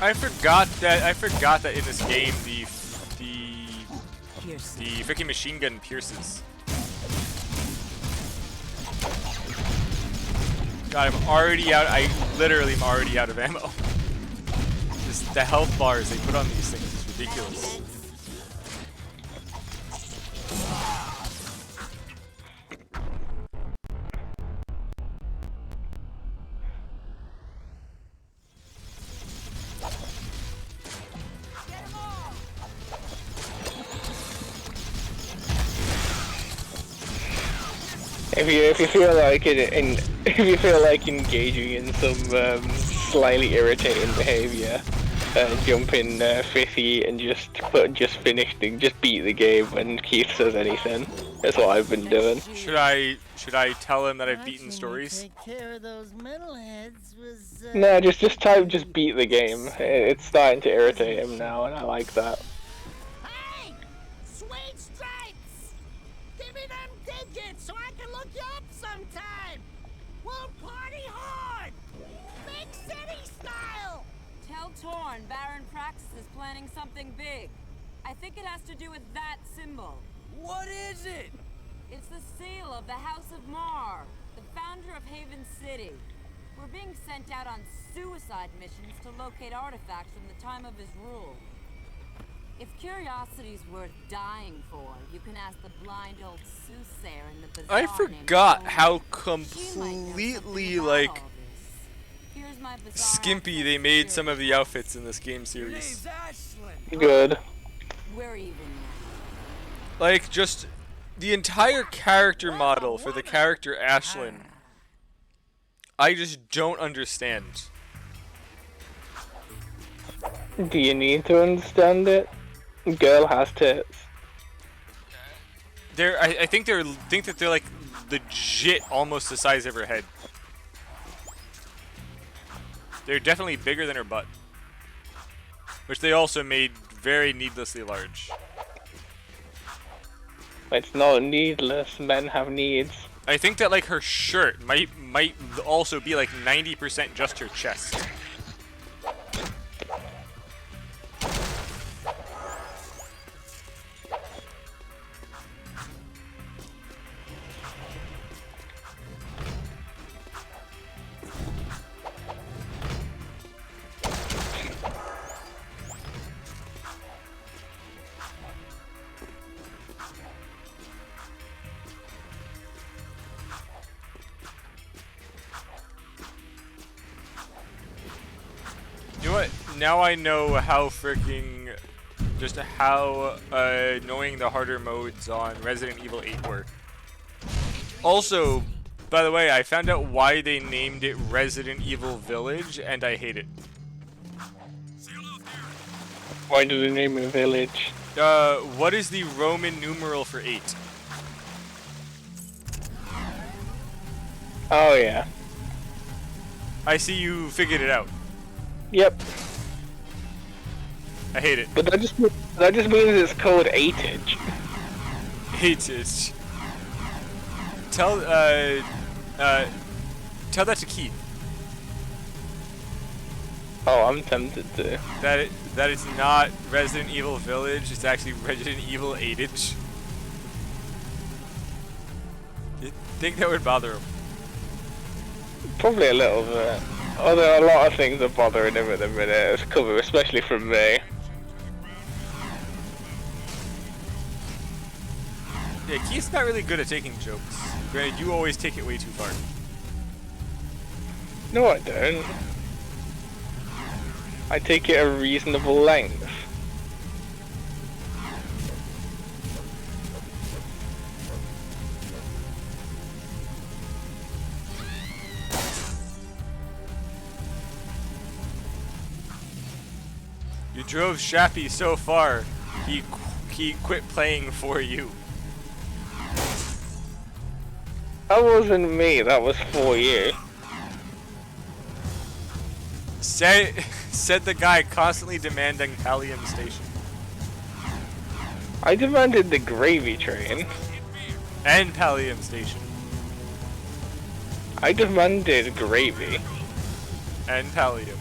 S1: I forgot that in this game the freaking machine gun pierces. God, I'm already out. I literally am already out of ammo. Just the health bars they put on these things is ridiculous.
S14: If you feel like if you feel like engaging in some slightly irritating behaviour, jump in Fithy and just beat the game when Keith says anything. That's what I've been doing.
S1: Should I tell him that I've beaten stories?
S4: Take care of those metalheads was.
S14: No, just beat the game. It's starting to irritate him now, and I like that.
S4: Hey, sweet stripes! Give me them digits so I can look you up sometime. We'll party hard, big city style.
S17: Tell Torn Baron Praxis is planning something big. I think it has to do with that symbol.
S8: What is it?
S17: It's the seal of the House of Mar, the founder of Haven City. We're being sent out on suicide missions to locate artifacts from the time of his rule. If curiosity's worth dying for, you can ask the blind old soothsayer in the bazaar.
S1: I forgot how completely like skimpy they made some of the outfits in this game series.
S14: Good.
S17: We're even now.
S1: Like just the entire character model for the character Ashlyn. I just don't understand.
S14: Do you need to understand it? Girl has tits.
S1: I think that they're like legit almost the size of her head. They're definitely bigger than her butt, which they also made very needlessly large.
S14: It's not needless. Men have needs.
S1: I think that like her shirt might also be like 90% just her chest. You know what? Now I know how freaking just how annoying the harder modes on Resident Evil 8 were. Also, by the way, I found out why they named it Resident Evil Village, and I hate it.
S14: Why do they name it Village?
S1: What is the Roman numeral for 8?
S14: Oh yeah.
S1: I see you figured it out.
S14: Yep.
S1: I hate it.
S14: But that just means it's called 8-inch.
S1: 8-inch. Tell that to Keith.
S14: Oh, I'm tempted to.
S1: That is not Resident Evil Village. It's actually Resident Evil 8-inch. You think that would bother him?
S14: Probably a little bit. Although a lot of things are bothering him at the minute, it's coming, especially from me.
S1: Yeah, Keith's not really good at taking jokes. Granted, you always take it way too far.
S14: No, I don't. I take it a reasonable length.
S1: You drove Shappy so far, he quit playing for you.
S14: That wasn't me, that was for you.
S1: Said the guy constantly demanding Pallium Station.
S14: I demanded the gravy train.
S1: And Pallium Station.
S14: I demanded gravy.
S1: And Pallium.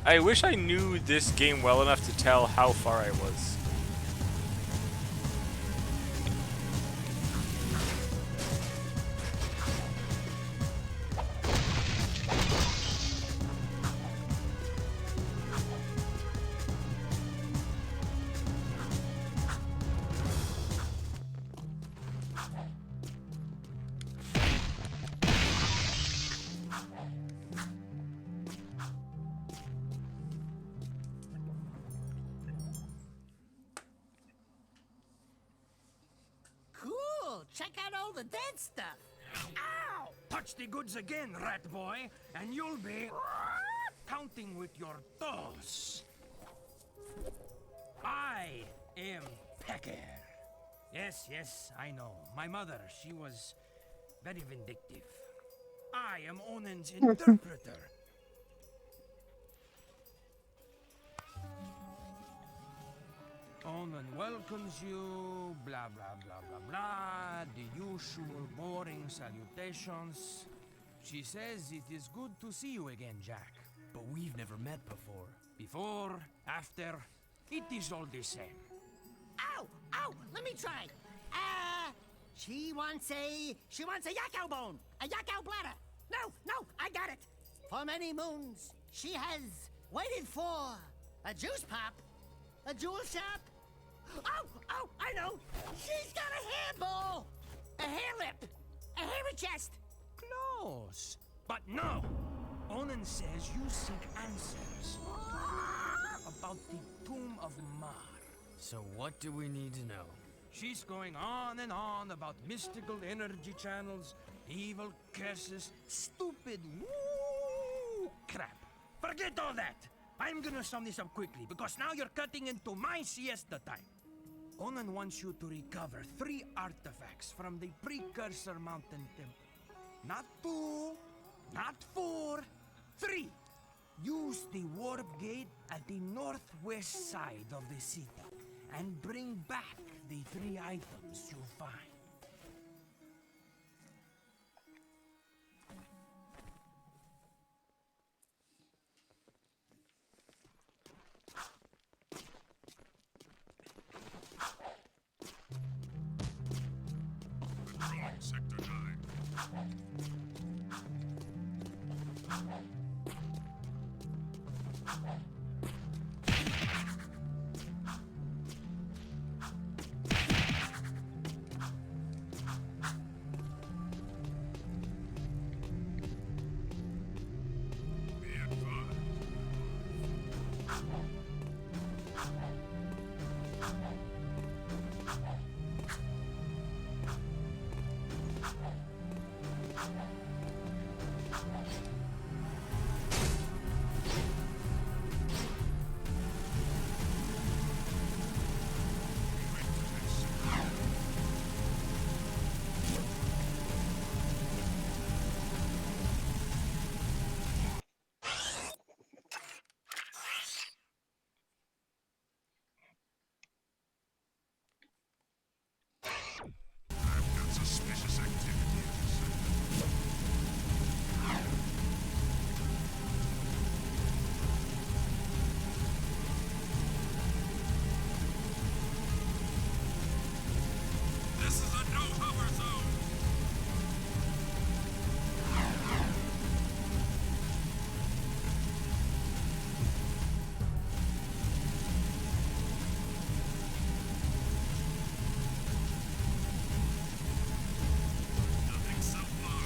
S1: I wish I knew this game well enough to tell how far I was.
S4: Cool! Check out all the dead stuff!
S5: Ow! Touch the goods again, rat boy, and you'll be counting with your toes. I am Pecker. Yes, yes, I know. My mother, she was very vindictive. I am Onen's interpreter. Onen welcomes you, blah blah blah blah blah, the usual boring salutations. She says it is good to see you again, Jack.
S15: But we've never met before.
S5: Before, after, it is all the same.
S4: Ow! Ow! Let me try! She wants a yakao bone! A yakao bladder! No! I got it! For many moons, she has waited for a juice pop, a jewel shop. Oh! I know! She's got a hair bowl! A hair lip! A hairy chest!
S5: Close! But no! Onen says you seek answers about the Tomb of Mar.
S15: So what do we need to know?
S5: She's going on and on about mystical energy channels, evil curses, stupid woo crap. Forget all that! I'm gonna sum this up quickly, because now you're cutting into my siesta time. Onen wants you to recover 3 artifacts from the Precursor Mountain Temple. Not 2, not 4, 3. Use the warp gate at the northwest side of the city and bring back the 3 items you find.
S9: Sector 9. Suspicious activity in the sector. This is a no-hover zone. Nothing so far.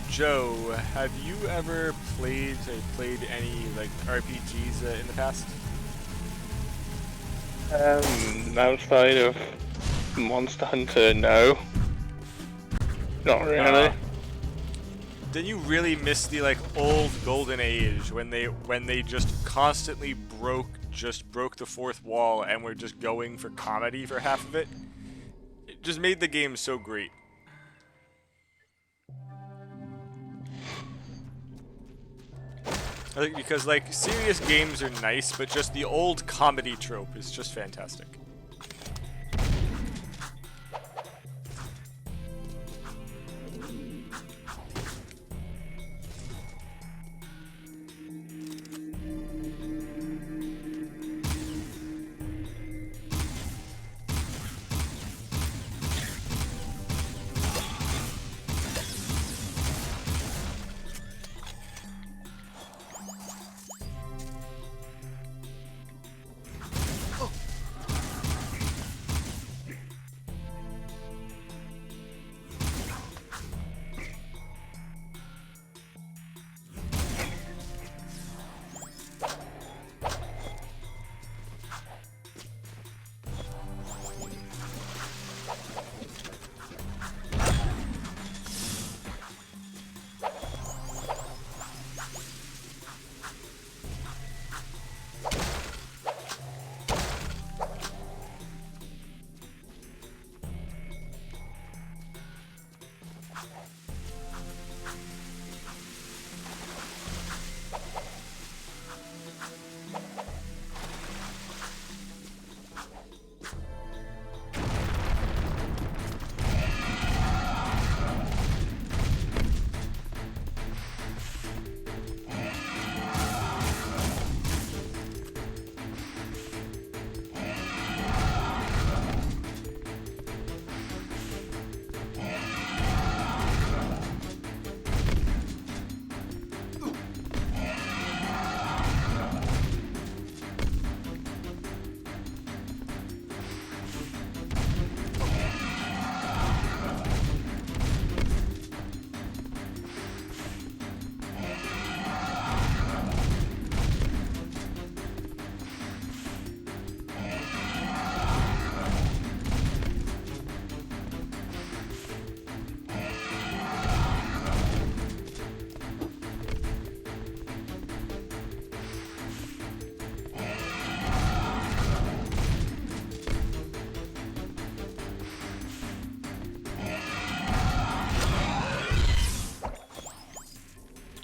S1: Joe, have you ever played any like RPGs in the past?
S14: Outside of Monster Hunter, no. Not really.
S1: Then you really miss the like old golden age when they just constantly broke the fourth wall and were just going for comedy for half of it. It just made the game so great. I think because like serious games are nice, but just the old comedy trope is just fantastic.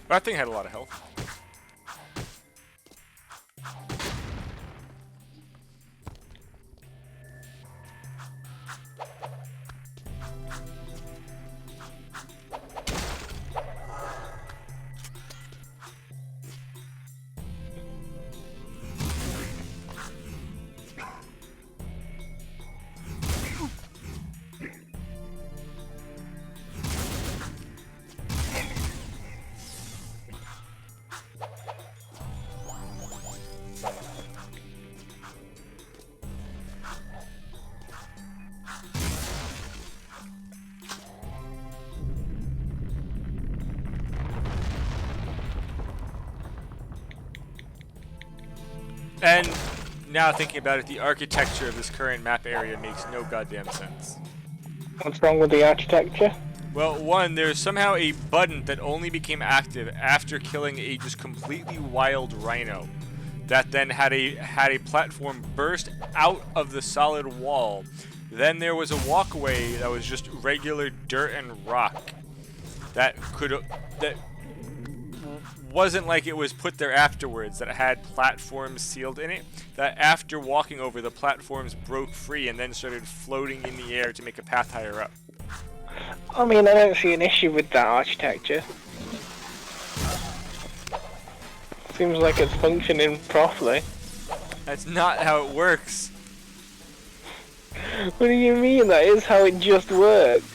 S1: That thing had a lot of health. And now thinking about it, the architecture of this current map area makes no goddamn sense.
S14: What's wrong with the architecture?
S1: Well, one, there's somehow a button that only became active after killing a just completely wild rhino that then had a platform burst out of the solid wall. Then there was a walkway that was just regular dirt and rock that wasn't like it was put there afterwards, that it had platforms sealed in it, that after walking over, the platforms broke free and then started floating in the air to make a path higher up.
S14: I mean, I don't see an issue with that architecture. Seems like it's functioning properly.
S1: That's not how it works.
S14: What do you mean? That is how it just worked.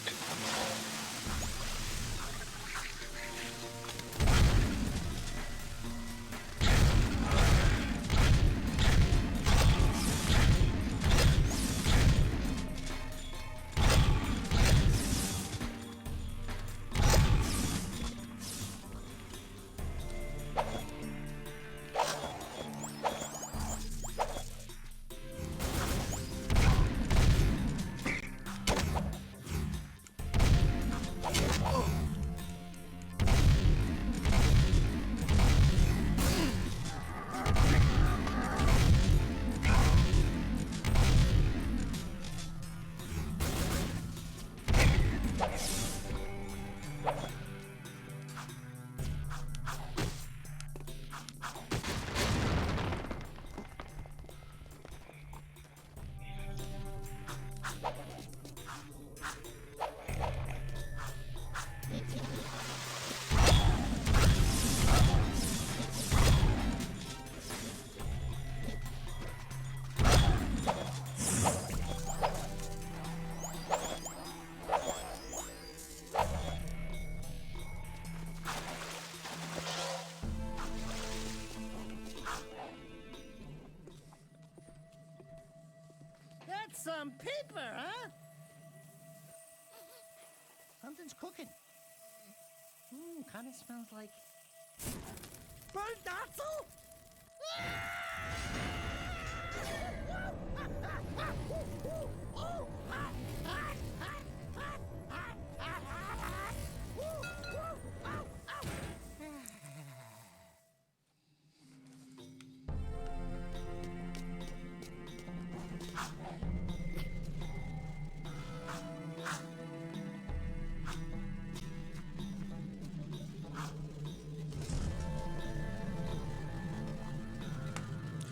S4: paper, huh? Something's cooking. Kind of smells like burnt Axel?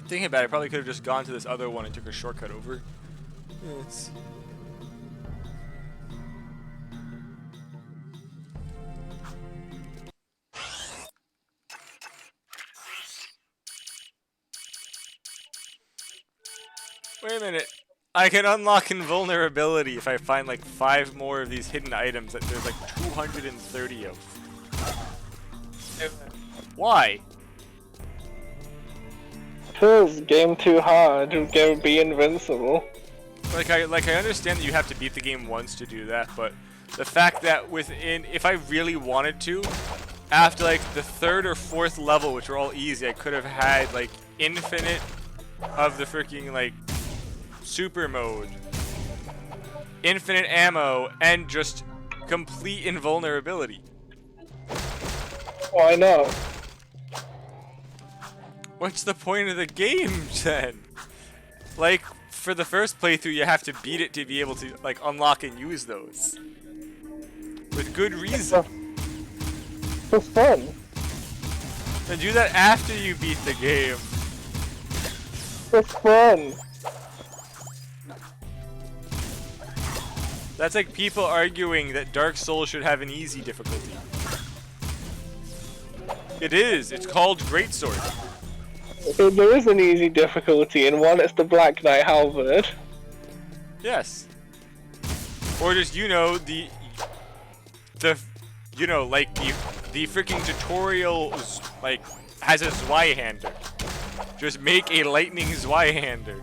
S1: Thinking about it, I probably could have just gone to this other one and took a shortcut over. It's... Wait a minute. I can unlock invulnerability if I find like 5 more of these hidden items that there's like 230 of. Why?
S14: Cause game too hard, go be invincible.
S1: Like I understand that you have to beat the game once to do that, but the fact that if I really wanted to, after like the 3rd or 4th level, which were all easy, I could have had like infinite of the freaking like super mode, infinite ammo, and just complete invulnerability.
S14: Why not?
S1: What's the point of the game then? Like, for the first playthrough, you have to beat it to be able to like unlock and use those. With good reason.
S14: For fun.
S1: Then do that after you beat the game.
S14: For fun.
S1: That's like people arguing that Dark Souls should have an easy difficulty. It is. It's called Greatsword.
S14: There is an easy difficulty. In one, it's the Black Knight Halberd.
S1: Yes. Or just, you know, the freaking tutorial, like, has a Zweihander. Just make a lightning Zweihander.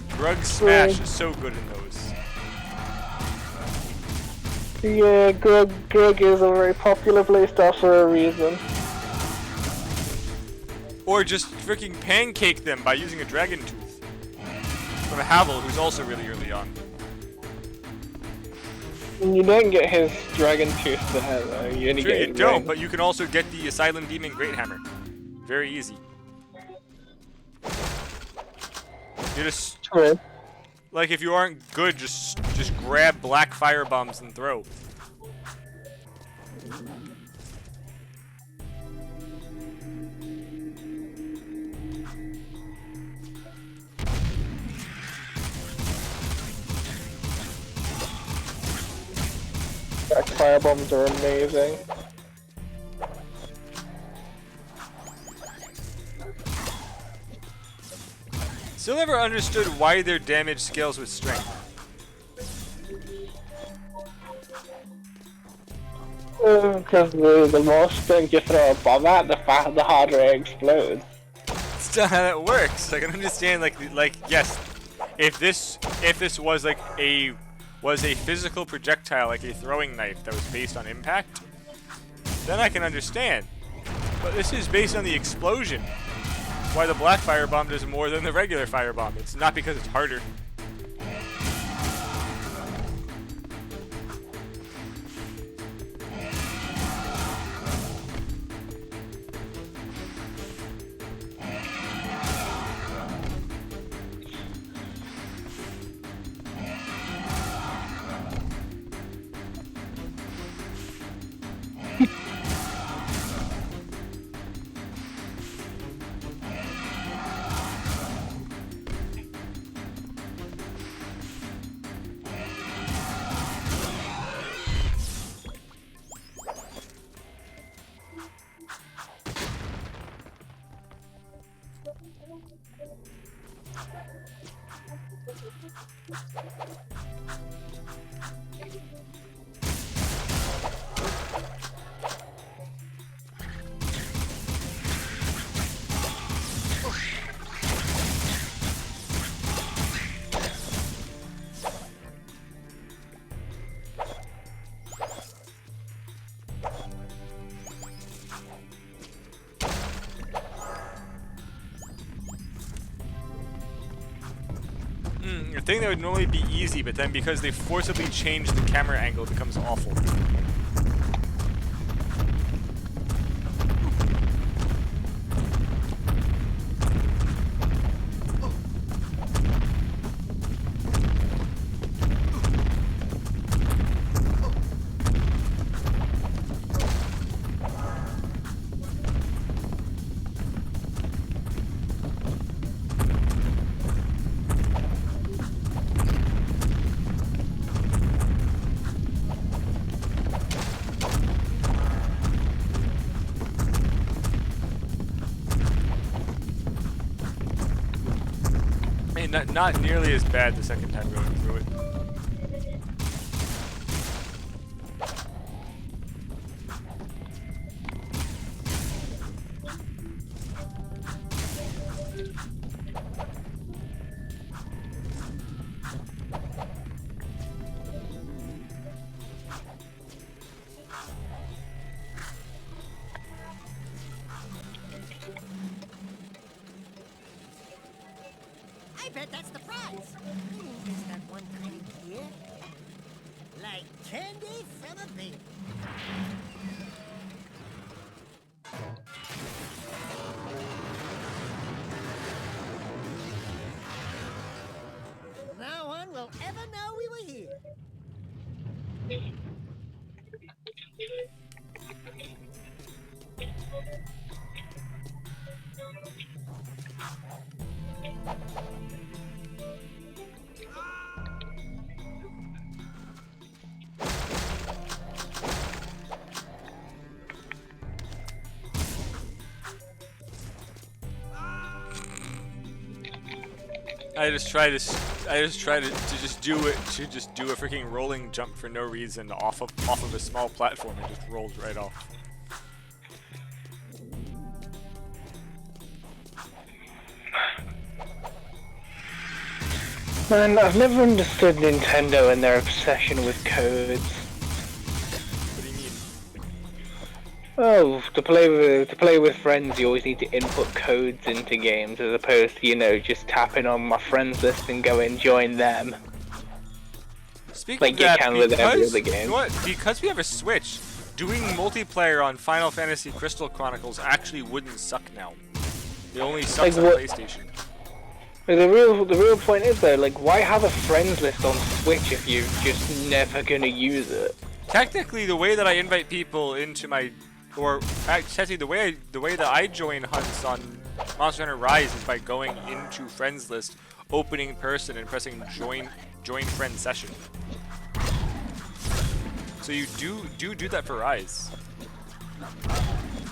S1: Grug Smash is so good in those.
S14: Yeah, Grug is a very popular playstyle for a reason.
S1: Or just freaking pancake them by using a Dragon Tooth. From Havel, who's also really early on.
S14: You don't get his Dragon Tooth there, though. You only
S1: Sure,
S14: get
S1: you
S14: his
S1: don't,
S14: ring.
S1: but you can also get the Asylum Demon Great Hammer. Very easy. You just...
S14: True.
S1: Like, if you aren't good, just grab black fire bombs and throw.
S14: Black fire bombs are amazing.
S1: Still never understood why their damage scales with strength.
S14: Because the more strength you throw a bomb at, the harder it explodes.
S1: That's not how that works. I can understand, like yes, if this was like a physical projectile, like a throwing knife that was based on impact, then I can understand. But this is based on the explosion. Why the black firebomb does more than the regular firebomb. It's not because it's harder. A thing that would normally be easy, but then because they forcibly change the camera angle, it becomes awful. Not nearly as bad the second time going through it.
S4: I bet that's the prize. There's that one crate here. Like candy from a baby. No one will ever know we were here.
S1: I just try to just do it, to just do a freaking rolling jump for no reason off of a small platform and just rolled right off.
S14: Man, I've never understood Nintendo and their obsession with codes.
S1: What do you mean?
S14: Oh, to play with friends, you always need to input codes into games as opposed to, you know, just tapping on my friends list and going join them.
S1: Speaking
S14: like
S1: of that,
S14: you can with every other
S1: you
S14: game.
S1: know what? Because we have a Switch, doing multiplayer on Final Fantasy Crystal Chronicles actually wouldn't suck now. It only sucks on PlayStation.
S14: The real point is though, like, why have a friends list on Switch if you're just never gonna use it?
S1: Technically, the way that I invite people into my, or actually the way that I join hunts on Monster Hunter Rise is by going into friends list, opening person, and pressing join friend session. So you do that for Rise.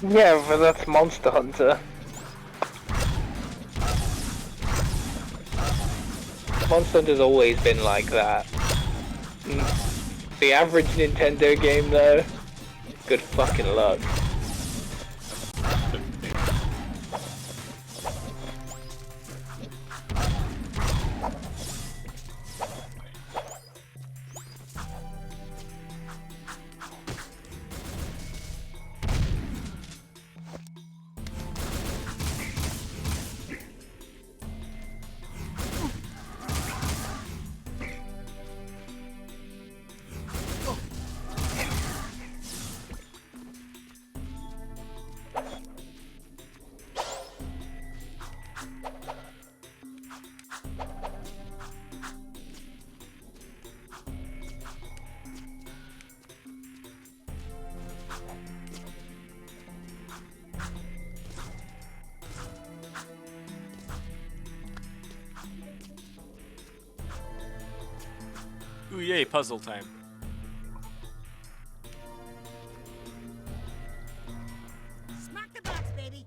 S14: Yeah, but that's Monster Hunter. Monster Hunter's always been like that. The average Nintendo game though, good fucking luck.
S1: Ooh yay, puzzle time.
S4: Smack the box, baby.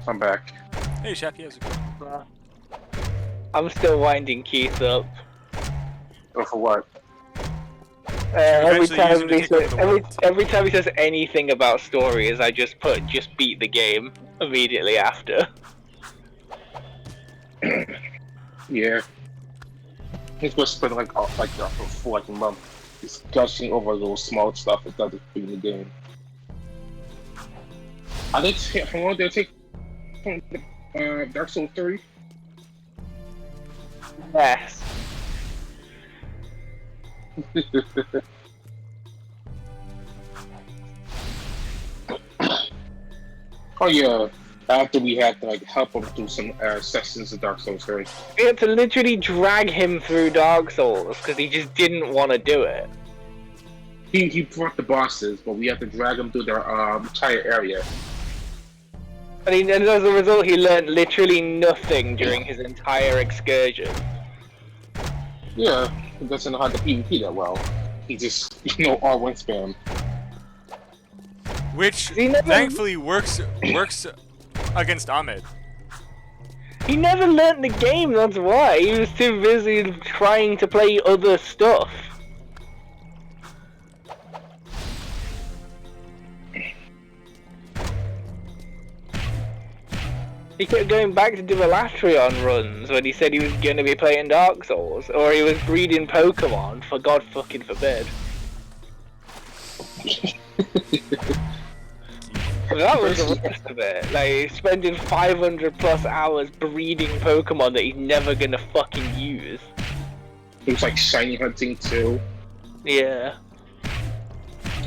S12: I'm back.
S1: Hey, Shappy, how's it going?
S14: I'm still winding Keith up.
S12: Or for what?
S14: Every
S1: eventually use
S14: time
S1: him to
S14: he
S1: take over
S14: says,
S1: the world.
S14: every time he says anything about stories, I just beat the game immediately after.
S12: Yeah. He's supposed to spend like for a month discussing over those small stuff that doesn't fit in the game. How long did it take from Dark Souls 3?
S14: Yes.
S12: Oh yeah, after we had to like help him through some sessions of Dark Souls 3.
S14: We had to literally drag him through Dark Souls because he just didn't want to do it.
S12: He brought the bosses, but we had to drag him through their entire area.
S14: And as a result, he learned literally nothing during his entire excursion.
S12: Yeah, he doesn't know how to PvP that well. He just, R1 spam.
S1: Which thankfully works against Ahmed.
S14: He never learned the game, that's why. He was too busy trying to play other stuff. He kept going back to do Elatrion runs when he said he was going to be playing Dark Souls, or he was breeding Pokemon, for God fucking forbid. That was the worst of it. Like, spending 500 plus hours breeding Pokemon that he's never gonna fucking use.
S12: It was like shiny hunting too.
S14: Yeah.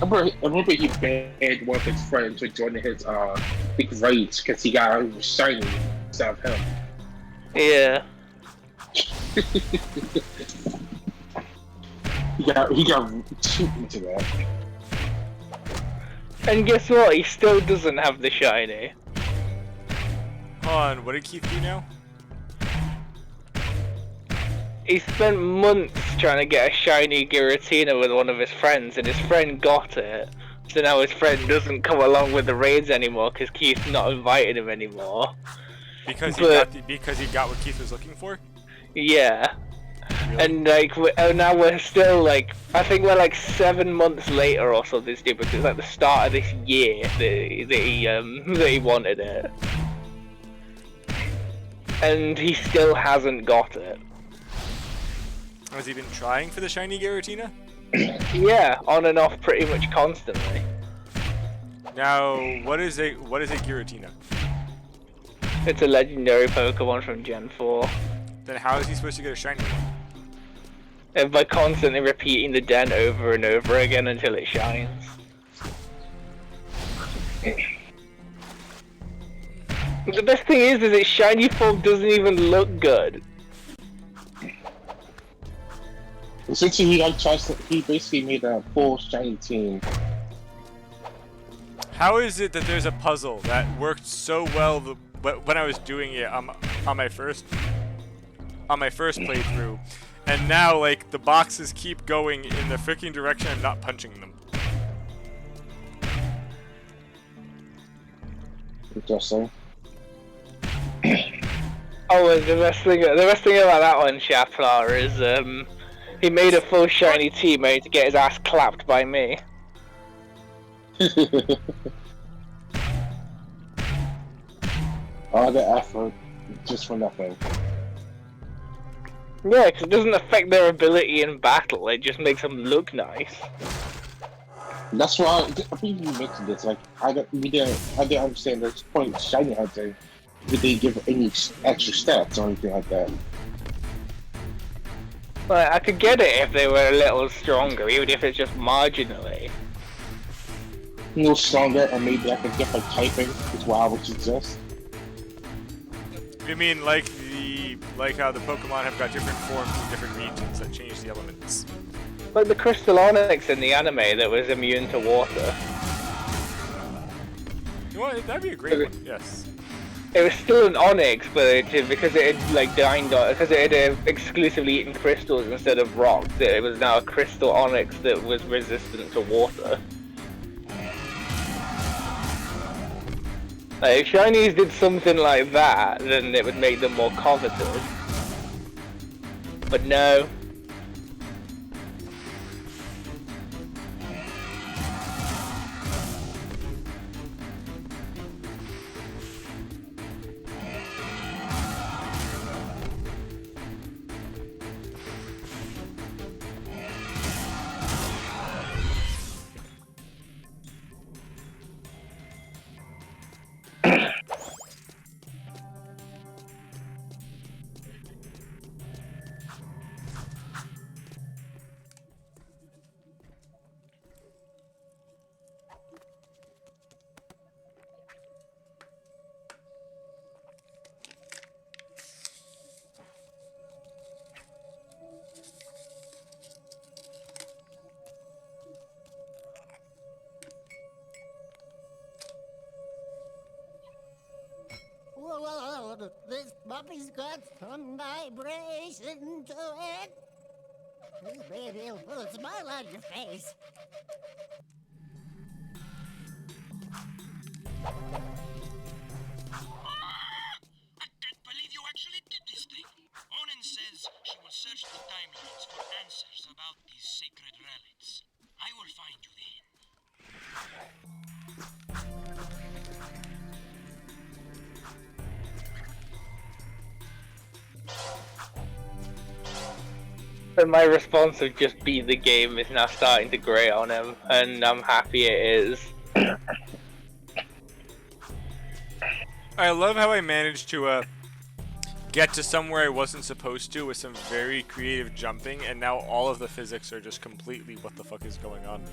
S12: I remember he banned one of his friends to join his big raids because he got shiny instead of him.
S14: Yeah.
S12: he got too into that.
S14: And guess what? He still doesn't have the shiny.
S1: Hold on, what did Keith do now?
S14: He spent months trying to get a shiny Giratina with one of his friends, and his friend got it. So now his friend doesn't come along with the raids anymore because Keith's not invited him anymore.
S1: Because he got what Keith was looking for?
S14: Yeah.
S1: Really?
S14: And like now we're still like, I think we're like 7 months later or something stupid, because it's like the start of this year that he wanted it. And he still hasn't got it.
S1: Has he been trying for the shiny Giratina?
S14: Yeah, on and off pretty much constantly.
S1: Now, what is a Giratina?
S14: It's a legendary Pokemon from Gen 4.
S1: Then how is he supposed to get a shiny one?
S14: And by constantly repeating the den over and over again until it shines. The best thing is its shiny form doesn't even look good.
S12: Essentially, he basically made a full shiny team.
S1: How is it that there's a puzzle that worked so well when I was doing it on my first playthrough, and now like the boxes keep going in the freaking direction I'm not punching them?
S12: Interesting.
S14: Oh, and the best thing about that one, Shaplar, is he made a full shiny team only to get his ass clapped by me.
S12: All the effort just for nothing.
S14: Yeah, because it doesn't affect their ability in battle, it just makes them look nice.
S12: That's why I think you mentioned this. Like, I didn't understand the point of shiny hunting. Did they give any extra stats or anything like that?
S14: Well, I could get it if they were a little stronger, even if it's just marginally.
S12: A little stronger, or maybe I could get like typing as well, which exists.
S1: You mean like how the Pokemon have got different forms in different regions that change the elements?
S14: Like the Crystal Onyx in the anime that was immune to water.
S1: You know what? That'd be a great one. Yes.
S14: It was still an Onyx, but because it had like because it had exclusively eaten crystals instead of rocks, it was now a Crystal Onyx that was resistant to water. Like, if Shinies did something like that, then it would make them more coveted. But no.
S4: Whoa, this puppy's got some vibration to it. This baby will put a smile on your face.
S18: I can't believe you actually did this thing. Onin says she will search the timelines for answers about these sacred relics. I will find you then.
S14: But my response would just be the game is now starting to grate on him, and I'm happy it is.
S1: I love how I managed to get to somewhere I wasn't supposed to with some very creative jumping, and now all of the physics are just completely what the fuck is going on.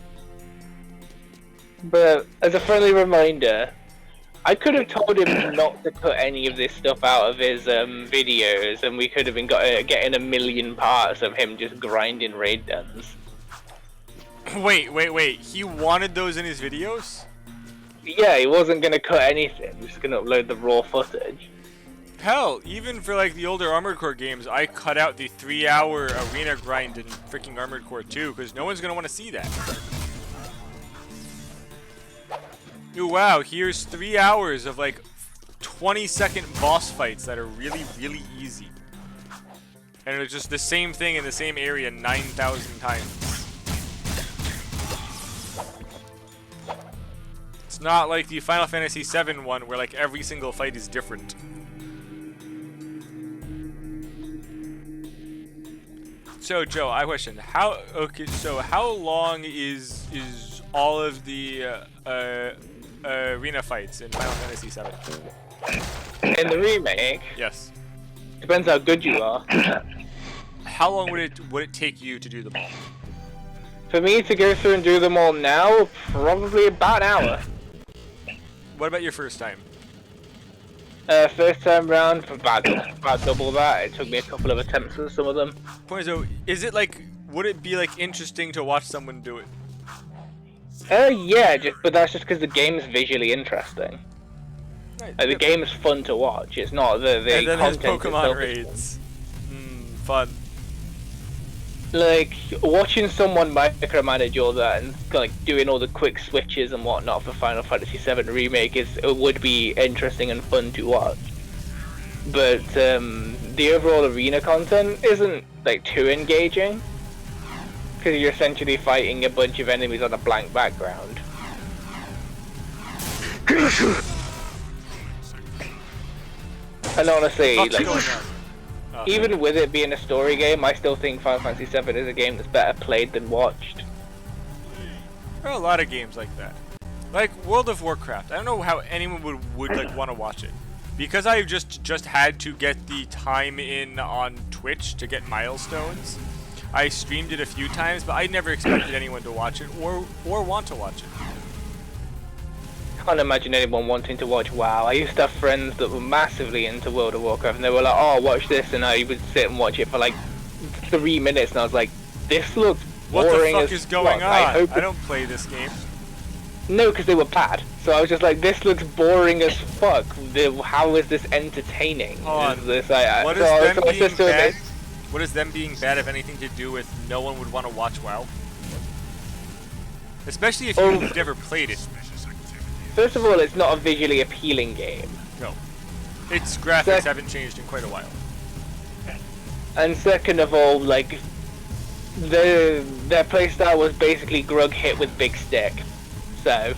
S14: But as a friendly reminder, I could have told him not to cut any of this stuff out of his videos, and we could have been getting a million parts of him just grinding raid dens.
S1: Wait. He wanted those in his videos?
S14: Yeah, he wasn't going to cut anything. He was just going to upload the raw footage.
S1: Hell, even for like the older Armored Core games, I cut out the 3-hour arena grind in freaking Armored Core 2 because no one's going to want to see that. Ooh, wow, here's 3 hours of like 20-second boss fights that are really, really easy. And it's just the same thing in the same area 9,000 times. It's not like the Final Fantasy VII one where like every single fight is different. So Joe, I question how long is all of the arena fights in Final Fantasy VII?
S14: In the remake?
S1: Yes.
S14: Depends how good you are.
S1: How long would it take you to do them all?
S14: For me to go through and do them all now, probably about an hour.
S1: What about your first time?
S14: First time round, for about double that. It took me a couple of attempts with some of them.
S1: Point is, is it like, would it be like interesting to watch someone do it?
S14: Yeah, but that's just because the game's visually interesting.
S1: Right,
S14: like, the game's fun to watch. It's not the
S1: and then there's
S14: content
S1: Pokemon
S14: itself.
S1: raids. Fun.
S14: Like watching someone micromanage all that and like doing all the quick switches and whatnot for Final Fantasy VII Remake it would be interesting and fun to watch. But the overall arena content isn't like too engaging because you're essentially fighting a bunch of enemies on a blank background. And honestly, like, even with it being a story game, I still think Final Fantasy VII is a game that's better played than watched.
S1: There are a lot of games like that. Like World of Warcraft. I don't know how anyone would like want to watch it. Because I just had to get the time in on Twitch to get milestones. I streamed it a few times, but I never expected anyone to watch it or want to watch it.
S14: I can't imagine anyone wanting to watch WoW. I used to have friends that were massively into World of Warcraft and they were like, oh, watch this, and I would sit and watch it for like 3 minutes and I was like, this looks boring.
S1: What the fuck is going on? I don't play this game.
S14: No, because they were bad. So I was just like, this looks boring as fuck. How is this entertaining?
S1: Hold on.
S14: What
S1: does them being bad have anything to do with no one would want to watch WoW? Especially if you've never played it.
S14: first of all, it's not a visually appealing game.
S1: No. Its graphics haven't changed in quite a while.
S14: And second of all, like, their playstyle was basically Grug hit with big stick.
S1: So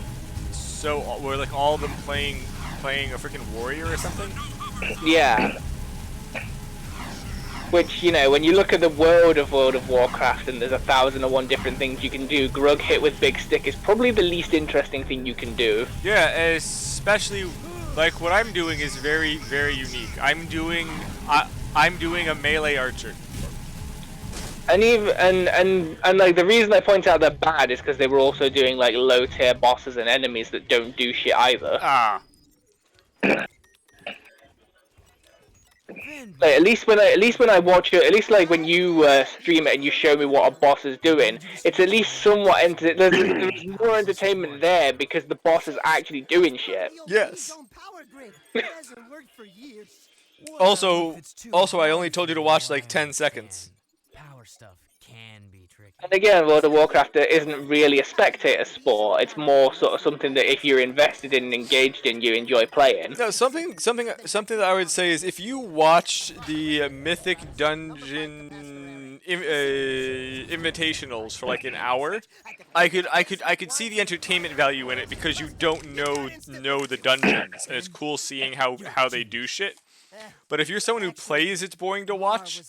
S1: were like all of them playing a freaking warrior or something?
S14: Yeah. Which, you know, when you look at the world of World of Warcraft and there's 1,001 different things you can do, Grug hit with big stick is probably the least interesting thing you can do.
S1: Yeah, especially like what I'm doing is very, very unique. I'm doing a melee archer.
S14: And even and like the reason I point out they're bad is because they were also doing like low tier bosses and enemies that don't do shit either. Like, at least when I watch it, at least like when you stream it and you show me what a boss is doing, it's at least somewhat there's more entertainment there because the boss is actually doing shit.
S1: Yes. Also, I only told you to watch like 10 seconds.
S15: Power stuff can be tricky.
S14: And again, World of Warcraft isn't really a spectator sport. It's more sort of something that if you're invested in and engaged in, you enjoy playing.
S1: No, something that I would say is if you watch the Mythic Dungeon invitationals for like an hour, I could see the entertainment value in it because you don't know the dungeons and it's cool seeing how they do shit. But if you're someone who plays, it's boring to watch.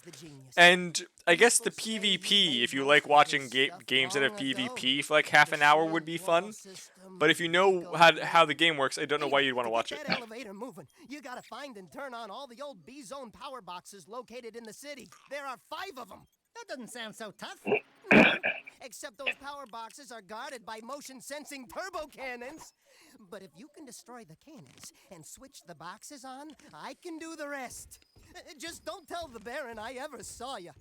S1: And I guess the PvP, if you like watching games that have PvP for like half an hour, would be fun. But if you know how the game works, I don't know why you'd want to watch it.
S4: That elevator moving. You gotta find and turn on all the old B-Zone power boxes located in the city. There are 5 of them. That doesn't sound so tough.
S13: Except those power boxes are guarded by motion-sensing turbo cannons.
S4: But if you can destroy the cannons and switch the boxes on, I can do the rest. Just don't tell the Baron I ever saw you.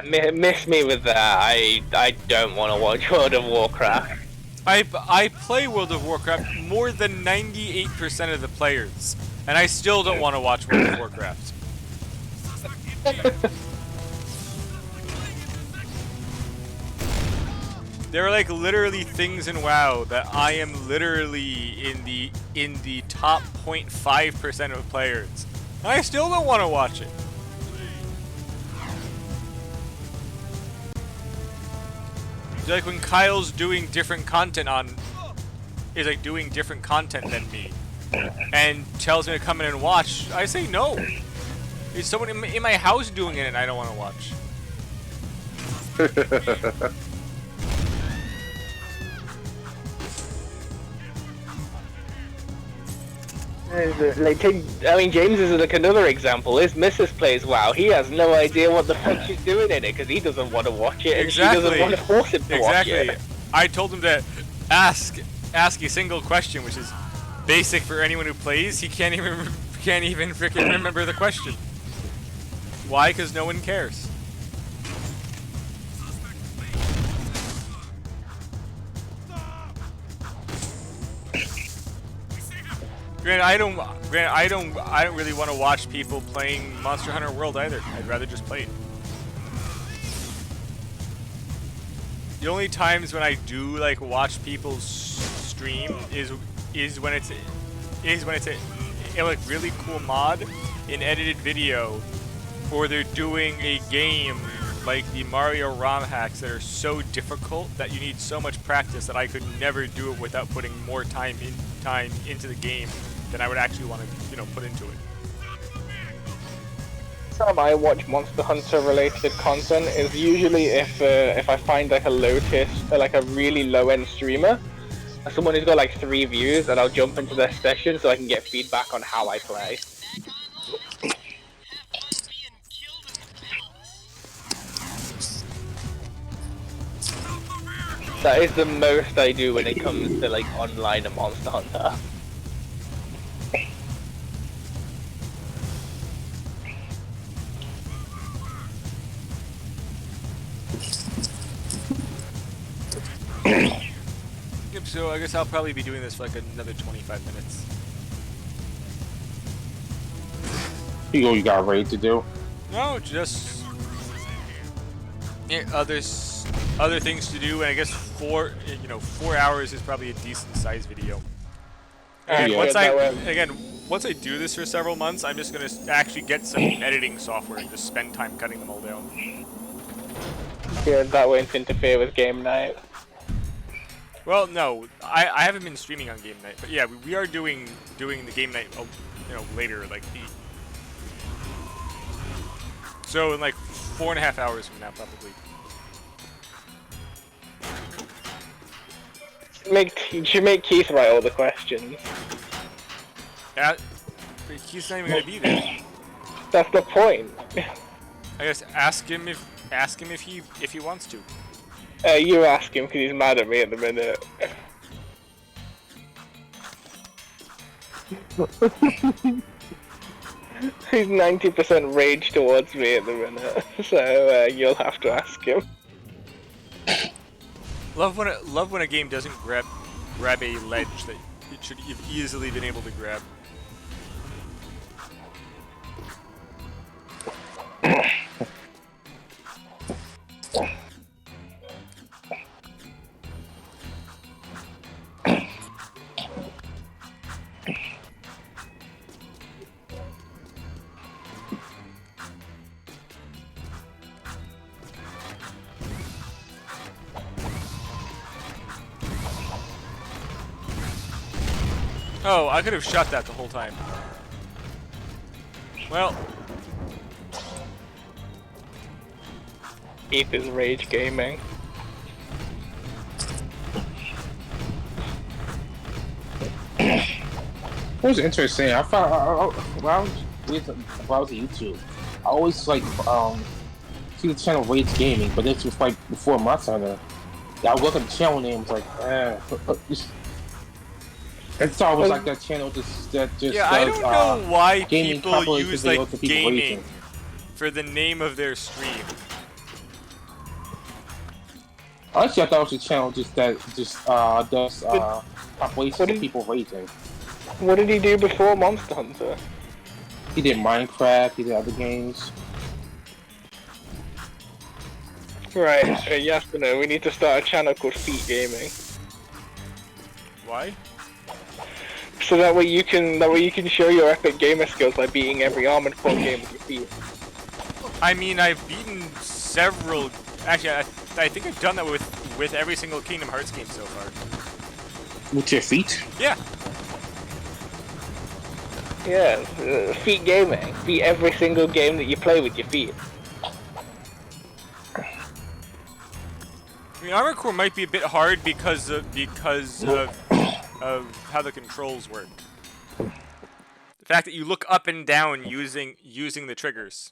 S14: Yeah, miss me with that. I don't want to watch World of Warcraft.
S1: I play World of Warcraft more than 98% of the players, and I still don't want to watch World of Warcraft. There are like literally things in WoW that I am literally in the top 0.5% of players, and I still don't want to watch it. Like when Kyle's doing different content is like doing different content than me, and tells me to come in and watch, I say no. There's someone in my house doing it and I don't want to watch.
S14: Like, I mean, James is like another example. His missus plays WoW. He has no idea what the fuck she's doing in it because he doesn't want to watch it, and she doesn't want to force him to watch it.
S1: I told him to ask a single question, which is basic for anyone who plays. He can't even freaking remember the question. Why? Because no one cares. Granted, I don't really want to watch people playing Monster Hunter World either. I'd rather just play it. The only times when I do like watch people stream is when it's a like really cool mod, an edited video, or they're doing a game like the Mario ROM hacks that are so difficult that you need so much practice that I could never do it without putting more time into the game than I would actually want to, put into it.
S14: Time I watch Monster Hunter related content is usually if I find like a low tier, like a really low end streamer, someone who's got like 3 views, and I'll jump into their session so I can get feedback on how I play. That is the most I do when it comes to like online and Monster Hunter.
S1: Yep, so I guess I'll probably be doing this for like another 25 minutes.
S12: You got ready to do?
S1: No, just other things to do, and I guess 4 hours is probably a decent sized video. And
S14: Yeah.
S1: once I do this for several months, I'm just gonna actually get some editing software and just spend time cutting them all down.
S14: Yeah, that won't interfere with game night.
S1: Well, no, I haven't been streaming on game night, but yeah, we are doing the game night, later, like so in like 4.5 hours from now, probably.
S14: You should make Keith write all the questions.
S1: But Keith's not even gonna be there.
S14: That's the point.
S1: I guess ask him if he wants to.
S14: You ask him because he's mad at me at the minute. He's 90% rage towards me at the minute, so you'll have to ask him.
S1: Love when a game doesn't grab a ledge that it should have easily been able to grab. Oh, I could have shot that the whole time. Well.
S14: Keith is rage gaming.
S12: It was interesting. I found when I was on YouTube, I always like see the channel Rage Gaming, but this was like before Monster Hunter. I would look at the channel name, was like, it's always like that channel just
S1: Yeah,
S12: does,
S1: I don't know why
S12: gaming
S1: people
S12: compilations
S1: use
S12: videos
S1: like
S12: of people
S1: gaming
S12: racing.
S1: for the name of their stream.
S12: Honestly, I thought it was a channel just that does compilations of people racing.
S14: What did he do before Monster Hunter?
S12: He did Minecraft, he did other games.
S14: Right, yes or no, we need to start a channel called Feet Gaming.
S1: Why?
S14: So that way you can show your epic gamer skills by beating every Armored Core game with your feet.
S1: I mean, I've beaten several. Actually, I think I've done that with every single Kingdom Hearts game so far.
S12: With your feet?
S1: Yeah.
S14: Yeah, Feet Gaming. Beat every single game that you play with your feet.
S1: I mean, Armored Core might be a bit hard because of how the controls work. The fact that you look up and down using the triggers.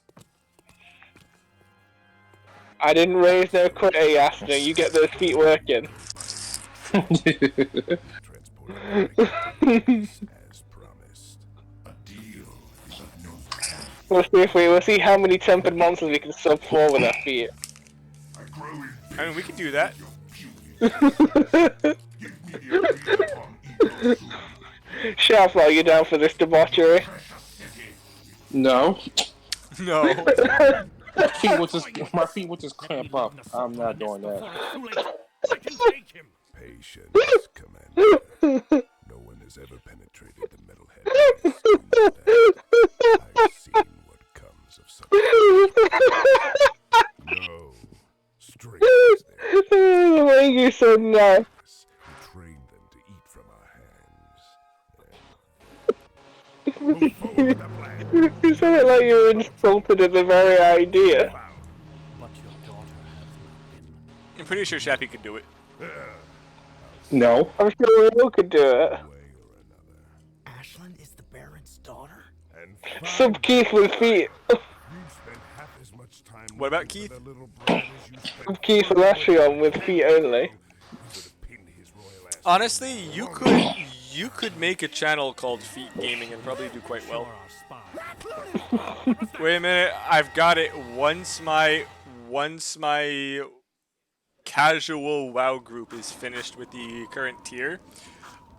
S14: I didn't raise no quitter, Yasna. You get those feet working. We'll see how many tempered monsters we can sub for with our feet.
S1: I mean, we could do that.
S14: Sharp, are you down for this debauchery?
S12: No.
S1: No.
S12: My feet would just cramp up. I'm not doing that.
S2: Patience, Commander. No one has ever penetrated the metalhead. I've seen what comes of such. No strings there.
S14: Why are you so nice?
S2: We train them to eat from our hands. Move forward with the plan.
S14: You said it like you were insulted at the very idea.
S1: I'm pretty sure Shappy could do it.
S12: No.
S14: I'm sure we all could do it.
S15: Ashlyn is the Baron's daughter?
S14: Sub Keith with feet.
S1: What about Keith?
S14: Sub Keith and Ashley with feet only.
S1: Honestly, you could make a channel called Feet Gaming and probably do quite well. Wait a minute, I've got it. Once my casual WoW group is finished with the current tier,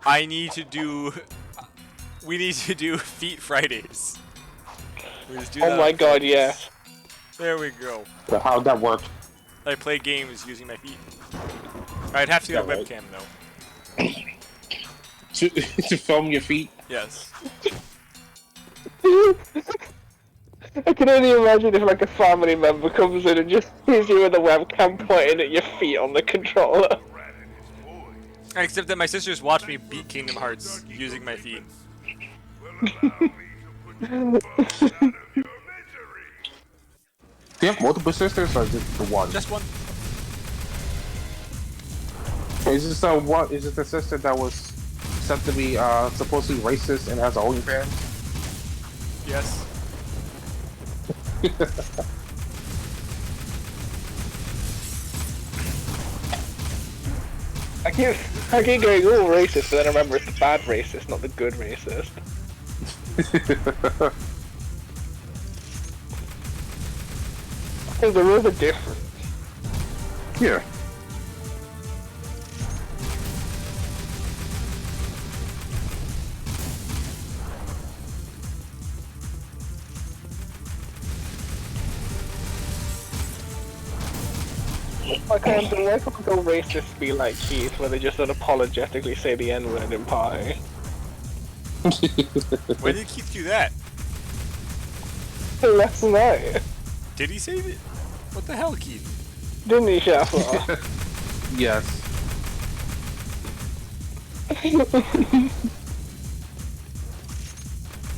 S1: we need to do Feet Fridays. We just do that
S14: Oh my
S1: on
S14: god,
S1: Fridays.
S14: yeah.
S1: There we go.
S12: So how'd that work?
S1: I play games using my feet. I'd have to get a
S12: Right.
S1: webcam though.
S12: to film your feet?
S1: Yes.
S14: I can only imagine if like a family member comes in and just sees you with a webcam pointing at your feet on the controller.
S1: Except that my sisters watch me beat Kingdom Hearts using my feet.
S12: Do you have multiple sisters or just the one?
S1: Just one.
S12: Is this one? Is it the sister that was said to be supposedly racist and has OnlyFans?
S1: Yes.
S14: I keep going, oh, racist, but then I remember it's the bad racist, not the good racist. I think there is a difference.
S12: Yeah.
S14: Why can't go racist be like Keith, where they just unapologetically say the N-word in pie?
S1: When did Keith do that?
S14: Last night.
S1: Did he save it? What the hell, Keith?
S14: Didn't he, Shaffer?
S12: Yes.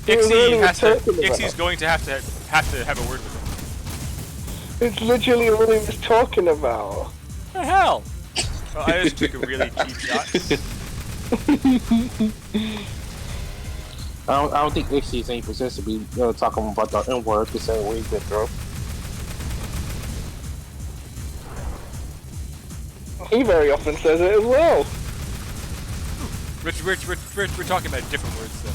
S1: Ixie's going to have to have a word with him.
S14: It's literally what he was talking about.
S1: What the hell? Well, I just took a really cheap shot.
S12: I don't think Ixie's ain't possessed to be talking about the N-word the same way he's been through.
S14: He very often says it as well.
S1: Rich, we're talking about different words then.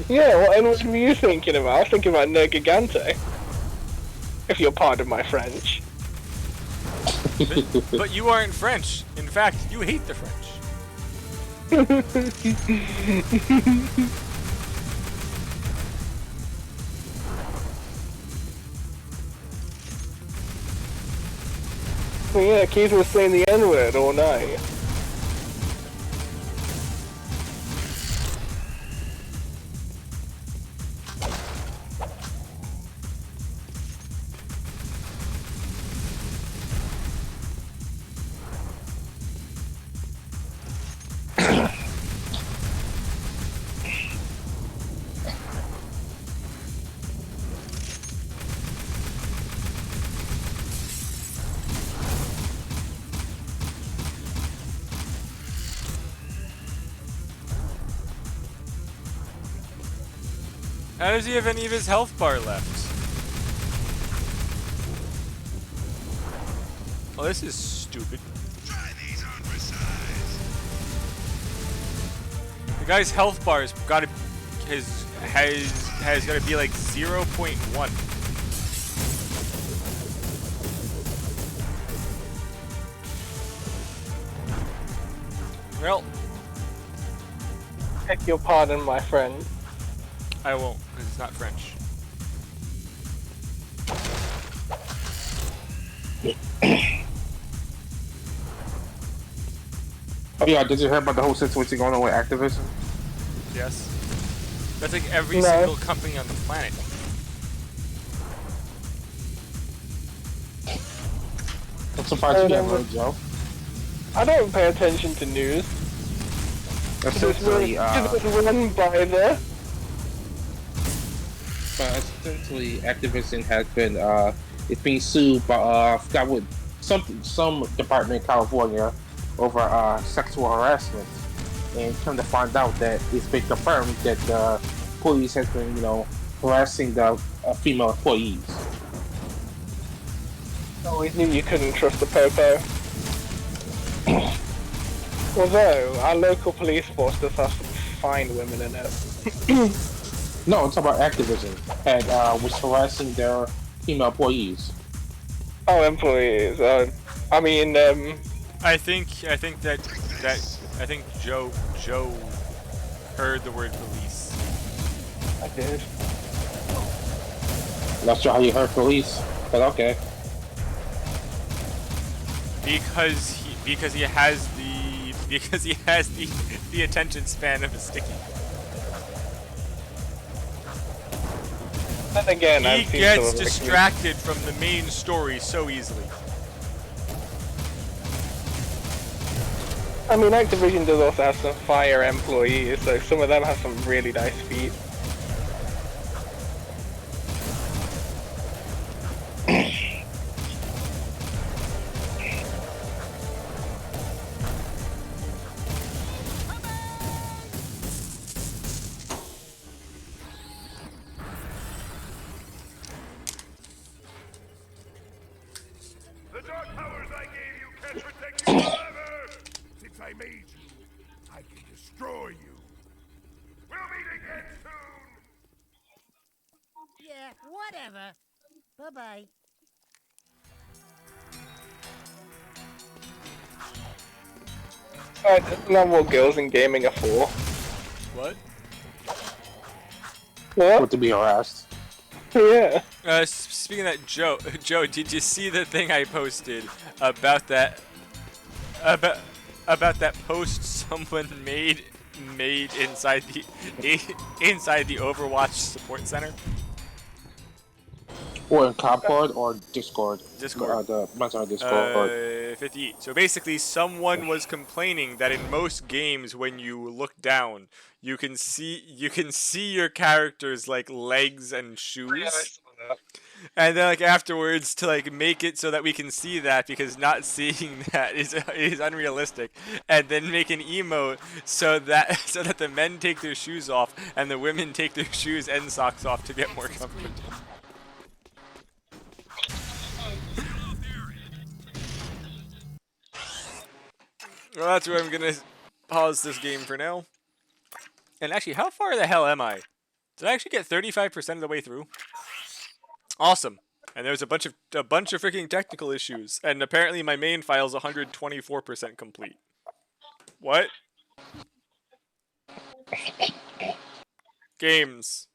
S14: Yeah, what N-word were you thinking about? I was thinking about Nergigante. If you'll pardon my French.
S1: But you aren't French. In fact, you hate the French.
S14: Well, yeah, Keith was saying the N-word all night.
S1: How does he have any of his health bar left? Oh, this is stupid. The guy's health bar has got to has got to be like 0.1. Well,
S14: Beg your pardon, my friend.
S1: I won't, because it's not French.
S12: Oh yeah, did you hear about the whole situation going on with Activision?
S1: Yes. That's like every
S14: No.
S1: single company on the planet.
S12: I'm surprised you haven't heard, Joe.
S14: I don't pay attention to news.
S12: Essentially,
S14: It's run by the...
S12: essentially, Activision has been it's being sued by I forgot what some department in California over sexual harassment, and come to find out that it's been confirmed that the police has been harassing the female employees.
S14: Always knew you couldn't trust the popo. Although our local police force does have some fine women in it.
S12: No, it's about Activision and was harassing their female employees.
S14: Oh, employees. I mean,
S1: I think Joe heard the word police.
S14: I did.
S12: Not sure how you heard police, but okay.
S1: Because he has the attention span of a sticky.
S14: Then again,
S1: He gets distracted from the main story so easily.
S14: I mean, Activision does also have some fire employees, so some of them have some really nice feet.
S2: The dark powers I gave you can't protect you forever! Since I made you, I can destroy you. We'll meet again soon!
S4: Yeah, whatever. Bye-bye.
S14: Alright, isn't that what girls in gaming are for?
S1: What?
S14: What?
S12: To be harassed.
S14: Yeah.
S1: Speaking of that, Joe, did you see the thing I posted about that post someone made inside the Overwatch support center?
S12: Or in Concord or Discord.
S1: Discord.
S12: The Discord.
S1: 58. So basically, someone was complaining that in most games, when you look down, you can see your character's like legs and shoes. And then like afterwards, to like make it so that we can see that, because not seeing that is unrealistic, and then make an emote so that the men take their shoes off and the women take their shoes and socks off to get more comfortable. Well, that's where I'm gonna pause this game for now. And actually, how far the hell am I? Did I actually get 35% of the way through? Awesome. And there's a bunch of freaking technical issues, and apparently my main file's 124% complete. What? Games.